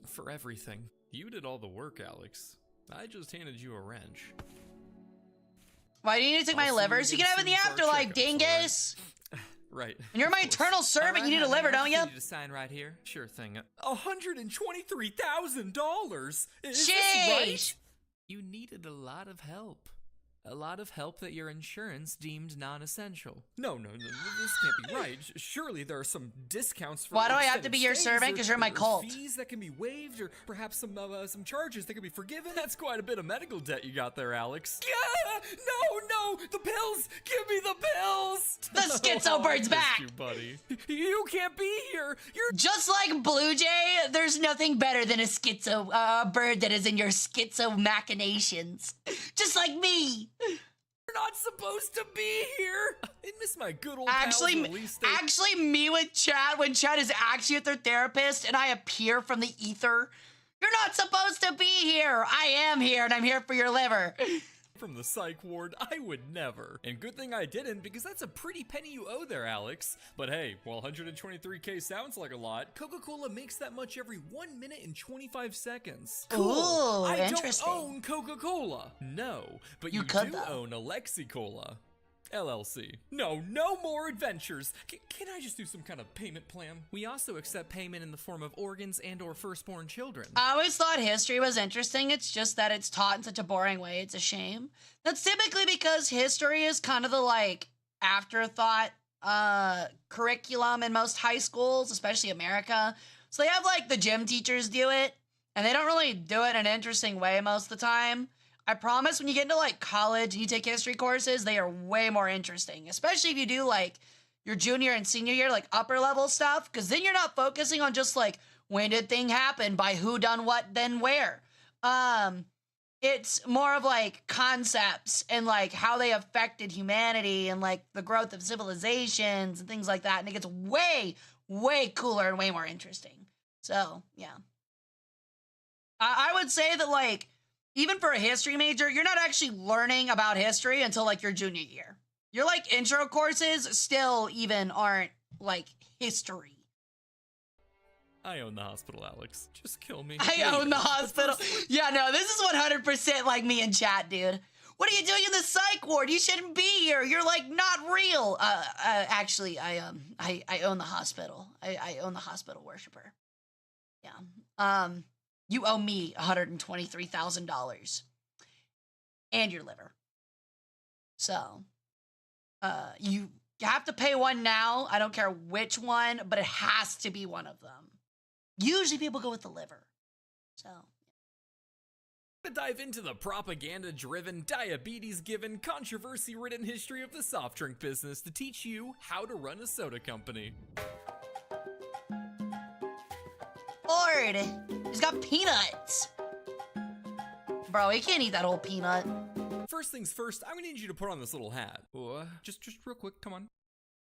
For everything. You did all the work, Alex. I just handed you a wrench. Why do you need to take my I'll see liver? you So you can again have it in the soon for our afterlife, checkups, dingus! Right. And you're my eternal servant, you need a liver, don't you? To sign right here. Sure thing. $123,000. Is this Sheesh. right? You needed a lot of help. A lot of help that your insurance deemed non-essential. No, this can't be right. Surely there are some discounts for. Why do I have to be your extended servant? stays, Because you're my or cult. fees that can be waived, or perhaps some charges that can be forgiven. That's quite a bit of medical debt you got there, Alex. No, the pills! Give me the pills! The schizo bird's back! You, buddy. You can't be here. You're Just like Blue Jay, there's nothing better than a schizo bird that is in your schizo machinations. Just like me. You're not supposed to be here. I miss my good old Actually, pals, at least they- actually, me with Chad, when Chad is actually at their therapist and I appear from the ether, you're not supposed to be here. I am here, and I'm here for your liver. From the psych ward, I would never. And good thing I didn't, because that's a pretty penny you owe there, Alex. But hey, while 123K sounds like a lot, Coca-Cola makes that much every 1 minute and 25 seconds. Cool. Ooh, I interesting. don't own Coca-Cola. No, but You you could, do though. own Alexi-Cola. LLC. No more adventures. Can I just do some kind of payment plan? We also accept payment in the form of organs and or firstborn children. I always thought history was interesting. It's just that it's taught in such a boring way. It's a shame. That's typically because history is kind of the like afterthought curriculum in most high schools, especially America. So they have like the gym teachers do it, and they don't really do it in an interesting way most of the time. I promise when you get into like college and you take history courses, they are way more interesting, especially if you do like your junior and senior year, like upper level stuff, because then you're not focusing on just like when did thing happen, by who done what, then where. It's more of like concepts and like how they affected humanity and like the growth of civilizations and things like that. And it gets way, way cooler and way more interesting. So yeah, I would say that like, even for a history major, you're not actually learning about history until like your junior year. Your like intro courses still even aren't like history. I own the hospital, Alex. Just kill me. I own the hospital. Yeah, no, this is 100% like me and chat, dude. What are you doing in the psych ward? You shouldn't be here. You're like not real. Actually, I own the hospital. I own the hospital worshiper. Yeah. You owe me $123,000 and your liver. So, you have to pay one now. I don't care which one, but it has to be one of them. Usually people go with the liver. So, Dive into the propaganda-driven, diabetes-given, controversy-ridden history of the soft drink business to teach you how to run a soda company. Lord, he's got peanuts. Bro, he can't eat that whole peanut. First things first, I'm gonna need you to put on this little hat. Just real quick, come on.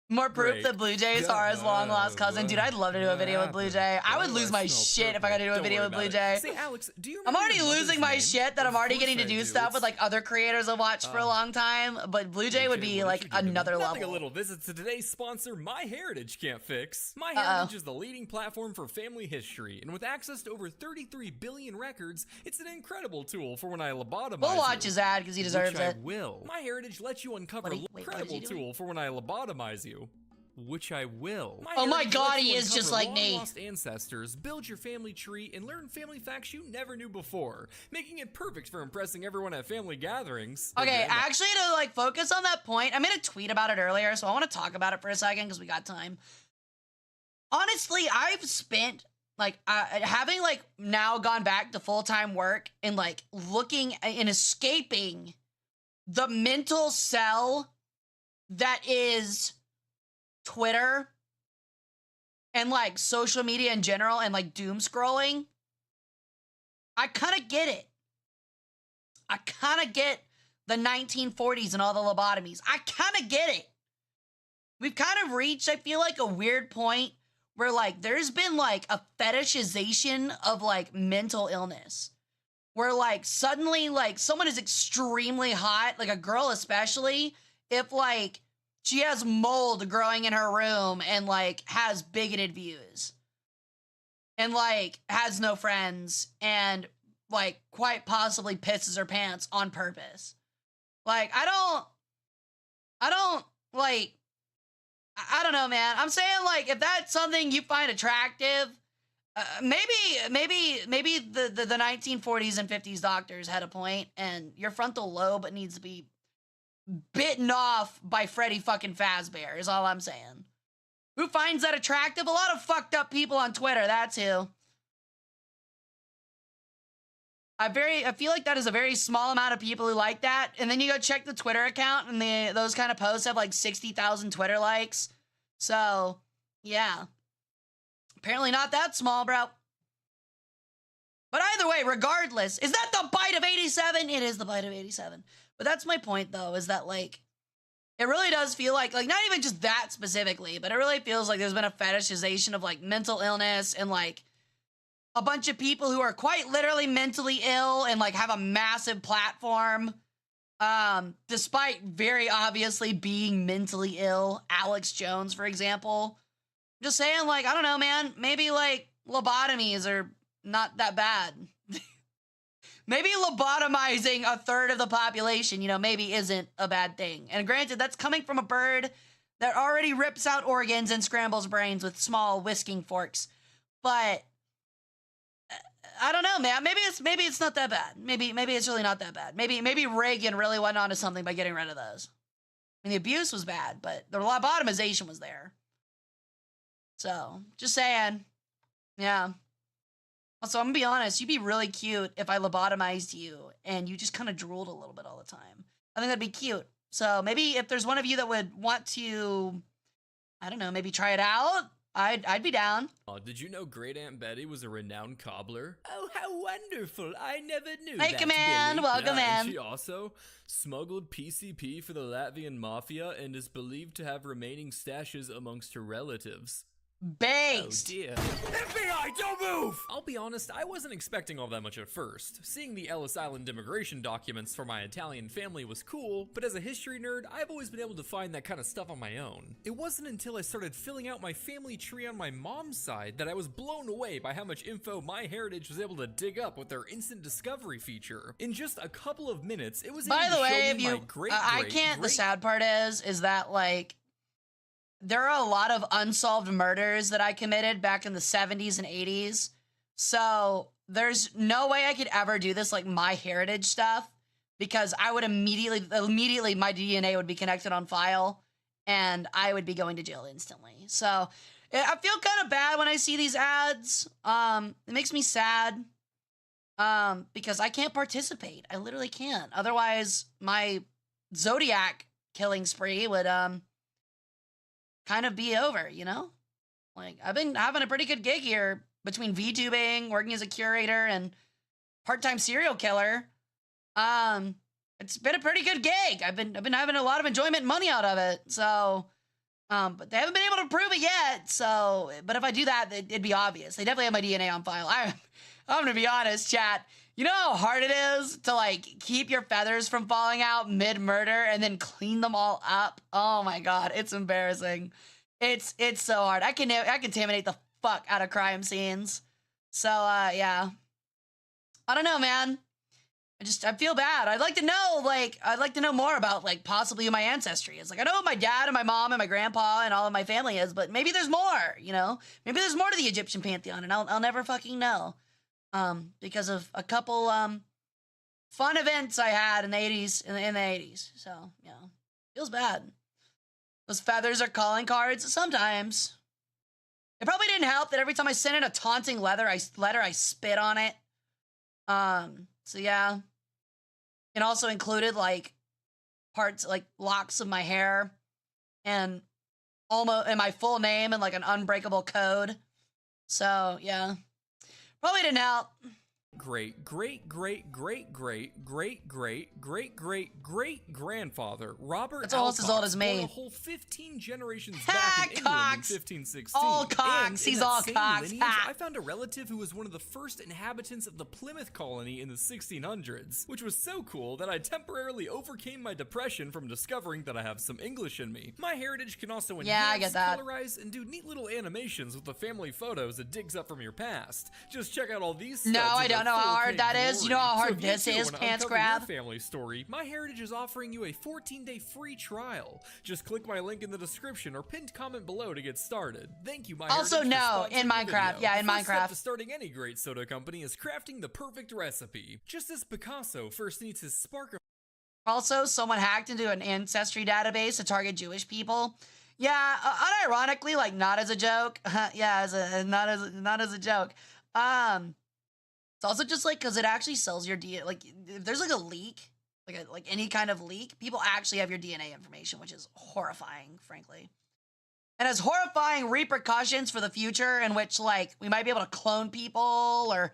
More proof Great. that Blue Jay is Hara's long lost cousin. Dude, I'd love to do a video with Blue Jay. I would lose my shit if I got to do a video with Blue Jay. Say, Alex, do you I'm remember already your mother's losing my name? shit that I'm already Of getting to course I do do. stuff with like other creators I've watched for a long time, but Blue Jay would be like another Nothing a level. little visit to today's sponsor, MyHeritage can't fix. MyHeritage is the leading platform for family history, and with access to over 33 billion records, it's an incredible tool for when I lobotomize We'll watch you. his ad because he deserves Which I it. will. MyHeritage lets you uncover Wait, an what is incredible he doing? tool for when I lobotomize you. Which I will. Oh my MyHeritage God, lets he you is just uncover like me. long-lost ancestors, build your family tree, and learn family facts you never knew before, making it perfect for impressing everyone at family gatherings. Okay, actually, to like focus on that point, I made a tweet about it earlier, so I want to talk about it for a second because we got time. Honestly, I've spent like having like now gone back to full-time work and like looking and escaping the mental cell that is Twitter and like social media in general and like doom scrolling. I kind of get it. I kind of get the 1940s and all the lobotomies. I kind of get it. We've kind of reached, I feel like, a weird point where like there's been like a fetishization of like mental illness. Where like suddenly like someone is extremely hot, like a girl especially, if like she has mold growing in her room and like has bigoted views. And like has no friends and like quite possibly pisses her pants on purpose. Like I don't like I don't know, man. I'm saying like if that's something you find attractive, maybe the 1940s and 50s doctors had a point, and your frontal lobe needs to be bitten off by Freddy fucking Fazbear is all I'm saying. Who finds that attractive? A lot of fucked up people on Twitter. That's who. I feel like that is a very small amount of people who like that. And then you go check the Twitter account, and those kind of posts have like 60,000 Twitter likes. So, yeah. Apparently not that small, bro. But either way, regardless, is that the bite of 87? It is the bite of 87. But that's my point, though, is that, like, it really does feel like not even just that specifically, but it really feels like there's been a fetishization of, like, mental illness and, like, a bunch of people who are quite literally mentally ill and, like, have a massive platform, despite very obviously being mentally ill. Alex Jones, for example. Just saying, like, I don't know, man. Maybe, like, lobotomies are not that bad. Maybe lobotomizing a third of the population, maybe isn't a bad thing. And granted, that's coming from a bird that already rips out organs and scrambles brains with small whisking forks. But I don't know, man. Maybe it's not that bad. Maybe it's really not that bad. Maybe Reagan really went onto something by getting rid of those. I mean, the abuse was bad, but the lobotomization was there. So, just saying. Yeah. Also, I'm gonna be honest, you'd be really cute if I lobotomized you and you just kind of drooled a little bit all the time. I think that'd be cute. So maybe if there's one of you that would want to, I don't know, maybe try it out, I'd be down. Oh, did you know Great Aunt Betty was a renowned cobbler? Oh, how wonderful. I never knew Hey, that, command. Billy. Welcome yeah, in. And she also smuggled PCP for the Latvian mafia and is believed to have remaining stashes amongst her relatives. Based. Oh dear. FBI, don't move! I'll be honest, I wasn't expecting all that much at first. Seeing the Ellis Island immigration documents for my Italian family was cool, but as a history nerd, I've always been able to find that kind of stuff on my own. It wasn't until I started filling out my family tree on my mom's side that I was blown away by how much info MyHeritage was able to dig up with their instant discovery feature. In just a couple of minutes, it was able By the to way, show if me you, my great, the sad part is that, like, there are a lot of unsolved murders that I committed back in the 70s and 80s. So there's no way I could ever do this, like, MyHeritage stuff, because I would immediately my DNA would be connected on file and I would be going to jail instantly. So I feel kind of bad when I see these ads. It makes me sad. because I can't participate. I literally can't. Otherwise, my Zodiac killing spree would kind of be over, you know? Like, I've been having a pretty good gig here between VTubing, working as a curator, and part-time serial killer. It's been a pretty good gig. I've been having a lot of enjoyment and money out of it. So, but they haven't been able to prove it yet. So, but if I do that, it'd be obvious. They definitely have my DNA on file. I'm gonna be honest, chat. You know how hard it is to like keep your feathers from falling out mid-murder and then clean them all up? Oh my god, it's embarrassing. It's so hard. I contaminate the fuck out of crime scenes. So yeah. I don't know, man. I feel bad. I'd like to know more about like possibly who my ancestry is. Like I know who my dad and my mom and my grandpa and all of my family is, but maybe there's more, you know? Maybe there's more to the Egyptian pantheon and I'll never fucking know. Because of a couple fun events I had in the 80s in the 80s. So, yeah. Feels bad. Those feathers are calling cards sometimes. It probably didn't help that every time I sent in a taunting letter I spit on it. So yeah. It also included like parts like locks of my hair and my full name and like an unbreakable code. So, yeah. Probably didn't help. Great grandfather Robert That's almost as old as me. born a whole 15 generations back in England in 1516. All cocks. He's all cocks. I found a relative who was one of the first inhabitants of the Plymouth colony in the 1600s, which was so cool that I temporarily overcame my depression from discovering that I have some English in me. My heritage can also enhance, colorize, and do neat little animations with the family photos it digs up from your past. Just check out all these. No, I don't know how hard that is. You know how hard this is, pants grab? Family story. My Heritage is offering you a 14-day free trial. Just click my link in the description or pinned comment below to get started. Thank you, My Heritage. Also, no, in Minecraft. Yeah, in the first Minecraft. Step to starting any great soda company is crafting the perfect recipe. Just as Picasso first needs his spark of. Also, someone hacked into an ancestry database to target Jewish people. Yeah, unironically, like not as a joke. Yeah, not as a joke. It's also just like because it actually sells your DNA. Like if there's like a leak, like any kind of leak, people actually have your DNA information, which is horrifying, frankly. And has horrifying repercussions for the future in which like we might be able to clone people or,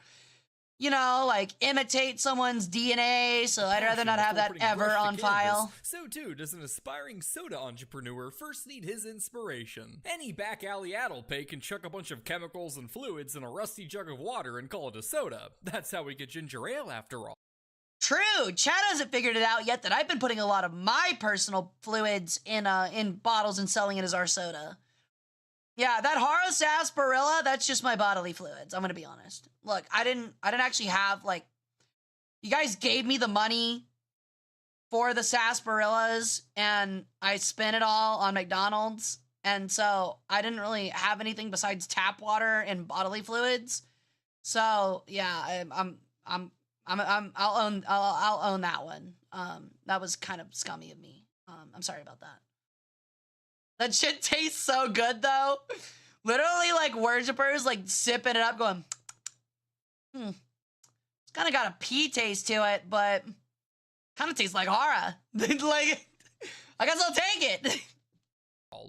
you know, like imitate someone's DNA. So I'd rather not have that ever on file. So too does an aspiring soda entrepreneur first need his inspiration. Any back alley addlepay can chuck a bunch of chemicals and fluids in a rusty jug of water and call it a soda. That's how we get ginger ale after all. True. Chad hasn't figured it out yet that I've been putting a lot of my personal fluids in bottles and selling it as our soda. Yeah, that Hara sarsaparilla, that's just my bodily fluids. I'm gonna be honest. Look, I didn't actually have like, you guys gave me the money for the sarsaparillas and I spent it all on McDonald's, and so I didn't really have anything besides tap water and bodily fluids. So yeah, I'll own that one. That was kind of scummy of me. I'm sorry about that. That shit tastes so good though. Literally like worshippers like sipping it up going, it's kind of got a pea taste to it, but kind of tastes like Hara. Like, I guess I'll take it.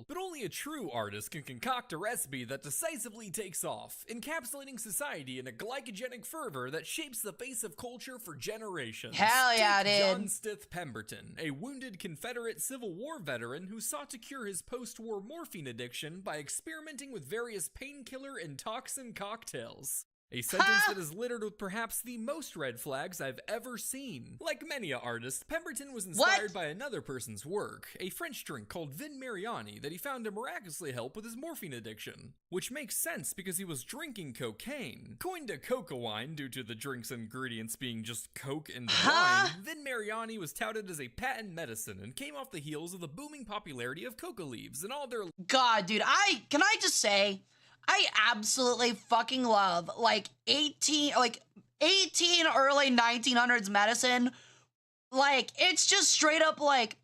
But only a true artist can concoct a recipe that decisively takes off, encapsulating society in a glycogenic fervor that shapes the face of culture for generations. Hell yeah, Take dude. John Stith Pemberton, a wounded Confederate Civil War veteran who sought to cure his post-war morphine addiction by experimenting with various painkiller and toxin cocktails. A sentence that is littered with perhaps the most red flags I've ever seen. Like many a artist, Pemberton was inspired by another person's work, a French drink called Vin Mariani that he found to miraculously help with his morphine addiction. Which makes sense because he was drinking cocaine. Coined a coca wine due to the drink's ingredients being just coke and wine, Vin Mariani was touted as a patent medicine and came off the heels of the booming popularity of coca leaves and all their— God, dude, can I just say, I absolutely fucking love like 18 early 1900s medicine. Like it's just straight up like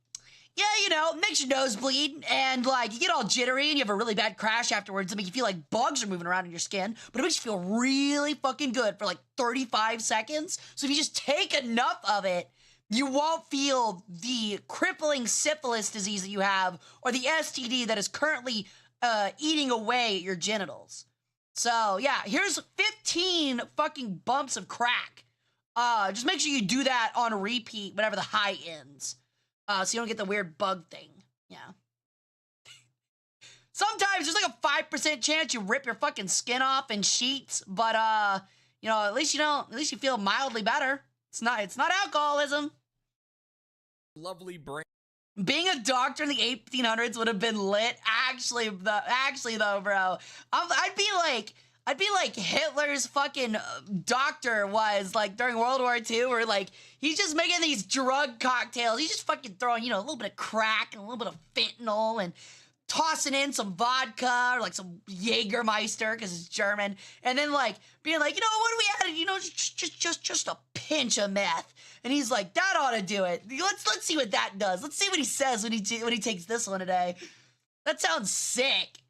yeah, you know, it makes your nose bleed, and like you get all jittery, and you have a really bad crash afterwards. It makes you feel like bugs are moving around in your skin, but it makes you feel really fucking good for like 35 seconds. So if you just take enough of it, you won't feel the crippling syphilis disease that you have, or the STD that is currently eating away at your genitals. So yeah, here's 15 fucking bumps of crack. Just make sure you do that on repeat whenever the high ends. So you don't get the weird bug thing. Yeah. Sometimes there's like a 5% chance you rip your fucking skin off in sheets, but you know, at least you feel mildly better. It's not alcoholism. Lovely brain. Being a doctor in the 1800s would have been lit. Actually though, bro, I'd be like Hitler's fucking doctor was like during World War II, where like he's just making these drug cocktails. He's just fucking throwing, you know, a little bit of crack and a little bit of fentanyl and tossing in some vodka or like some Jägermeister because it's German, and then like being like, you know, what do we add? You know, just a pinch of meth. And he's like, that ought to do it. Let's see what that does. Let's see what he says when he takes this one today. That sounds sick.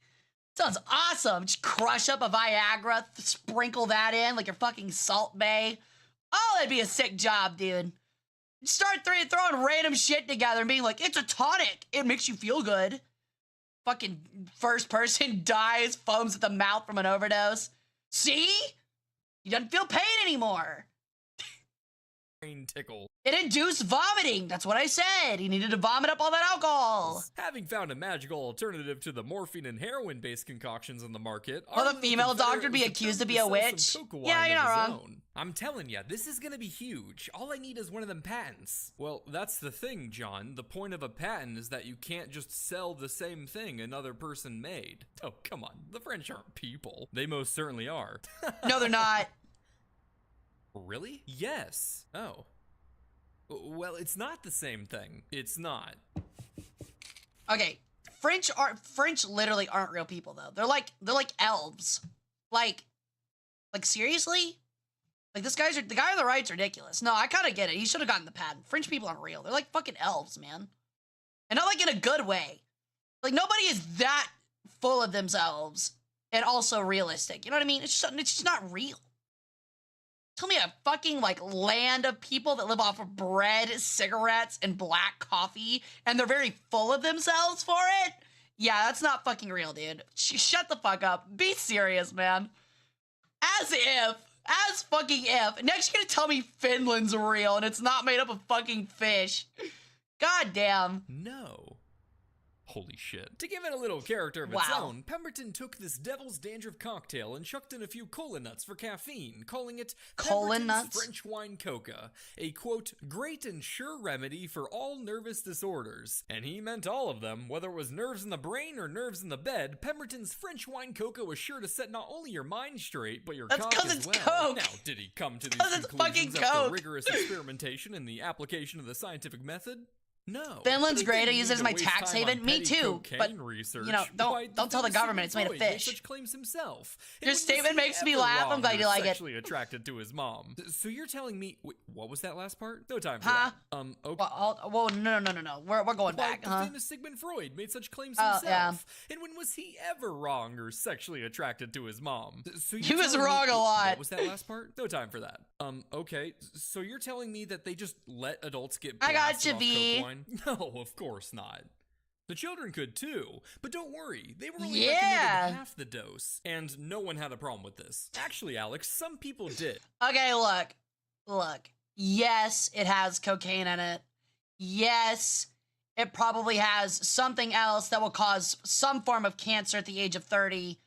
Sounds awesome. Just crush up a Viagra, sprinkle that in like your fucking Salt Bay. Oh, that'd be a sick job, dude. Start throwing random shit together and being like, it's a tonic. It makes you feel good. Fucking first person dies, foams at the mouth from an overdose. See? He doesn't feel pain anymore. Tickle. It induced vomiting. That's what I said. He needed to vomit up all that alcohol. Having found a magical alternative to the morphine and heroin-based concoctions on the market, well, the female doctor would be accused to be a witch. Yeah, you're not wrong. I'm telling ya, this is gonna be huge. All I need is one of them patents. Well, that's the thing, John. The point of a patent is that you can't just sell the same thing another person made. Oh, come on. The French aren't people. They most certainly are. No, they're not. Really? Yes. Oh. Well, it's not the same thing. It's not. Okay, French literally aren't real people though. They're like elves. Like seriously? Like the guy on the right's ridiculous. No, I kind of get it. He should have gotten the patent. French people aren't real. They're like fucking elves, man. And not like in a good way. Like nobody is that full of themselves and also realistic. You know what I mean? It's just not real. Tell me a fucking like land of people that live off of bread, cigarettes, and black coffee, and they're very full of themselves for it? Yeah, that's not fucking real, dude. Shut the fuck up. Be serious, man. As fucking if. Next you're gonna tell me Finland's real and it's not made up of fucking fish. God damn. No. Holy shit. To give it a little character of its own, Pemberton took this devil's dandruff cocktail and chucked in a few cola nuts for caffeine, calling it Pemberton's French Wine Coca, a quote, great and sure remedy for all nervous disorders. And he meant all of them, whether it was nerves in the brain or nerves in the bed. Pemberton's French Wine Coca was sure to set not only your mind straight, but your cock as well. Coke. Now, did he come to these conclusions after rigorous experimentation and the application of the scientific method? No. Finland's great. I use it as my tax haven. Me too. But research. You know, don't tell the government it's made of fish. Such claims himself. Your statement makes me laugh. I'm glad you like it. Sexually attracted to his mom. So you're telling me? Wait, what was that last part? No time for that. Okay. Well, no. We're going back. The famous Sigmund Freud made such claims himself. Yeah. And when was he ever wrong or sexually attracted to his mom? So he was wrong a lot. What was that last part? No time for that. Okay. So you're telling me that they just let adults get blasted off coke wine? No, of course not. The children could too, but don't worry, they were only recommended half the dose, and no one had a problem with this. Actually, Alex, some people did. Okay, look. Yes, it has cocaine in it. Yes, it probably has something else that will cause some form of cancer at the age of 30.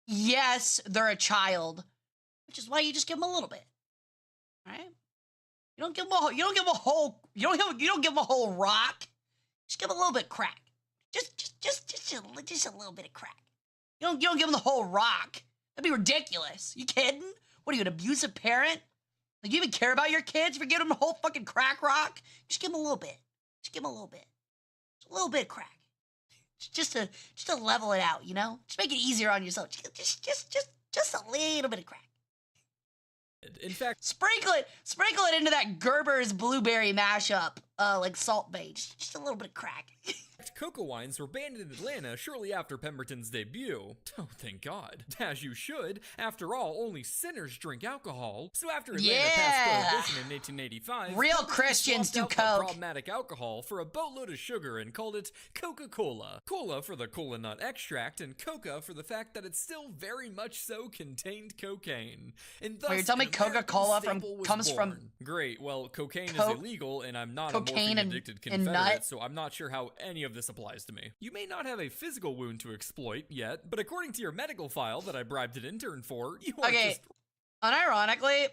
Yes, they're a child, which is why you just give them a little bit. All right? You don't give them a whole rock. Just give them a little bit of crack. Just a little bit of crack. You don't give them the whole rock. That'd be ridiculous. You kidding? What are you, an abusive parent? Like, you even care about your kids if you're giving them a whole fucking crack rock? Just give them a little bit. Just give them a little bit. Just a little bit of crack. Just to level it out, you know? Just make it easier on yourself. Just a little bit of crack. In fact, sprinkle it into that Gerber's blueberry mashup. like Salt Bay. Just a little bit of crack. Coca wines were banned in Atlanta shortly after Pemberton's debut. Oh, thank God. As you should. After all, only sinners drink alcohol. So after Atlanta passed Prohibition in 1885, real Pemberton Christians do swapped out the coke. problematic alcohol for a boatload of sugar and called it Coca-Cola. Cola for the cola nut extract, and Coca for the fact that it still very much so contained cocaine. And thus, Wait, you're telling me Coca-Cola comes from Great. Well, cocaine is illegal, and I'm not a cocaine morphine-addicted and Confederate, nut? so I'm not sure how any of this applies to me. You may not have a physical wound to exploit yet, but according to your medical file that I bribed an intern for, you are just... Unironically,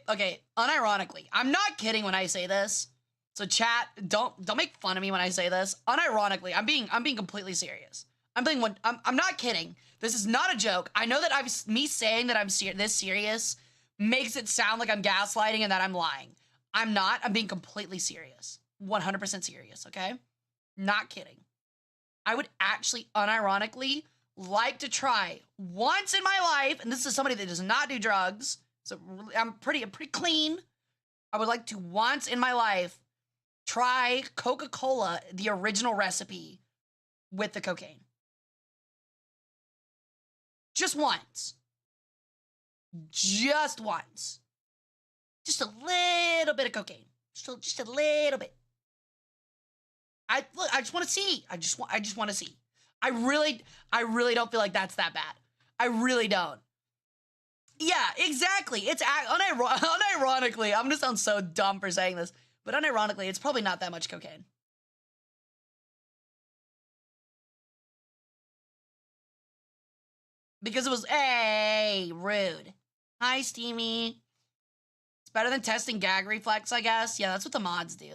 I'm not kidding when I say this. So chat, don't make fun of me when I say this. Unironically, I'm being completely serious. I'm not kidding. This is not a joke. I know that me saying that I'm this serious makes it sound like I'm gaslighting and that I'm lying. I'm not. I'm being completely serious. 100% serious, okay? Not kidding. I would actually unironically like to try once in my life, and this is somebody that does not do drugs, so I'm pretty clean. I would like to once in my life try Coca-Cola, the original recipe, with the cocaine. Just once. Just once. Just a little bit of cocaine. Just a little bit. I just want to see. I just want to see. I really don't feel like that's that bad. I really don't. Yeah, exactly. It's unironically, I'm gonna sound so dumb for saying this, but unironically, it's probably not that much cocaine. Because it was, hey, rude. Hi, Steamy. It's better than testing gag reflex, I guess. Yeah, that's what the mods do.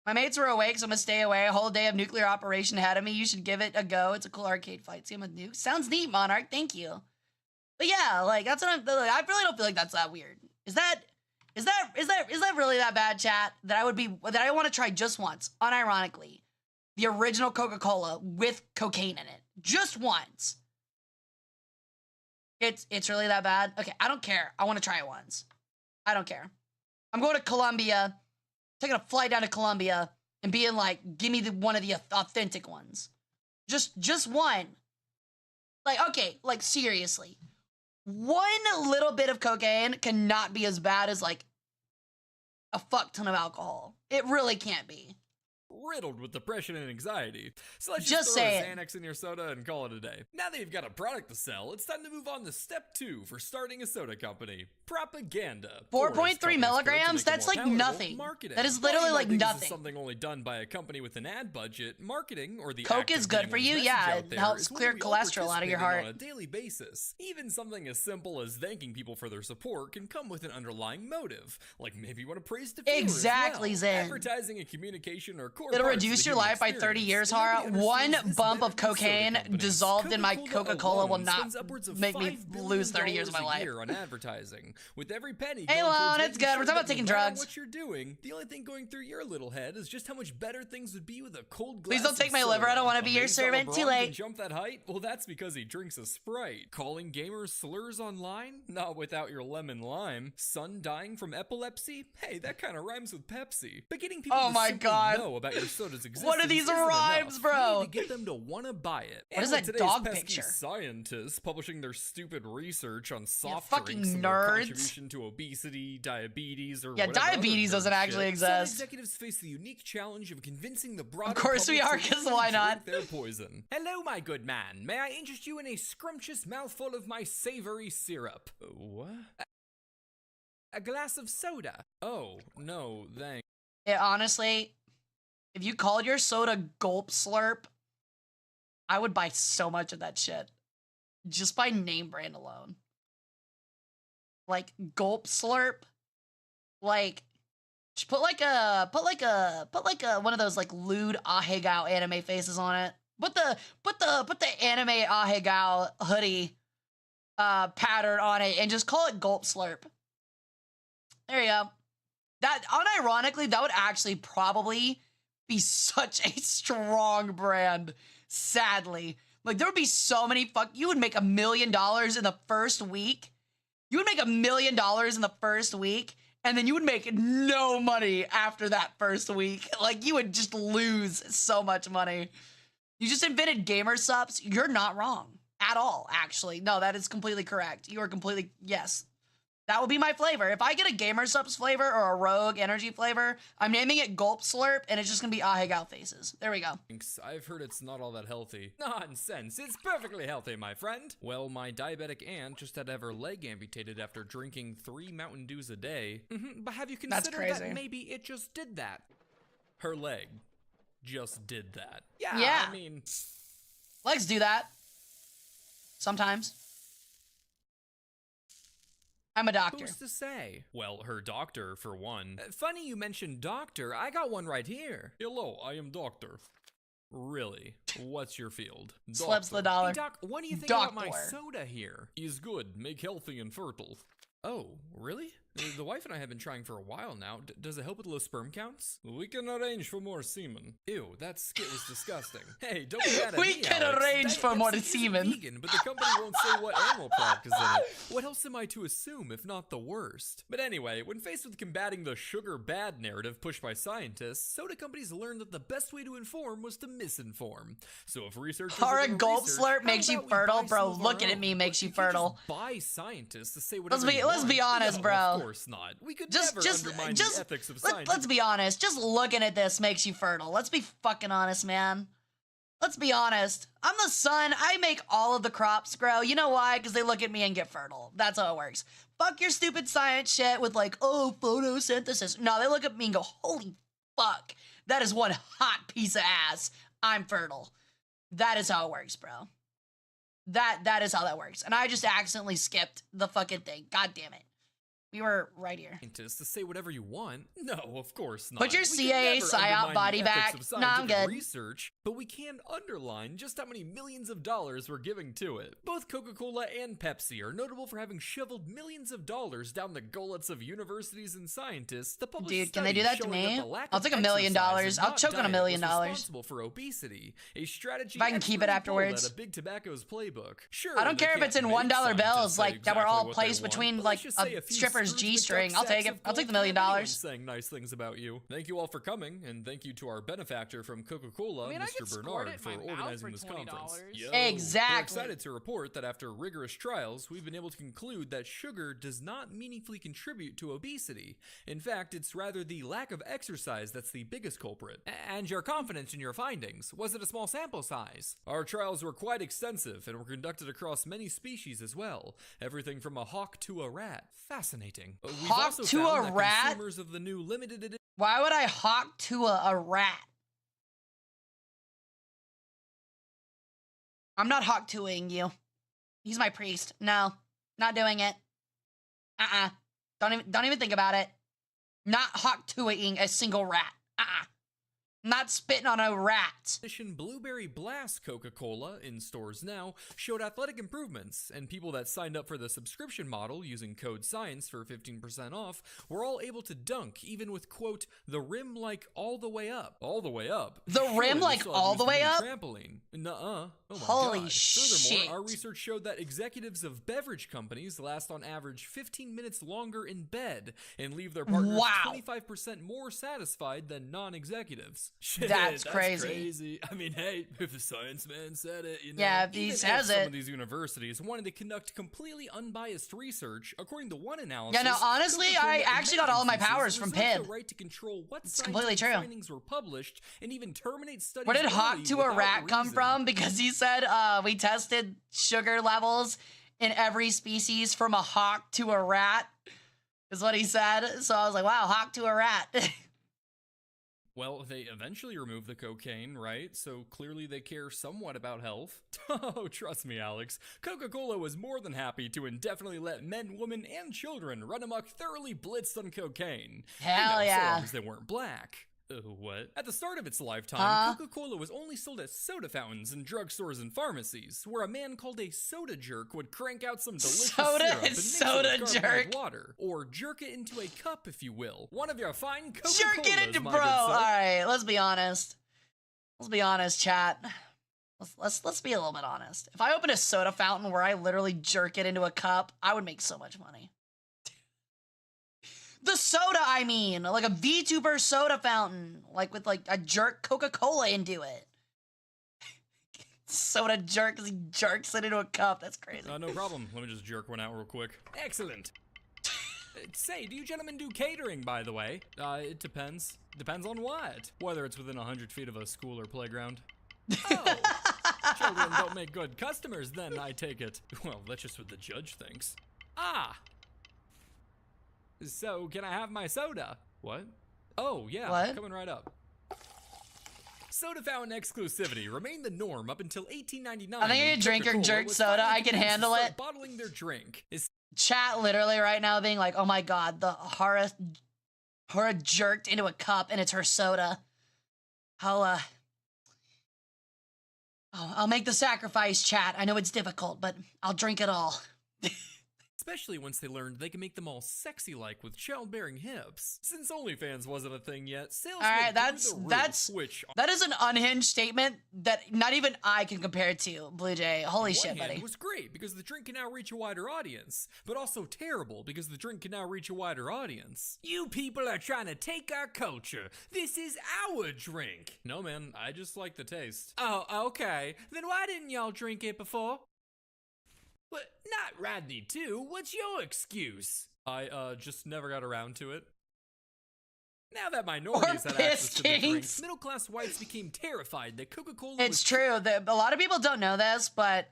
My mates were awake, so I'm gonna stay away. A whole day of nuclear operation ahead of me. You should give it a go. It's a cool arcade fight. See, I'm a nuke. Sounds neat, Monarch. Thank you. But yeah, like that's what I really don't feel like that's that weird. Is that really that bad, chat? That I want to try just once, unironically, the original Coca-Cola with cocaine in it, just once. It's really that bad? Okay, I don't care. I want to try it once. I don't care. I'm going to Colombia, taking a flight down to Colombia, and being like, give me one of the authentic ones. Just one. Like, okay, like seriously. One little bit of cocaine cannot be as bad as like a fuck ton of alcohol. It really can't be. Riddled with depression and anxiety. So let's Just throw say a Xanax in your soda and call it a day. Now that you've got a product to sell, it's time to move on to step 2 for starting a soda company. Propaganda. 4.3 milligrams? That's like nothing. Marketing. That is literally like This nothing. is something only done by a company with an ad budget. Marketing, or the Coke act is of good getting for one's you. message Yeah, out it there, helps is what clear we all cholesterol out of your participate in heart. on a daily basis. Even something as simple as thanking people for their support can come with an underlying motive. Like maybe you want to praise the viewer Exactly, as well. Zen. Advertising and communication are core It'll parts of reduce the your human life by 30 experience. years, And Hara. nobody One understands this bump better of than soda cocaine companies. dissolved in my Coca-Cola Coca-Cola will alone not spends upwards of make me $5 lose 30 years of my a life. year on advertising. With every penny Hey, going Lone, towards it's making good. sure We're talking about that taking no matter drugs. What you're doing, the only thing going through your little head is just how much better things would be with a cold glass. Please don't of take my soda. liver. I don't want to be your Amazed servant. that Too LeBron late. can jump that height? Well, that's because he drinks a Sprite. Calling gamers slurs online? Not without your lemon lime. Son dying from epilepsy? Hey, that kind of rhymes with Pepsi. But getting people Oh to my simply God. know about your soda's existence What are these isn't rhymes, enough. bro? You need to get them to want to buy it. What is And with that today's dog pesky picture? Scientists publishing their stupid research on soft fucking drinks and their nerds. contribution to obesity, diabetes, or Yeah, whatever other diabetes nerd doesn't actually shit. Some exist. executives face the unique challenge of convincing the broader Of course we public are, to 'cause really why not? drink their poison. Hello, my good man. May I interest you in a scrumptious mouthful of my savory syrup? What? A glass of soda. Oh, no, thanks. Yeah, honestly, if you called your soda Gulp Slurp, I would buy so much of that shit. Just by name brand alone. Like Gulp Slurp. Like just put like a one of those like lewd Ahegao anime faces on it. Put the anime Ahegao hoodie pattern on it and just call it Gulp Slurp. There you go. That unironically, that would actually probably be such a strong brand. Sadly, like there would be so many you would make $1 million in the first week. You would make $1 million in the first week, and then you would make no money after that first week. Like, you would just lose so much money. You just invented gamer subs. You're not wrong at all, actually. No, that is completely correct. You are completely, yes. That would be my flavor. If I get a gamer subs flavor or a rogue energy flavor, I'm naming it Gulp Slurp, and it's just gonna be Ahegao faces. There we go. Thanks. I've heard it's not all that healthy. Nonsense. It's perfectly healthy, my friend. Well, my diabetic aunt just had to have her leg amputated after drinking 3 Mountain Dews a day. But have you considered that maybe it just did that? Her leg just did that. Yeah. I mean, legs do that. Sometimes. I'm a doctor. Who's to say? Well, her doctor, for one. Funny you mentioned doctor. I got one right here. Hello, I am doctor. Really? What's your field? Slips the dollar. Hey, Doc, what do you think about my soda here? He's good. Make healthy and fertile. Oh, really? The wife and I have been trying for a while now. Does it help with low sperm counts? We can arrange for more semen. Ew, that skit was disgusting. Hey, don't be mad at me, We can arrange for more semen. Vegan, but the company won't say what animal product is in it. What else am I to assume, if not the worst? But anyway, when faced with combating the sugar bad narrative pushed by scientists, soda companies learned that the best way to inform was to misinform. So if researchers Hara Gulp Slurp makes you fertile, bro. Looking at me makes you fertile. Buy scientists to say whatever Let's be honest, bro. Of course not. We could never undermine the ethics of science. Let's be honest. Just looking at this makes you fertile. Let's be fucking honest, man. Let's be honest. I'm the sun. I make all of the crops grow. You know why? Because they look at me and get fertile. That's how it works. Fuck your stupid science shit with like, oh, photosynthesis. No, they look at me and go, holy fuck. That is one hot piece of ass. I'm fertile. That is how it works, bro. That is how that works. And I just accidentally skipped the fucking thing. God damn it. We were right here. To say whatever you want? No, of course not. Put your CA PSYOP body back. No, I'm good. Research, but we can underline just how many millions of dollars we're giving to it. Both Coca-Cola and Pepsi are notable for having shoveled millions of dollars down the gullets of universities and scientists. Dude, can they do that to me? I'll take $1 million. I'll choke on $1 million. Responsible for obesity, a strategy if I can keep it afterwards. At a Big Tobacco's playbook. Sure, I don't care if it's in $1 bills, like that were all placed between like a stripper's G-string. I'll take it. I'll take the $1 million. Saying nice things about you. Thank you all for coming, and thank you to our benefactor from Coca-Cola, Mr. Bernard, for organizing this conference. Exactly. We're excited to report that after rigorous trials, we've been able to conclude that sugar does not meaningfully contribute to obesity. In fact, it's rather the lack of exercise that's the biggest culprit. And your confidence in your findings. Was it a small sample size? Our trials were quite extensive and were conducted across many species as well. Everything from a hawk to a rat. Fascinating. Hawk to a rat? Consumers of the new limited edition. Why would I hawk to a rat? I'm not hawk toing you. He's my priest. No, not doing it. Don't even think about it. Not hawk toing a single rat. Not spitting on a rat. Blueberry Blast Coca-Cola, in stores now, showed athletic improvements, and people that signed up for the subscription model using code SCIENCE for 15% off were all able to dunk, even with, quote, the rim like all the way up. All the way up? The rim like all the way up? Trampoline. Nuh-uh. Oh my Holy God. shit. Furthermore, our research showed that executives of beverage companies last on average 15 minutes longer in bed and leave their partners 25% more satisfied than non-executives. Shit, that's crazy. I mean, hey, if the science man said it, you know. Yeah, if he says it. Some of these universities wanted to conduct completely unbiased research. According to one analysis, yeah, no, honestly, I actually got all of my powers from PIB. The right to control what it's completely true. Findings were published and even terminate studies. Where did hawk to a rat come from? Because he said we tested sugar levels in every species from a hawk to a rat, is what he said. So I was like, wow, hawk to a rat. Well, they eventually removed the cocaine, right? So clearly they care somewhat about health. Oh, trust me, Alex. Coca-Cola was more than happy to indefinitely let men, women, and children run amok thoroughly blitzed on cocaine. Hell yeah. So long as they weren't black. What? At the start of its lifetime, Coca-Cola was only sold at soda fountains in drugstores and pharmacies, where a man called a soda jerk would crank out some delicious syrup and mix it with carbonated water, or jerk it into a cup, if you will. One of your fine Coca-Colas, jerk it into, bro. All right, let's be honest. Let's be honest, chat. Let's be a little bit honest. If I opened a soda fountain where I literally jerk it into a cup, I would make so much money. The soda, I mean, like a VTuber soda fountain, like with like a jerk Coca-Cola into it. Soda jerk because he jerks it into a cup. That's crazy. No problem. Let me just jerk one out real quick. Excellent. Say, do you gentlemen do catering, by the way? It depends. Depends on what? Whether it's within 100 feet of a school or playground. Oh, children don't make good customers then, I take it. Well, that's just what the judge thinks. Ah! So, can I have my soda? What? Oh, yeah, What? Coming right up. Soda fountain exclusivity remained the norm up until 1899. I think a drink or jerk soda, I can handle it. Bottling their drink is Chat literally right now being like, oh my god, the Hara jerked into a cup and it's her soda. I'll make the sacrifice, chat. I know it's difficult, but I'll drink it all. especially once they learned they can make them all sexy-like with childbearing hips. Since OnlyFans wasn't a thing yet, sales All right, went that's through the roof, which that is an unhinged statement that not even I can compare it to, Blue Jay. Holy on shit, one hand, buddy. was great because the drink can now reach a wider audience, but also terrible because the drink can now reach a wider audience. You people are trying to take our culture. This is our drink. No, man, I just like the taste. Oh, okay. Then why didn't y'all drink it before? But not Radney too. What's your excuse? I just never got around to it. Now that minorities had access to the drink, middle-class whites became terrified that Coca-Cola was... It's true. A lot of people don't know this, but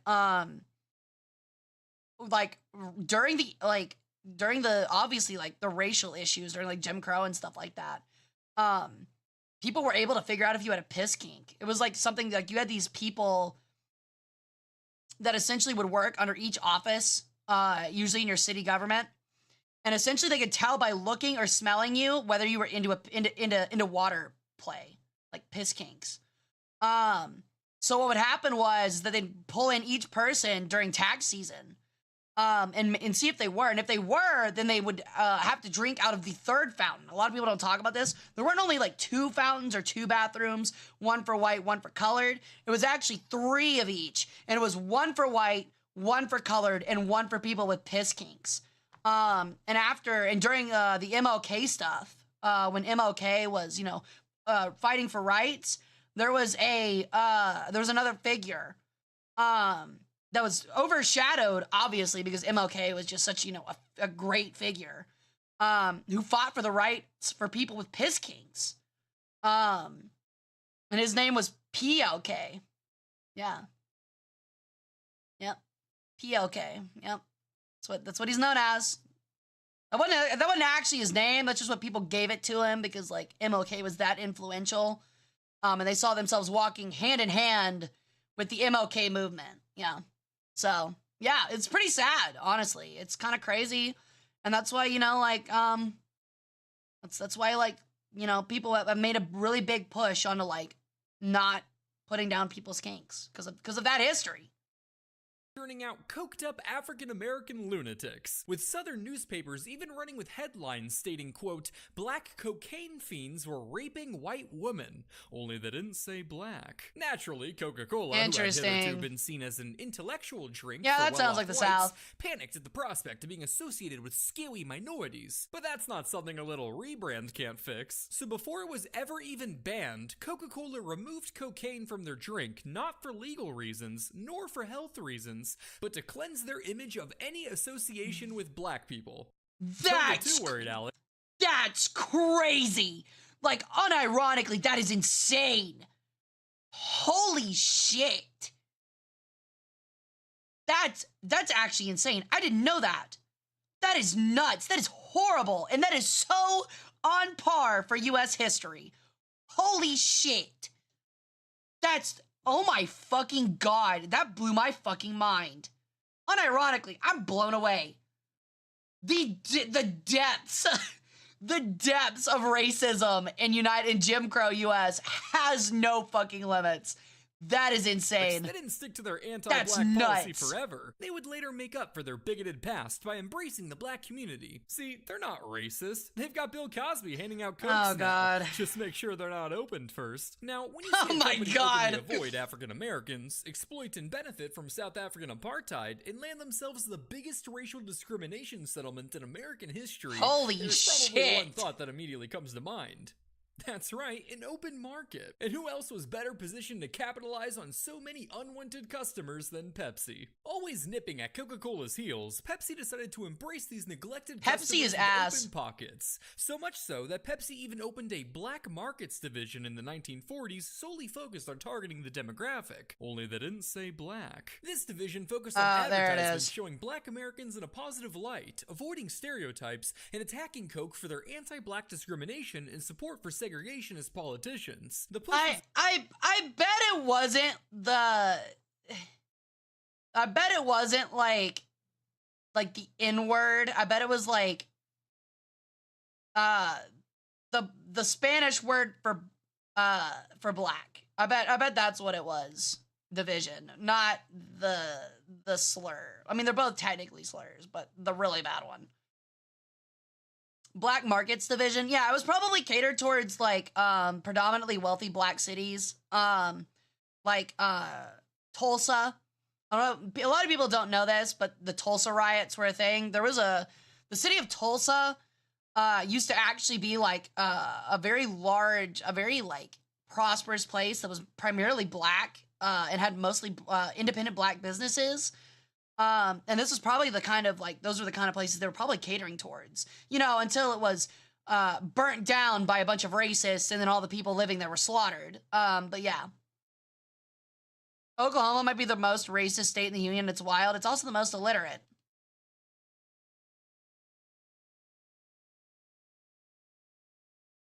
like during the obviously like the racial issues during like Jim Crow and stuff like that, people were able to figure out if you had a piss kink. It was like something like you had these people that essentially would work under each office, usually in your city government. And essentially they could tell by looking or smelling you whether you were into water play, like piss kinks. So what would happen was that they'd pull in each person during tax season, and see if they were. And if they were, then they would have to drink out of the third fountain. A lot of people don't talk about this. There weren't only like 2 fountains or 2 bathrooms, one for white, one for colored. It was actually 3 of each. And it was 1 for white, 1 for colored, and 1 for people with piss kinks. And during the MLK stuff, when MLK was, fighting for rights, there was another figure, that was overshadowed, obviously, because MLK was just such, a great figure, who fought for the rights for people with piss kinks. And his name was PLK. Yeah. Yep. PLK. Yep. That's what he's known as. That wasn't actually his name. That's just what people gave it to him because, like, MLK was that influential. And they saw themselves walking hand in hand with the MLK movement. Yeah. So, yeah, it's pretty sad, honestly. It's kind of crazy. And that's why, that's why, people have made a really big push onto, not putting down people's kinks because of that history. Turning out coked-up African-American lunatics, with Southern newspapers even running with headlines stating, quote, "Black cocaine fiends were raping white women," only they didn't say black. Naturally, Coca-Cola, who had hitherto been seen as an intellectual drink for that sounds like the whites, South, panicked at the prospect of being associated with scaly minorities. But that's not something a little rebrand can't fix. So before it was ever even banned, Coca-Cola removed cocaine from their drink, not for legal reasons, nor for health reasons, but to cleanse their image of any association with black people. Don't get too worried, Alex. That's crazy. Like, unironically, that is insane. Holy shit. That's actually insane. I didn't know that. That is nuts. That is horrible. And that is so on par for U.S. history. Holy shit. Oh my fucking god, that blew my fucking mind. Unironically, I'm blown away. The depths, the depths of racism in Jim Crow U.S. has no fucking limits. That is insane. They didn't stick to their anti-black policy forever. They would later make up for their bigoted past by embracing the black community. See, they're not racist. They've got Bill Cosby handing out cokes now. God. Just make sure they're not opened first. Now, when you see my God. openly avoid African Americans, exploit and benefit from South African apartheid, and land themselves the biggest racial discrimination settlement in American history, holy there's probably shit. one thought that immediately comes to mind. That's right, an open market. And who else was better positioned to capitalize on so many unwanted customers than Pepsi? Always nipping at Coca-Cola's heels, Pepsi decided to embrace these neglected customers is with ass. open pockets. So much so that Pepsi even opened a black markets division in the 1940s solely focused on targeting the demographic. Only they didn't say black. This division focused on advertisements showing black Americans in a positive light, avoiding stereotypes, and attacking Coke for their anti-black discrimination and support for segregationist politicians. The I bet it wasn't the I bet it wasn't like the N-word. I bet it was like the Spanish word for black. I bet that's what it was. Division, not the slur. I mean, they're both technically slurs, but the really bad one. Black markets division. Yeah, it was probably catered towards like predominantly wealthy black cities. Like Tulsa. I don't know, a lot of people don't know this, but the Tulsa riots were a thing. There was the city of Tulsa used to actually be like a very like prosperous place that was primarily black and had mostly independent black businesses. And this was probably the kind of like, those were the kind of places they were probably catering towards, you know, until it was burnt down by a bunch of racists and then all the people living there were slaughtered. But yeah. Oklahoma might be the most racist state in the union. It's wild. It's also the most illiterate.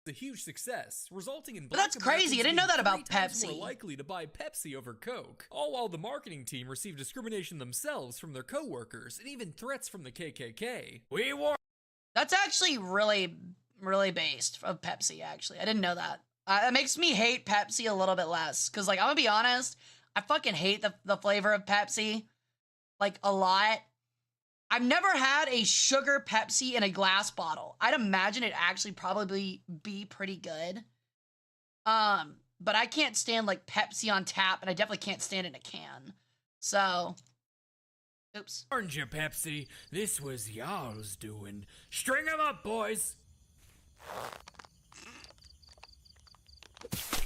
a huge success, resulting in But that's crazy. I didn't know that about Pepsi. More likely to buy Pepsi over Coke. All while the marketing team received discrimination themselves from their co-workers and even threats from the KKK. That's actually really, really based of Pepsi, actually. I didn't know that. It makes me hate Pepsi a little bit less. Because, like, I'm gonna be honest, I fucking hate the flavor of Pepsi. Like, a lot. I've never had a sugar Pepsi in a glass bottle. I'd imagine it actually probably be pretty good. But I can't stand, like, Pepsi on tap, and I definitely can't stand it in a can. So... Oops. Aren't you, Pepsi? This was y'all's doing. String 'em up, boys.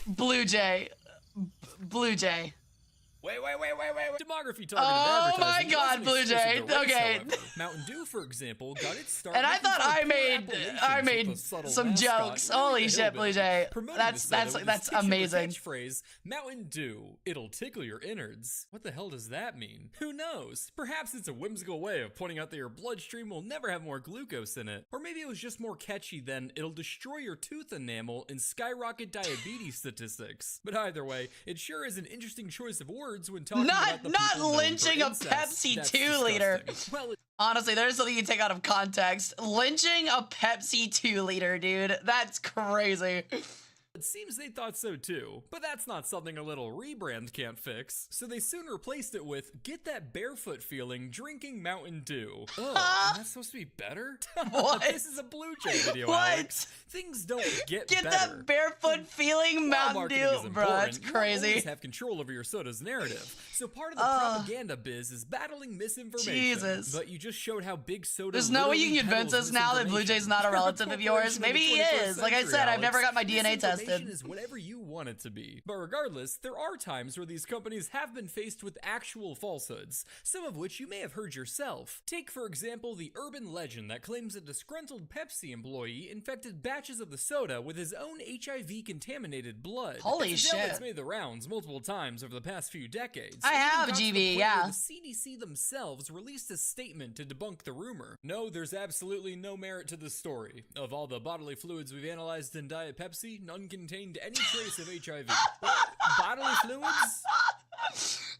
Blue Jay. Blue Jay. Wait. Demography targeted oh advertising. My God, Blue Jay. Race, okay. However. Mountain Dew, for example, got its start. And I thought I made some jokes. Holy shit, Blue Jay. That's amazing. Catchphrase, Mountain Dew, it'll tickle your innards. What the hell does that mean? Who knows? Perhaps it's a whimsical way of pointing out that your bloodstream will never have more glucose in it. Or maybe it was just more catchy than it'll destroy your tooth enamel and skyrocket diabetes statistics. But either way, it sure is an interesting choice of words when talking about the not people lynching a incest. Pepsi That's 2 liter. Well, honestly, there's something you take out of context. Lynching a Pepsi 2 liter, dude. That's crazy. It seems they thought so too, but that's not something a little rebrand can't fix. So they soon replaced it with, get that barefoot feeling drinking Mountain Dew. Oh, that's supposed to be better? What? This is a Blue Jay video, what? Alex. Things don't get better. Get that barefoot feeling Mountain Dew. Bro, that's crazy. You always have control over your soda's narrative. So part of the propaganda biz is battling misinformation. Jesus. But you just showed how big soda There's no way you can convince us now that Blue Jay's not a relative of yours. Maybe he is. Like I said, I've never got my DNA tested. Is whatever you want it to be. But regardless, there are times where these companies have been faced with actual falsehoods, some of which you may have heard yourself. Take, for example, the urban legend that claims a disgruntled Pepsi employee infected batches of the soda with his own HIV-contaminated blood. Holy it's shit. It's made the rounds multiple times over the past few decades. I have GB, yeah. The CDC themselves released a statement to debunk the rumor. No, there's absolutely no merit to the story. Of all the bodily fluids we've analyzed in Diet Pepsi, none contained any trace of HIV. Bodily fluids?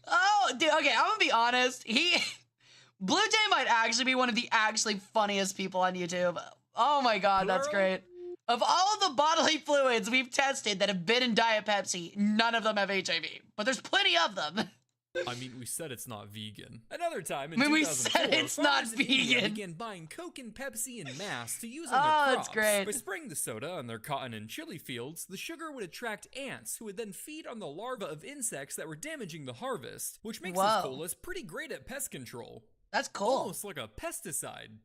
Oh, dude, okay, I'm gonna be honest. Blue Jay might actually be one of the funniest people on YouTube. Oh my God, that's great. Of all the bodily fluids we've tested that have been in Diet Pepsi, none of them have HIV. But there's plenty of them. I mean, we said it's not vegan. Another time in we 2004, said it's not farmers in India vegan. began buying Coke and Pepsi in mass to use on Oh, their that's crops. great. By spraying the soda on their cotton and chili fields, the sugar would attract ants, who would then feed on the larvae of insects that were damaging the harvest, which makes Whoa. these colas pretty great at pest control. That's cool. Almost like a pesticide,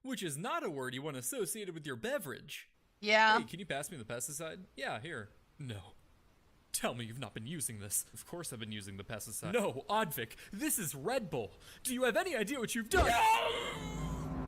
which is not a word you want associated with your beverage. Yeah. Hey, can you pass me the pesticide? Yeah, here. No. Tell me you've not been using this. Of course I've been using the pesticide. No, Oddvic, this is Red Bull. Do you have any idea what you've done?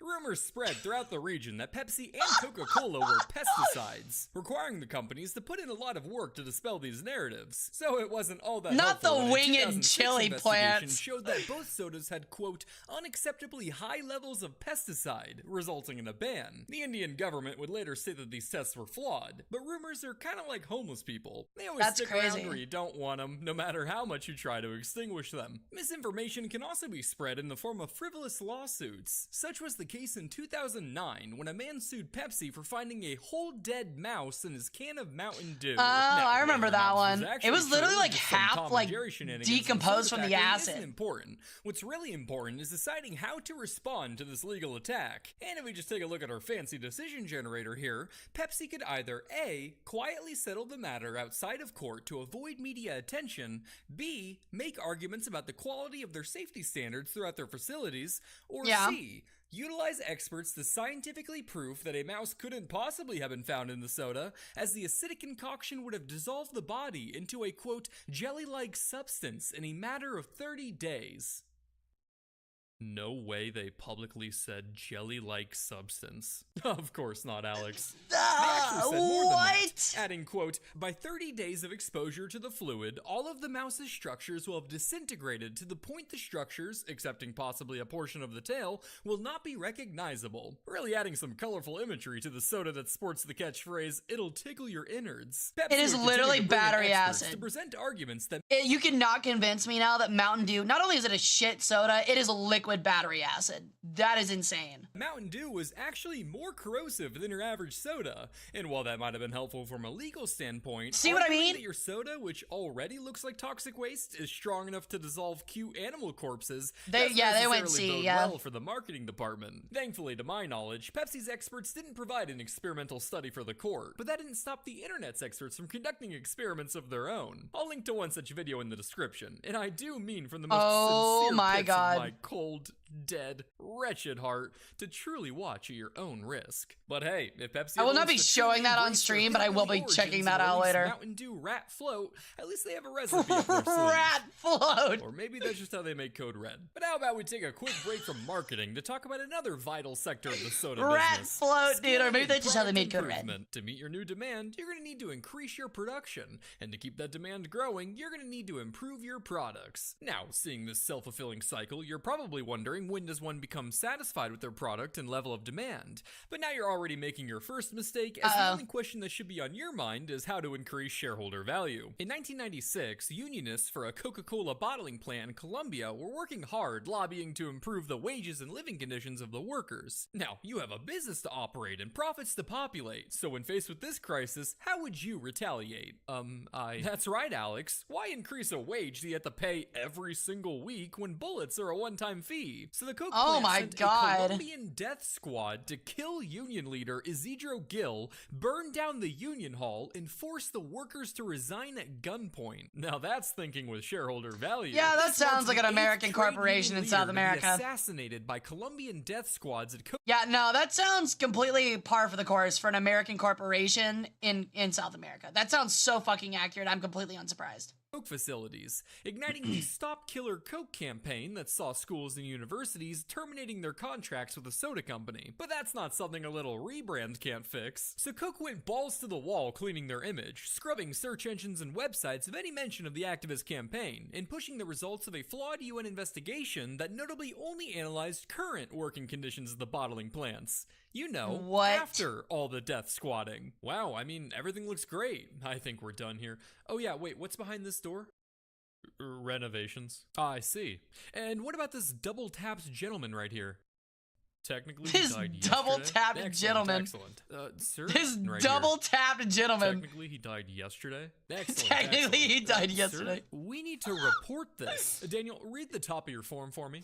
Rumors spread throughout the region that Pepsi and Coca-Cola were pesticides, requiring the companies to put in a lot of work to dispel these narratives. So it wasn't all that Not helpful the when a winged 2006 chili investigation plants. showed that both sodas had, quote, unacceptably high levels of pesticide, resulting in a ban. The Indian government would later say that these tests were flawed, but rumors are kind of like homeless people. They always That's stick crazy. around where you don't want them, no matter how much you try to extinguish them. Misinformation can also be spread in the form of frivolous lawsuits. Such was the case in 2009 when a man sued Pepsi for finding a whole dead mouse in his can of Mountain Dew. Oh, I remember that one. It was literally like just some half Tom and like Jerry shenanigans, decomposed and from soda the factory isn't acid. important. What's really important is deciding how to respond to this legal attack. And if we just take a look at our fancy decision generator here, Pepsi could either A, quietly settle the matter outside of court to avoid media attention, B, make arguments about the quality of their safety standards throughout their facilities, or C, utilize experts to scientifically prove that a mouse couldn't possibly have been found in the soda, as the acidic concoction would have dissolved the body into a, quote, jelly-like substance in a matter of 30 days. No way they publicly said jelly-like substance. Of course not, Alex. They actually said more than that, adding, quote, by 30 days of exposure to the fluid, all of the mouse's structures will have disintegrated to the point the structures, excepting possibly a portion of the tail, will not be recognizable. Really adding some colorful imagery to the soda that sports the catchphrase, it'll tickle your innards. Pepsi It is would literally continue to bring in battery experts acid. to present arguments that You cannot convince me now that Mountain Dew, not only is it a shit soda, it is a liquid battery acid. That is insane. Mountain Dew was actually more corrosive than your average soda, and while that might have been helpful from a legal standpoint, See what I arguing mean? that your soda, which already looks like toxic waste, is strong enough to dissolve cute animal corpses, They doesn't went necessarily C, bode yeah. well for the marketing department. Thankfully, to my knowledge, Pepsi's experts didn't provide an experimental study for the court, but that didn't stop the internet's experts from conducting experiments of their own. I'll link to one such video in the description, and I do mean from the most sincere my pits God. of my cold, dead, wretched heart to truly watch at your own risk. But hey, if Pepsi I will not wants be to showing truly that on embrace stream, their but I will be origins checking and that out release later. Mountain Dew Rat Float, at least they have a recipe up their sleeve. Rat float. Or maybe that's just how they make Code Red. But how about we take a quick break from marketing to talk about another vital sector of the soda Rat business. float, dude, or Scaling maybe and that's just how they product made Code Red. improvement. To meet your new demand, you're going to need to increase your production. And to keep that demand growing, you're going to need to improve your products. Now, seeing this self-fulfilling cycle, you're probably wondering, when does one become satisfied with their product and level of demand? But now you're already making your first mistake, as the only question that should be on your mind is how to increase shareholder value. In 1996, unionists for a Coca-Cola bottling plant in Colombia were working hard lobbying to improve the wages and living conditions of the workers. Now, you have a business to operate and profits to populate, so when faced with this crisis, how would you retaliate? That's right, Alex. Why increase a wage that you have to pay every single week when bullets are a one-time fee? So the Coke Oh plant my sent a God. Colombian death squad to kill union leader Isidro Gil, burn down the union hall, and force the workers to resign at gunpoint. Now that's thinking with shareholder value. Yeah, that This sounds marks like the an eighth American trade corporation union in South leader to be America. assassinated by Colombian death squads at Coke. Yeah, no, that sounds completely par for the course for an American corporation in South America. That sounds so fucking accurate. I'm completely unsurprised. Coke facilities, igniting the Stop Killer Coke campaign that saw schools and universities terminating their contracts with the soda company. But that's not something a little rebrand can't fix. So Coke went balls to the wall cleaning their image, scrubbing search engines and websites of any mention of the activist campaign, and pushing the results of a flawed UN investigation that notably only analyzed current working conditions of the bottling plants. You know, What? after all the death squatting. Wow, I mean, everything looks great. I think we're done here. Oh yeah, wait, what's behind this door? Renovations. Ah, I see. And what about this double-tapped gentleman right here? Technically, he This died double-tapped yesterday. gentleman. Excellent. Sir, This right double-tapped gentleman. Technically, he died yesterday. Excellent. Technically, he excellent. died Sir, yesterday. we need to report this. Daniel, read the top of your form for me.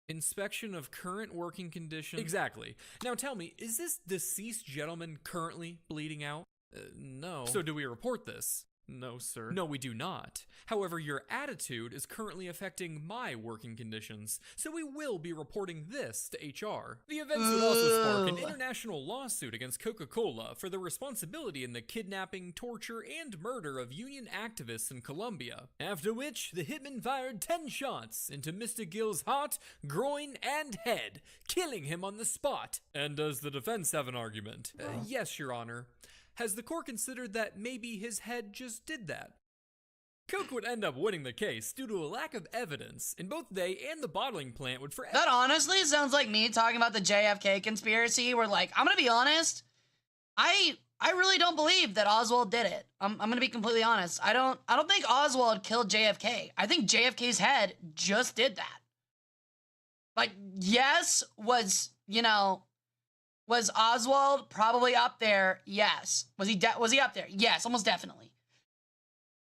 Inspection of current working conditions. Exactly. Now tell me, is this deceased gentleman currently bleeding out? No. So do we report this? No, sir. No, we do not. However, your attitude is currently affecting my working conditions, so we will be reporting this to HR. The events would also spark an international lawsuit against Coca-Cola for the responsibility in the kidnapping, torture, and murder of union activists in Colombia. After which, the hitman fired 10 shots into Mr. Gill's heart, groin, and head, killing him on the spot. And does the defense have an argument? Yes, Your Honor. Has the court considered that maybe his head just did that? Coke would end up winning the case due to a lack of evidence, and both they and the bottling plant would forever— That honestly sounds like me talking about the JFK conspiracy, where, like, I'm gonna be honest, I really don't believe that Oswald did it. I'm gonna be completely honest. I don't think Oswald killed JFK. I think JFK's head just did that. Like, yes, was Oswald probably up there? Yes. Was he up there? Yes, almost definitely.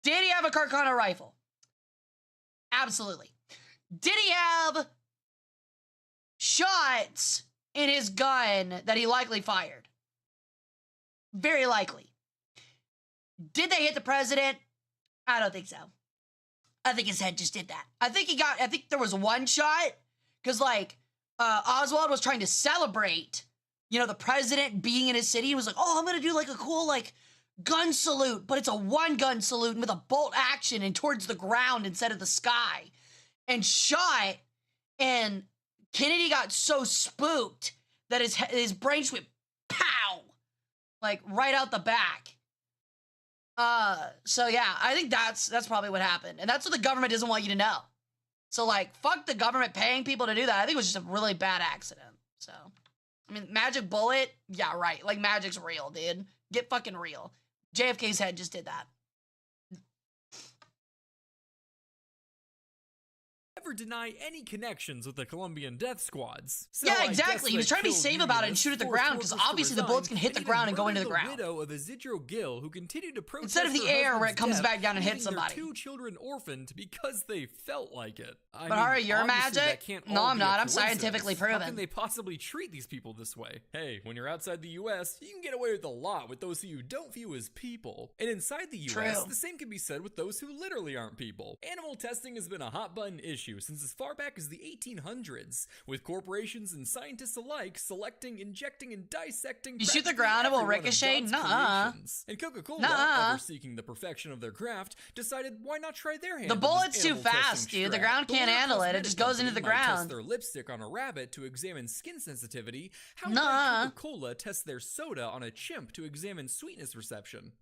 Did he have a Carcano rifle? Absolutely. Did he have shots in his gun that he likely fired? Very likely. Did they hit the president? I don't think so. I think his head just did that. I think there was one shot, because, like, Oswald was trying to celebrate, the president being in his city. He was like, oh, I'm going to do, like, a cool, like, gun salute, but it's a one-gun salute with a bolt action and towards the ground instead of the sky. And shot, and Kennedy got so spooked that his brain just went pow, like, right out the back. So yeah, I think that's probably what happened. And that's what the government doesn't want you to know. So, like, fuck the government paying people to do that. I think it was just a really bad accident. So, I mean, magic bullet, yeah, right. Like, magic's real, dude. Get fucking real. JFK's head just did that. Never deny any connections with the Colombian death squads. So yeah, exactly. He was trying to be safe about it and shoot at the ground, because obviously the bullets can hit the ground and go into the ground. Widow of Isidro Gill, who continued to protest instead of the air where it comes back down and hits leaving somebody. Their 2 children orphaned because they felt like it. But Hara, you're magic? No, I'm not. I'm scientifically proven. How can they possibly treat these people this way? Hey, when you're outside the U.S., you can get away with a lot with those who you don't view as people. And inside the U.S., the same can be said with those who literally aren't people. Animal testing has been a hot button issue since as far back as the 1800s, with corporations and scientists alike selecting, injecting, and dissecting. You shoot the ground, it will ricochet? Nuh-uh. And Coca-Cola, ever seeking the perfection of their craft, decided why not try their hand. The bullet's too fast, dude. The ground can't handle it. It just goes into the ground. Test their lipstick on a rabbit to examine skin sensitivity. How about Coca-Cola test their soda on a chimp to examine sweetness reception?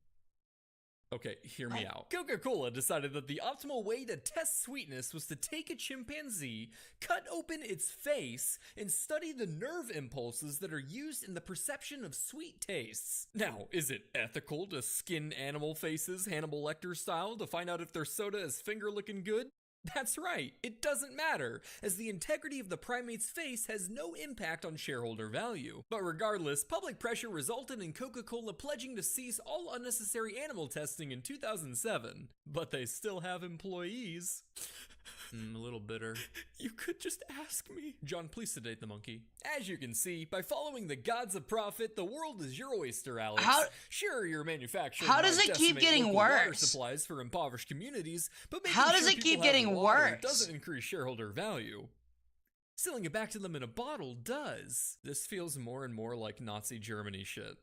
Okay, hear me out. Coca-Cola decided that the optimal way to test sweetness was to take a chimpanzee, cut open its face, and study the nerve impulses that are used in the perception of sweet tastes. Now, is it ethical to skin animal faces Hannibal Lecter style to find out if their soda is finger-looking good? That's right, it doesn't matter, as the integrity of the primate's face has no impact on shareholder value. But regardless, public pressure resulted in Coca-Cola pledging to cease all unnecessary animal testing in 2007. But they still have employees. A little bitter. You could just ask me. John, please sedate the monkey. As you can see, by following the gods of profit, the world is your oyster, Alex. Sure, your manufacturing. How does it keep getting worse? Water supplies for impoverished communities, but how does it keep getting worse? Doesn't increase shareholder value. Selling it back to them in a bottle does. This feels more and more like Nazi Germany shit.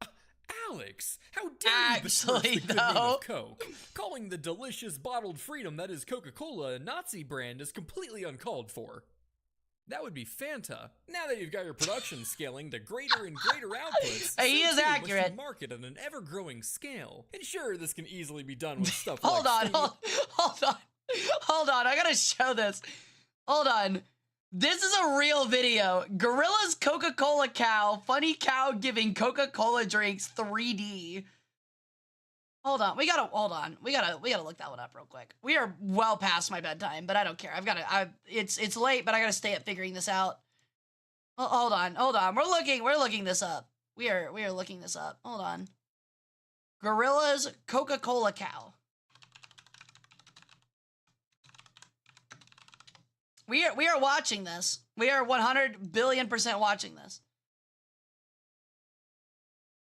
Alex, how dare you besmirch the good name of Coke? Calling the delicious bottled freedom that is Coca-Cola a Nazi brand is completely uncalled for. That would be Fanta. Now that you've got your production scaling to greater and greater outputs, he is accurate. Must you market on an ever-growing scale. And sure, this can easily be done with stuff hold like on, I gotta show this. Hold on. This is a real video. Gorilla's Coca-Cola cow. Funny cow giving Coca-Cola drinks 3D. Hold on. We gotta look that one up real quick. We are well past my bedtime, but I don't care. It's late, but I gotta stay up figuring this out. Oh, hold on. We're looking this up. We are looking this up. Hold on. Gorilla's Coca-Cola cow. We are watching this. We are 100 billion% watching this.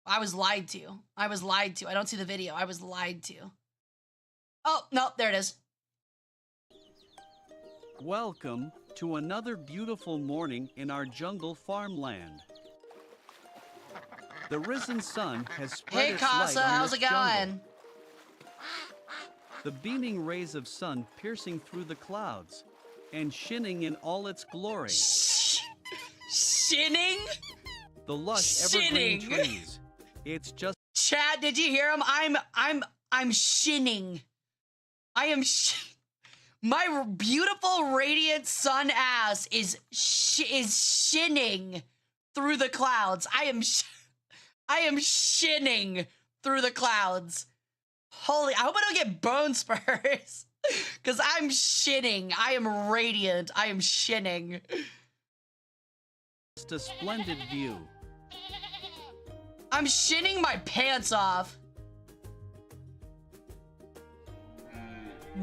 I was lied to. I don't see the video. I was lied to. Oh, no, there it is. Welcome to another beautiful morning in our jungle farmland. The risen sun has spread Hey, its Casa, light on how's this it going? jungle. The beaming rays of sun piercing through the clouds and shining in all its glory. Shinning? The lush evergreen trees. It's just Chat, did you hear him? I'm shinning. I am my beautiful radiant sun ass is shinning through the clouds. I am shinning through the clouds. Holy, I hope I don't get bone spurs. Cause I'm shinning. I am radiant. I am shinning. a splendid view. I'm shinning my pants off.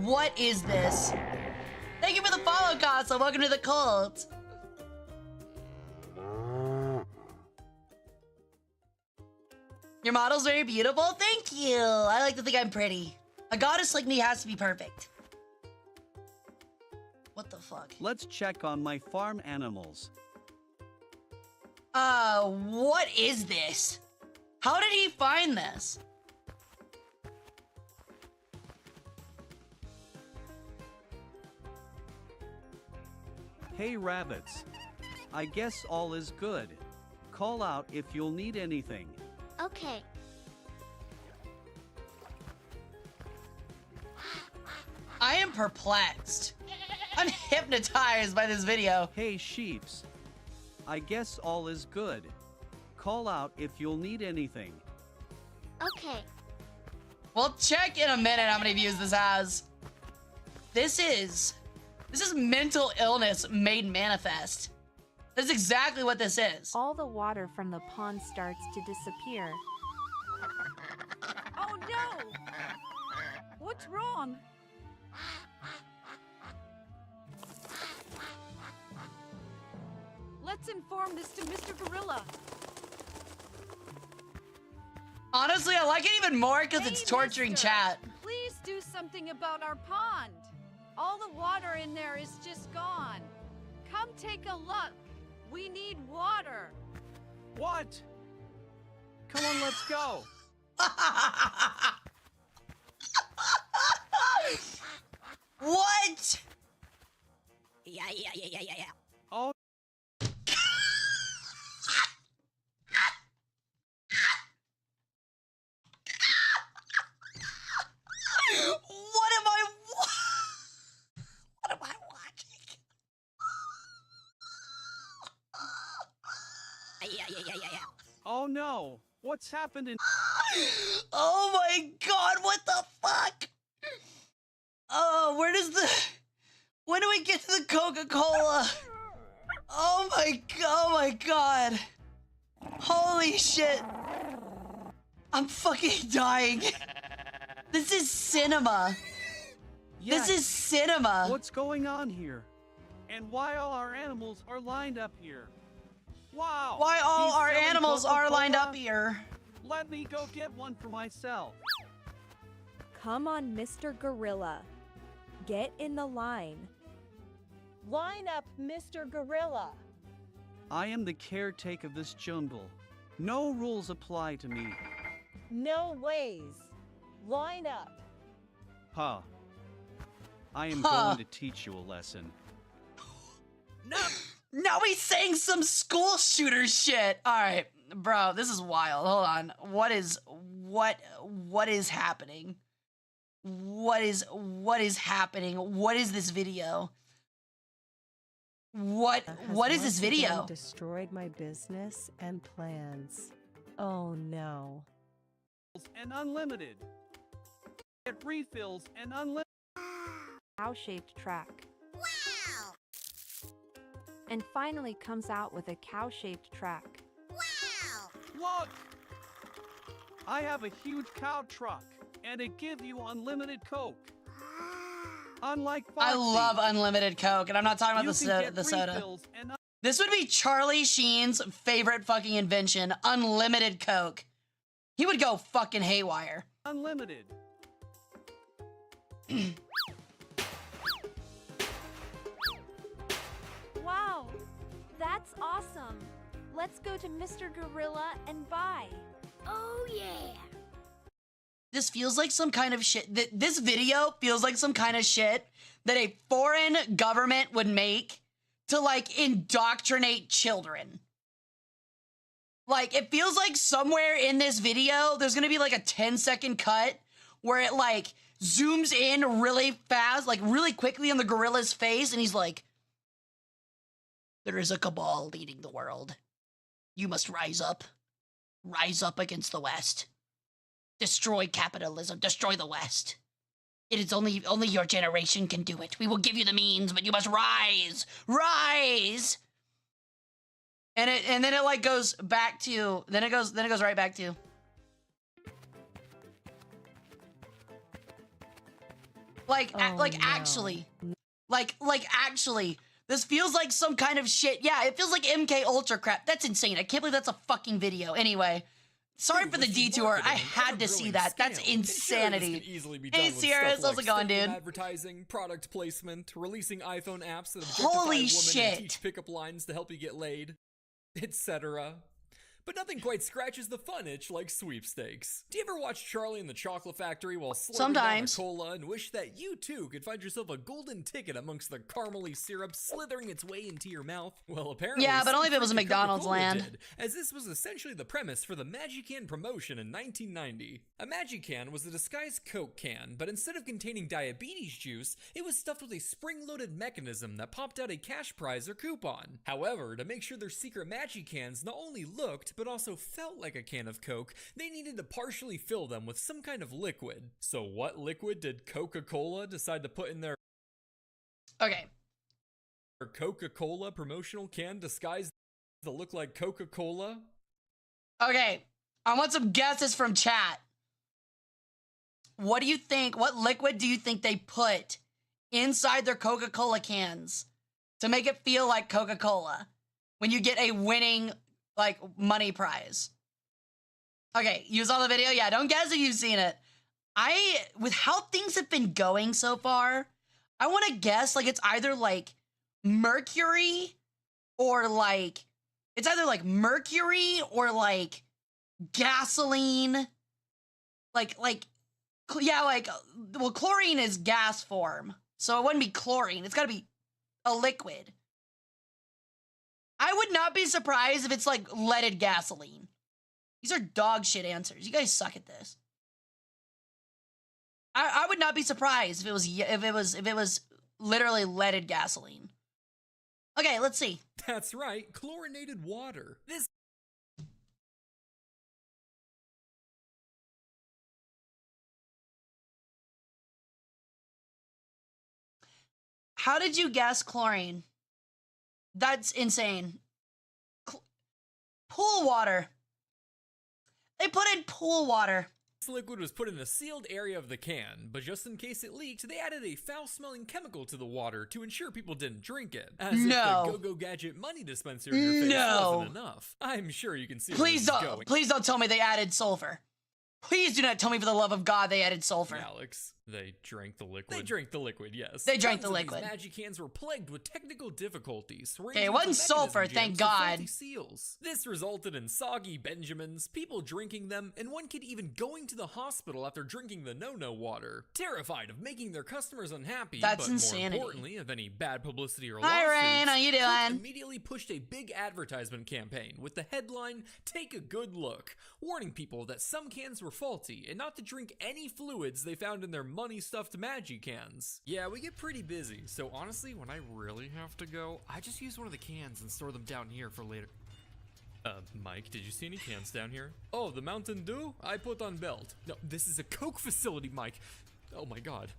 What is this? Thank you for the follow, Casa. Welcome to the cult. Your model's very beautiful. Thank you. I like to think I'm pretty. A goddess like me has to be perfect. What the fuck? Let's check on my farm animals. What is this? How did he find this? Hey rabbits. I guess all is good. Call out if you'll need anything. Okay. I am perplexed. I'm hypnotized by this video. Hey sheeps. I guess all is good. Call out if you'll need anything. Okay. We'll check in a minute how many views this has. This is mental illness made manifest. That's exactly what this is. All the water from the pond starts to disappear. Oh no! What's wrong? Let's inform this to Mr. Gorilla. Honestly, I like it even more because Hey, it's torturing mister, chat. Please do something about our pond. All the water in there is just gone. Come take a look. We need water. What? Come on, let's go. What? Yeah. Oh. What am I watching? Oh no. What's happened in Oh my god, what the fuck? Oh, when do we get to the Coca-Cola? Oh my god. Holy shit. I'm fucking dying. This is cinema. This is cinema. What's going on here? And why all our animals are lined up here? Wow. Why all he's our selling animals are lined Coca-Cola? up here? Let me go get one for myself. Come on, Mr. Gorilla. Get in the line. Line up, Mr. Gorilla. I am the caretaker of this jungle. No rules apply to me. No ways. Line up. Huh. I am Huh. going to teach you a lesson. Now he's saying some school shooter shit. All right, bro, this is wild. Hold on. What is happening? What is happening? What is this video? What is this video? Destroyed my business and plans. Oh no. And unlimited. Get refills and unlimited. Cow-shaped track. and finally comes out with a cow-shaped track. Look! I have a huge cow truck, and it gives you unlimited Coke. Unlike I Foxy, love unlimited Coke, and I'm not talking about you the, can get the soda. refills and This would be Charlie Sheen's favorite fucking invention, unlimited Coke. He would go fucking haywire. unlimited. Wow, that's awesome. Let's go to Mr. Gorilla and buy. Oh yeah. This feels like some kind of shit. This video feels like some kind of shit that a foreign government would make to like indoctrinate children. Like, it feels like somewhere in this video, there's gonna be like a 10-second cut where it like zooms in really fast, like really quickly on the gorilla's face, and he's like, there is a cabal leading the world. You must rise up. Rise up against the West. Destroy capitalism. Destroy the West. It is only your generation can do it. We will give you the means, but you must rise. Rise! And then it like goes back to, then it goes right back to. Actually, this feels like some kind of shit. Yeah, it feels like MK Ultra crap. That's insane. I can't believe that's a fucking video. Anyway, sorry for the detour. I had to see that. That's insanity. Hey Sierra, how's it going, dude? Advertising, product placement, releasing iPhone apps that Holy objectify women and shit. teach pickup lines to help you get laid, etc. But nothing quite scratches the fun itch like sweepstakes. Do you ever watch Charlie and the Chocolate Factory while slurping Sometimes. down a cola and wish that you too could find yourself a golden ticket amongst the caramely syrup slithering its way into your mouth? Well, apparently, Yeah, but only if it was a something McDonald's Coca-Cola land. did, as this was essentially the premise for the Magican promotion in 1990. A Magican was a disguised Coke can, but instead of containing diabetes juice, it was stuffed with a spring-loaded mechanism that popped out a cash prize or coupon. However, to make sure their secret Magicans not only looked, but also felt like a can of Coke, they needed to partially fill them with some kind of liquid. So what liquid did Coca-Cola decide to put in their Coca-Cola promotional can disguised to look like Coca-Cola? Okay, I want some guesses from chat. What do you think, what liquid do you think they put inside their Coca-Cola cans to make it feel like Coca-Cola when you get a winning, like, money prize? Okay, you saw the video? Yeah, don't guess if you've seen it. With how things have been going so far, I want to guess, like, it's either, like, mercury or, like, it's either, like, mercury or, like, gasoline. Well, chlorine is gas form, so it wouldn't be chlorine. It's got to be a liquid. I would not be surprised if it's, like, leaded gasoline. These are dog shit answers. You guys suck at this. I would not be surprised if it was literally leaded gasoline. Okay, let's see. That's right, chlorinated water. This How did you guess chlorine? That's insane. Pool water. They put in pool water. This liquid was put in a sealed area of the can, but just in case it leaked, they added a foul-smelling chemical to the water to ensure people didn't drink it. As if the Go-Go Gadget money dispenser in your face wasn't enough. I'm sure you can see where this is going. Please don't tell me they added sulfur. Please do not tell me for the love of God they added sulfur. Alex, they drank the liquid. They drank the liquid, yes. They drank the liquid. These Magicans were plagued with technical difficulties. Okay, it wasn't sulfur, thank God. Seals. This resulted in soggy Benjamins, people drinking them, and one kid even going to the hospital after drinking the no-no water. Terrified of making their customers unhappy, but insanity. more importantly, of any bad publicity or Hi, lawsuits, Rain, how you doing? Coke immediately pushed a big advertisement campaign with the headline, "Take a Good Look," warning people that some cans were faulty and not to drink any fluids they found in their money-stuffed Magicans. Yeah, we get pretty busy, so honestly, when I really have to go, I just use one of the cans and store them down here for later. Mike, did you see any cans down here? Oh, the Mountain Dew? I put on belt. No, this is a Coke facility, Mike. Oh my God.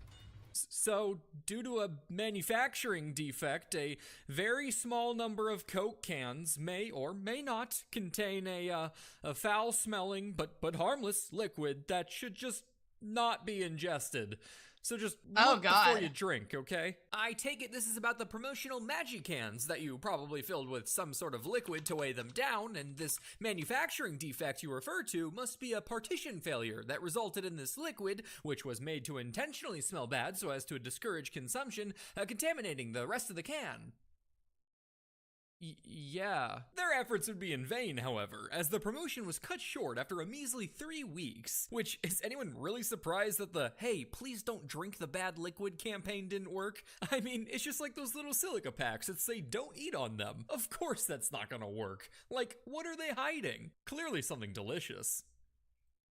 So, due to a manufacturing defect, a very small number of Coke cans may or may not contain a foul-smelling but harmless liquid that should just not be ingested. So just look before you drink, okay? I take it this is about the promotional Magic cans that you probably filled with some sort of liquid to weigh them down, and this manufacturing defect you refer to must be a partition failure that resulted in this liquid, which was made to intentionally smell bad so as to discourage consumption, contaminating the rest of the can. Yeah. Their efforts would be in vain, however, as the promotion was cut short after a measly 3 weeks. Which, is anyone really surprised that the, hey, please don't drink the bad liquid campaign didn't work? I mean, it's just like those little silica packs that say don't eat on them. Of course that's not gonna work. Like, what are they hiding? Clearly something delicious.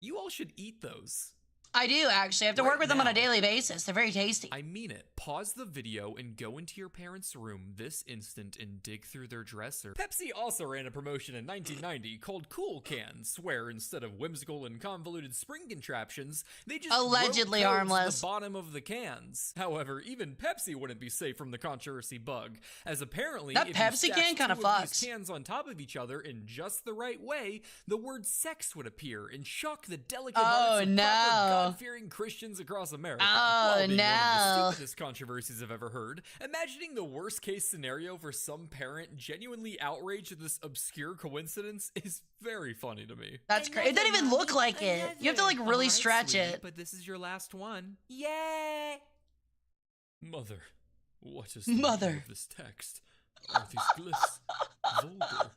You all should eat those. I do, actually. I have to work with them on a daily basis. They're very tasty. I mean it. Pause the video and go into your parents' room this instant and dig through their dresser. Pepsi also ran a promotion in 1990 called Cool Cans, where instead of whimsical and convoluted spring contraptions, they just allegedly wrote codes harmless to the bottom of the cans. However, even Pepsi wouldn't be safe from the controversy bug, as apparently that if Pepsi you can kind of fucks these cans on top of each other in just the right way, the word sex would appear and shock the delicate hearts of proper God-fearing Christians across America. Oh, While being no. one of the stupidest controversies I've ever heard, imagining the worst case scenario for some parent genuinely outraged at this obscure coincidence is very funny to me. That's crazy. It doesn't even look like it. You have to like really stretch sweetie, it. But this is your last one. Yay! Mother, what is the meaning of this text? Are these glyphs vulgar?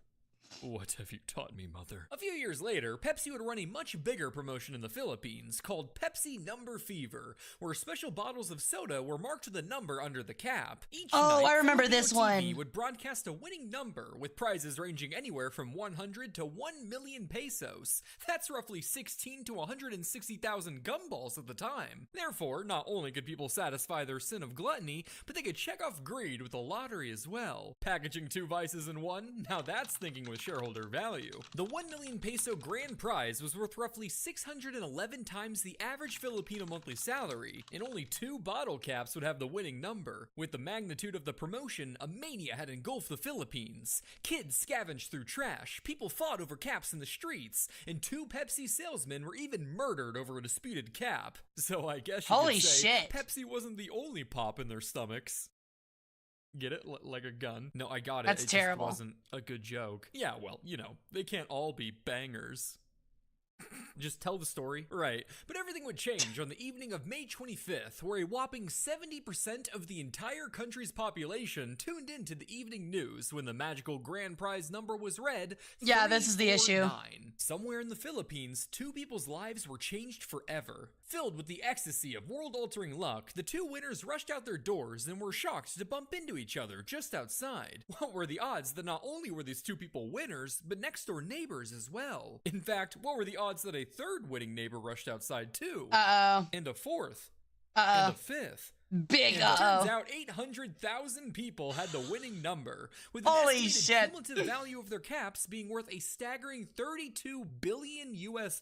What have you taught me, Mother? A few years later, Pepsi would run a much bigger promotion in the Philippines called Pepsi Number Fever, where special bottles of soda were marked with a number under the cap. Each night, I remember Filipino this TV one. would broadcast a winning number with prizes ranging anywhere from 100 to 1 million pesos. That's roughly 16 to 160,000 gumballs at the time. Therefore, not only could people satisfy their sin of gluttony, but they could check off greed with the lottery as well. Packaging two vices in one? Now that's thinking with shareholder value. The 1 million peso grand prize was worth roughly 611 times the average Filipino monthly salary, and only 2 bottle caps would have the winning number. With the magnitude of the promotion, a mania had engulfed the Philippines. Kids scavenged through trash, people fought over caps in the streets, and 2 Pepsi salesmen were even murdered over a disputed cap. So I guess you could say Pepsi wasn't the only pop in their stomachs. Get it? Like a gun? No, I got it. That's terrible. Just wasn't a good joke. Yeah, well, you know, they can't all be bangers. Just tell the story. Right. But everything would change on the evening of May 25th, where a whopping 70% of the entire country's population tuned into the evening news when the magical grand prize number was read. Yeah, this is the issue. 349. Somewhere in the Philippines, 2 people's lives were changed forever. Filled with the ecstasy of world-altering luck, the 2 winners rushed out their doors and were shocked to bump into each other just outside. What were the odds that not only were these 2 people winners, but next-door neighbors as well? In fact, what were the odds that a 3rd winning neighbor rushed outside too? And a 4th. And a 5th. Big and it turns out 800,000 people had the winning number, with an estimated cumulative value of their caps being worth a staggering $32 billion US.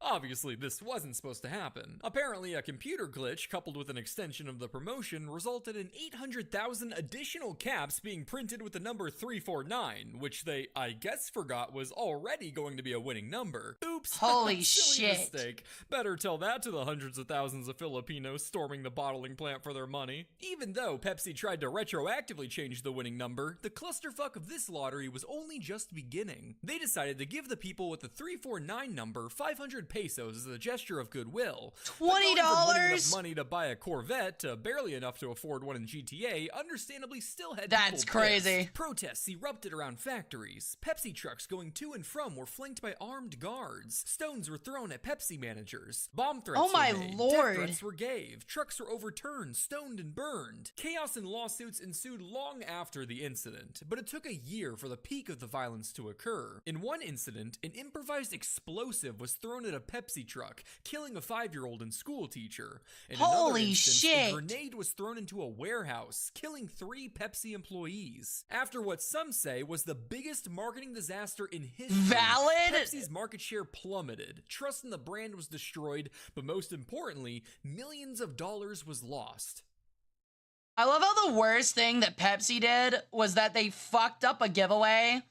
Obviously, this wasn't supposed to happen. Apparently, a computer glitch coupled with an extension of the promotion resulted in 800,000 additional caps being printed with the number 349, which they, I guess, forgot was already going to be a winning number. Oops. Holy Silly shit. mistake. Better tell that to the hundreds of thousands of Filipinos storming the bottling plant for their money. Even though Pepsi tried to retroactively change the winning number, the clusterfuck of this lottery was only just beginning. They decided to give the people with the 349 number 500 pesos as a gesture of goodwill. $20? Enough money to buy a Corvette to barely enough to afford one in GTA, understandably still had That's people crazy. pissed. Protests erupted around factories. Pepsi trucks going to and from were flanked by armed guards. Stones were thrown at Pepsi managers. Bomb threats Oh my were made. lord. Death threats were gave. Trucks were overturned, stoned, and burned. Chaos and lawsuits ensued long after the incident, but it took a year for the peak of the violence to occur. In one incident, an improvised explosive was thrown at a Pepsi truck, killing a 5-year-old and school teacher. In another instance, a grenade was thrown into a warehouse, killing 3 Pepsi employees. After what some say was the biggest marketing disaster in history, Pepsi's market share plummeted, trust in the brand was destroyed, but most importantly, millions of dollars was lost. lost. I love how the worst thing that Pepsi did was that they fucked up a giveaway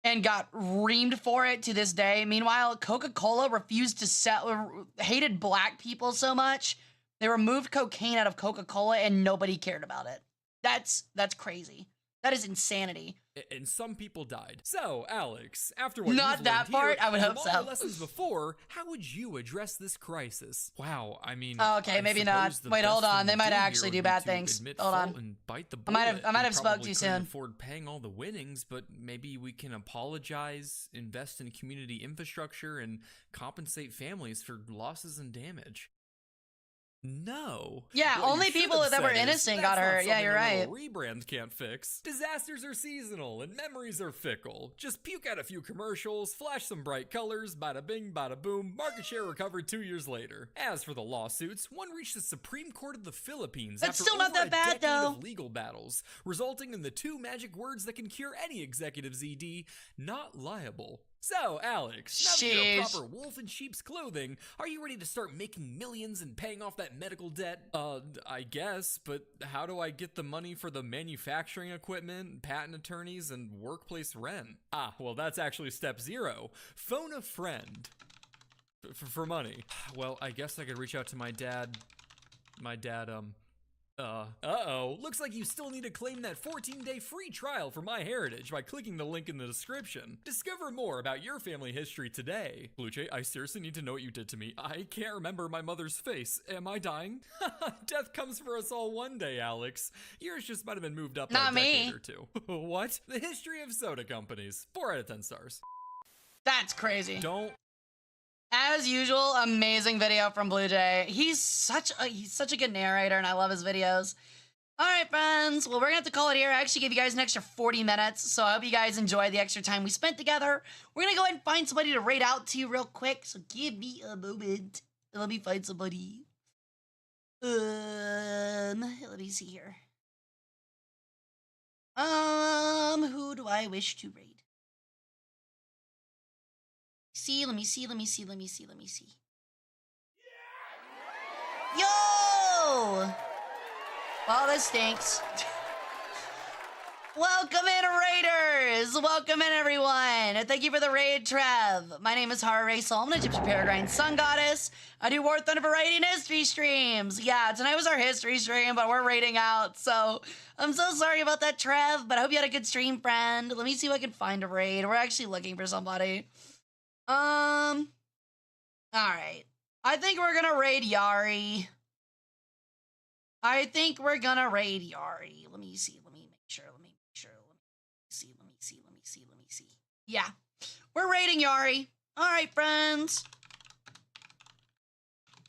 and got reamed for it to this day. Meanwhile, Coca-Cola refused to sell, hated black people so much, they removed cocaine out of Coca-Cola and nobody cared about it. That's crazy. That is insanity. And some people died. So, Alex, after what Not you've that learned part, here, I would hope from all so. your lessons before, how would you address this crisis? Wow, I mean, Oh, okay, I maybe suppose not. the Wait, best hold on. thing They to might do here actually would do be bad to things. admit Hold fault on. and bite the I might bullet. have We spoke probably too couldn't soon. afford paying all the winnings, but maybe we can apologize, invest in community infrastructure, and compensate families for losses and damage. No. Yeah, What you only should people have that were said is, innocent "That's got not hurt." Yeah, something you're a right. little rebrand can't fix. Disasters are seasonal and memories are fickle. Just puke out a few commercials, flash some bright colors, bada bing, bada boom, market share recovered 2 years later. As for the lawsuits, one reached the Supreme Court of the Philippines That's after still not over that bad, a decade though. of legal battles, resulting in the two magic words that can cure any executive's ED, not liable. So, Alex, now that you're a Sheesh. proper wolf in sheep's clothing, are you ready to start making millions and paying off that medical debt? I guess, but how do I get the money for the manufacturing equipment, patent attorneys, and workplace rent? Ah, well, that's actually step 0. Phone a friend. For money. Well, I guess I could reach out to my dad. Uh-oh. Looks like you still need to claim that 14-day free trial for MyHeritage by clicking the link in the description. Discover more about your family history today. Blue Jay, I seriously need to know what you did to me. I can't remember my mother's face. Am I dying? Death comes for us all one day, Alex. Yours just might have been moved up Not by a decade me. or two. What? The history of soda companies. 4 out of 10 stars. That's crazy. Don't. As usual, amazing video from Blue Jay. He's such a good narrator, and I love his videos. All right, friends. Well, we're gonna have to call it here. I actually gave you guys an extra 40 minutes, so I hope you guys enjoyed the extra time we spent together. We're gonna go ahead and find somebody to raid out to real quick. So give me a moment. Let me find somebody. Let me see here. Who do I wish to raid? Let me see. Yo! Well, this stinks. Welcome in, Raiders! Welcome in, everyone! And thank you for the raid, Trev. My name is Hara Rae Sol. I'm a Gypsy Peregrine Sun Goddess. I do War Thunder Variety and History streams. Yeah, tonight was our history stream, but we're raiding out, so I'm so sorry about that, Trev, but I hope you had a good stream, friend. Let me see if I can find a raid. We're actually looking for somebody. Alright. I think we're gonna raid Yari. Let me see. Let me make sure. Let me see. Yeah. We're raiding Yari. Alright, friends.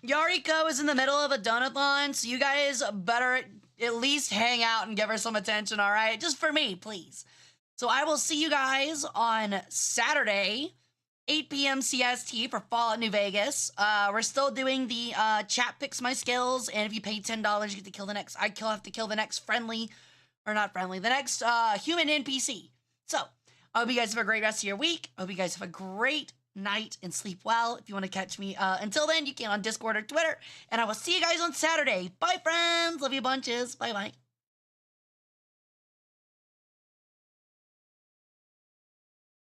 Yariko is in the middle of a donathon, so you guys better at least hang out and give her some attention, alright? Just for me, please. So I will see you guys on Saturday, 8 p.m. CST for Fallout New Vegas. We're still doing the chat picks my skills, and if you pay $10, you get to kill the next. Have to kill the next friendly, or not friendly, the next human NPC. So I hope you guys have a great rest of your week. I hope you guys have a great night and sleep well. If you want to catch me, until then, you can on Discord or Twitter, and I will see you guys on Saturday. Bye, friends. Love you bunches. Bye bye.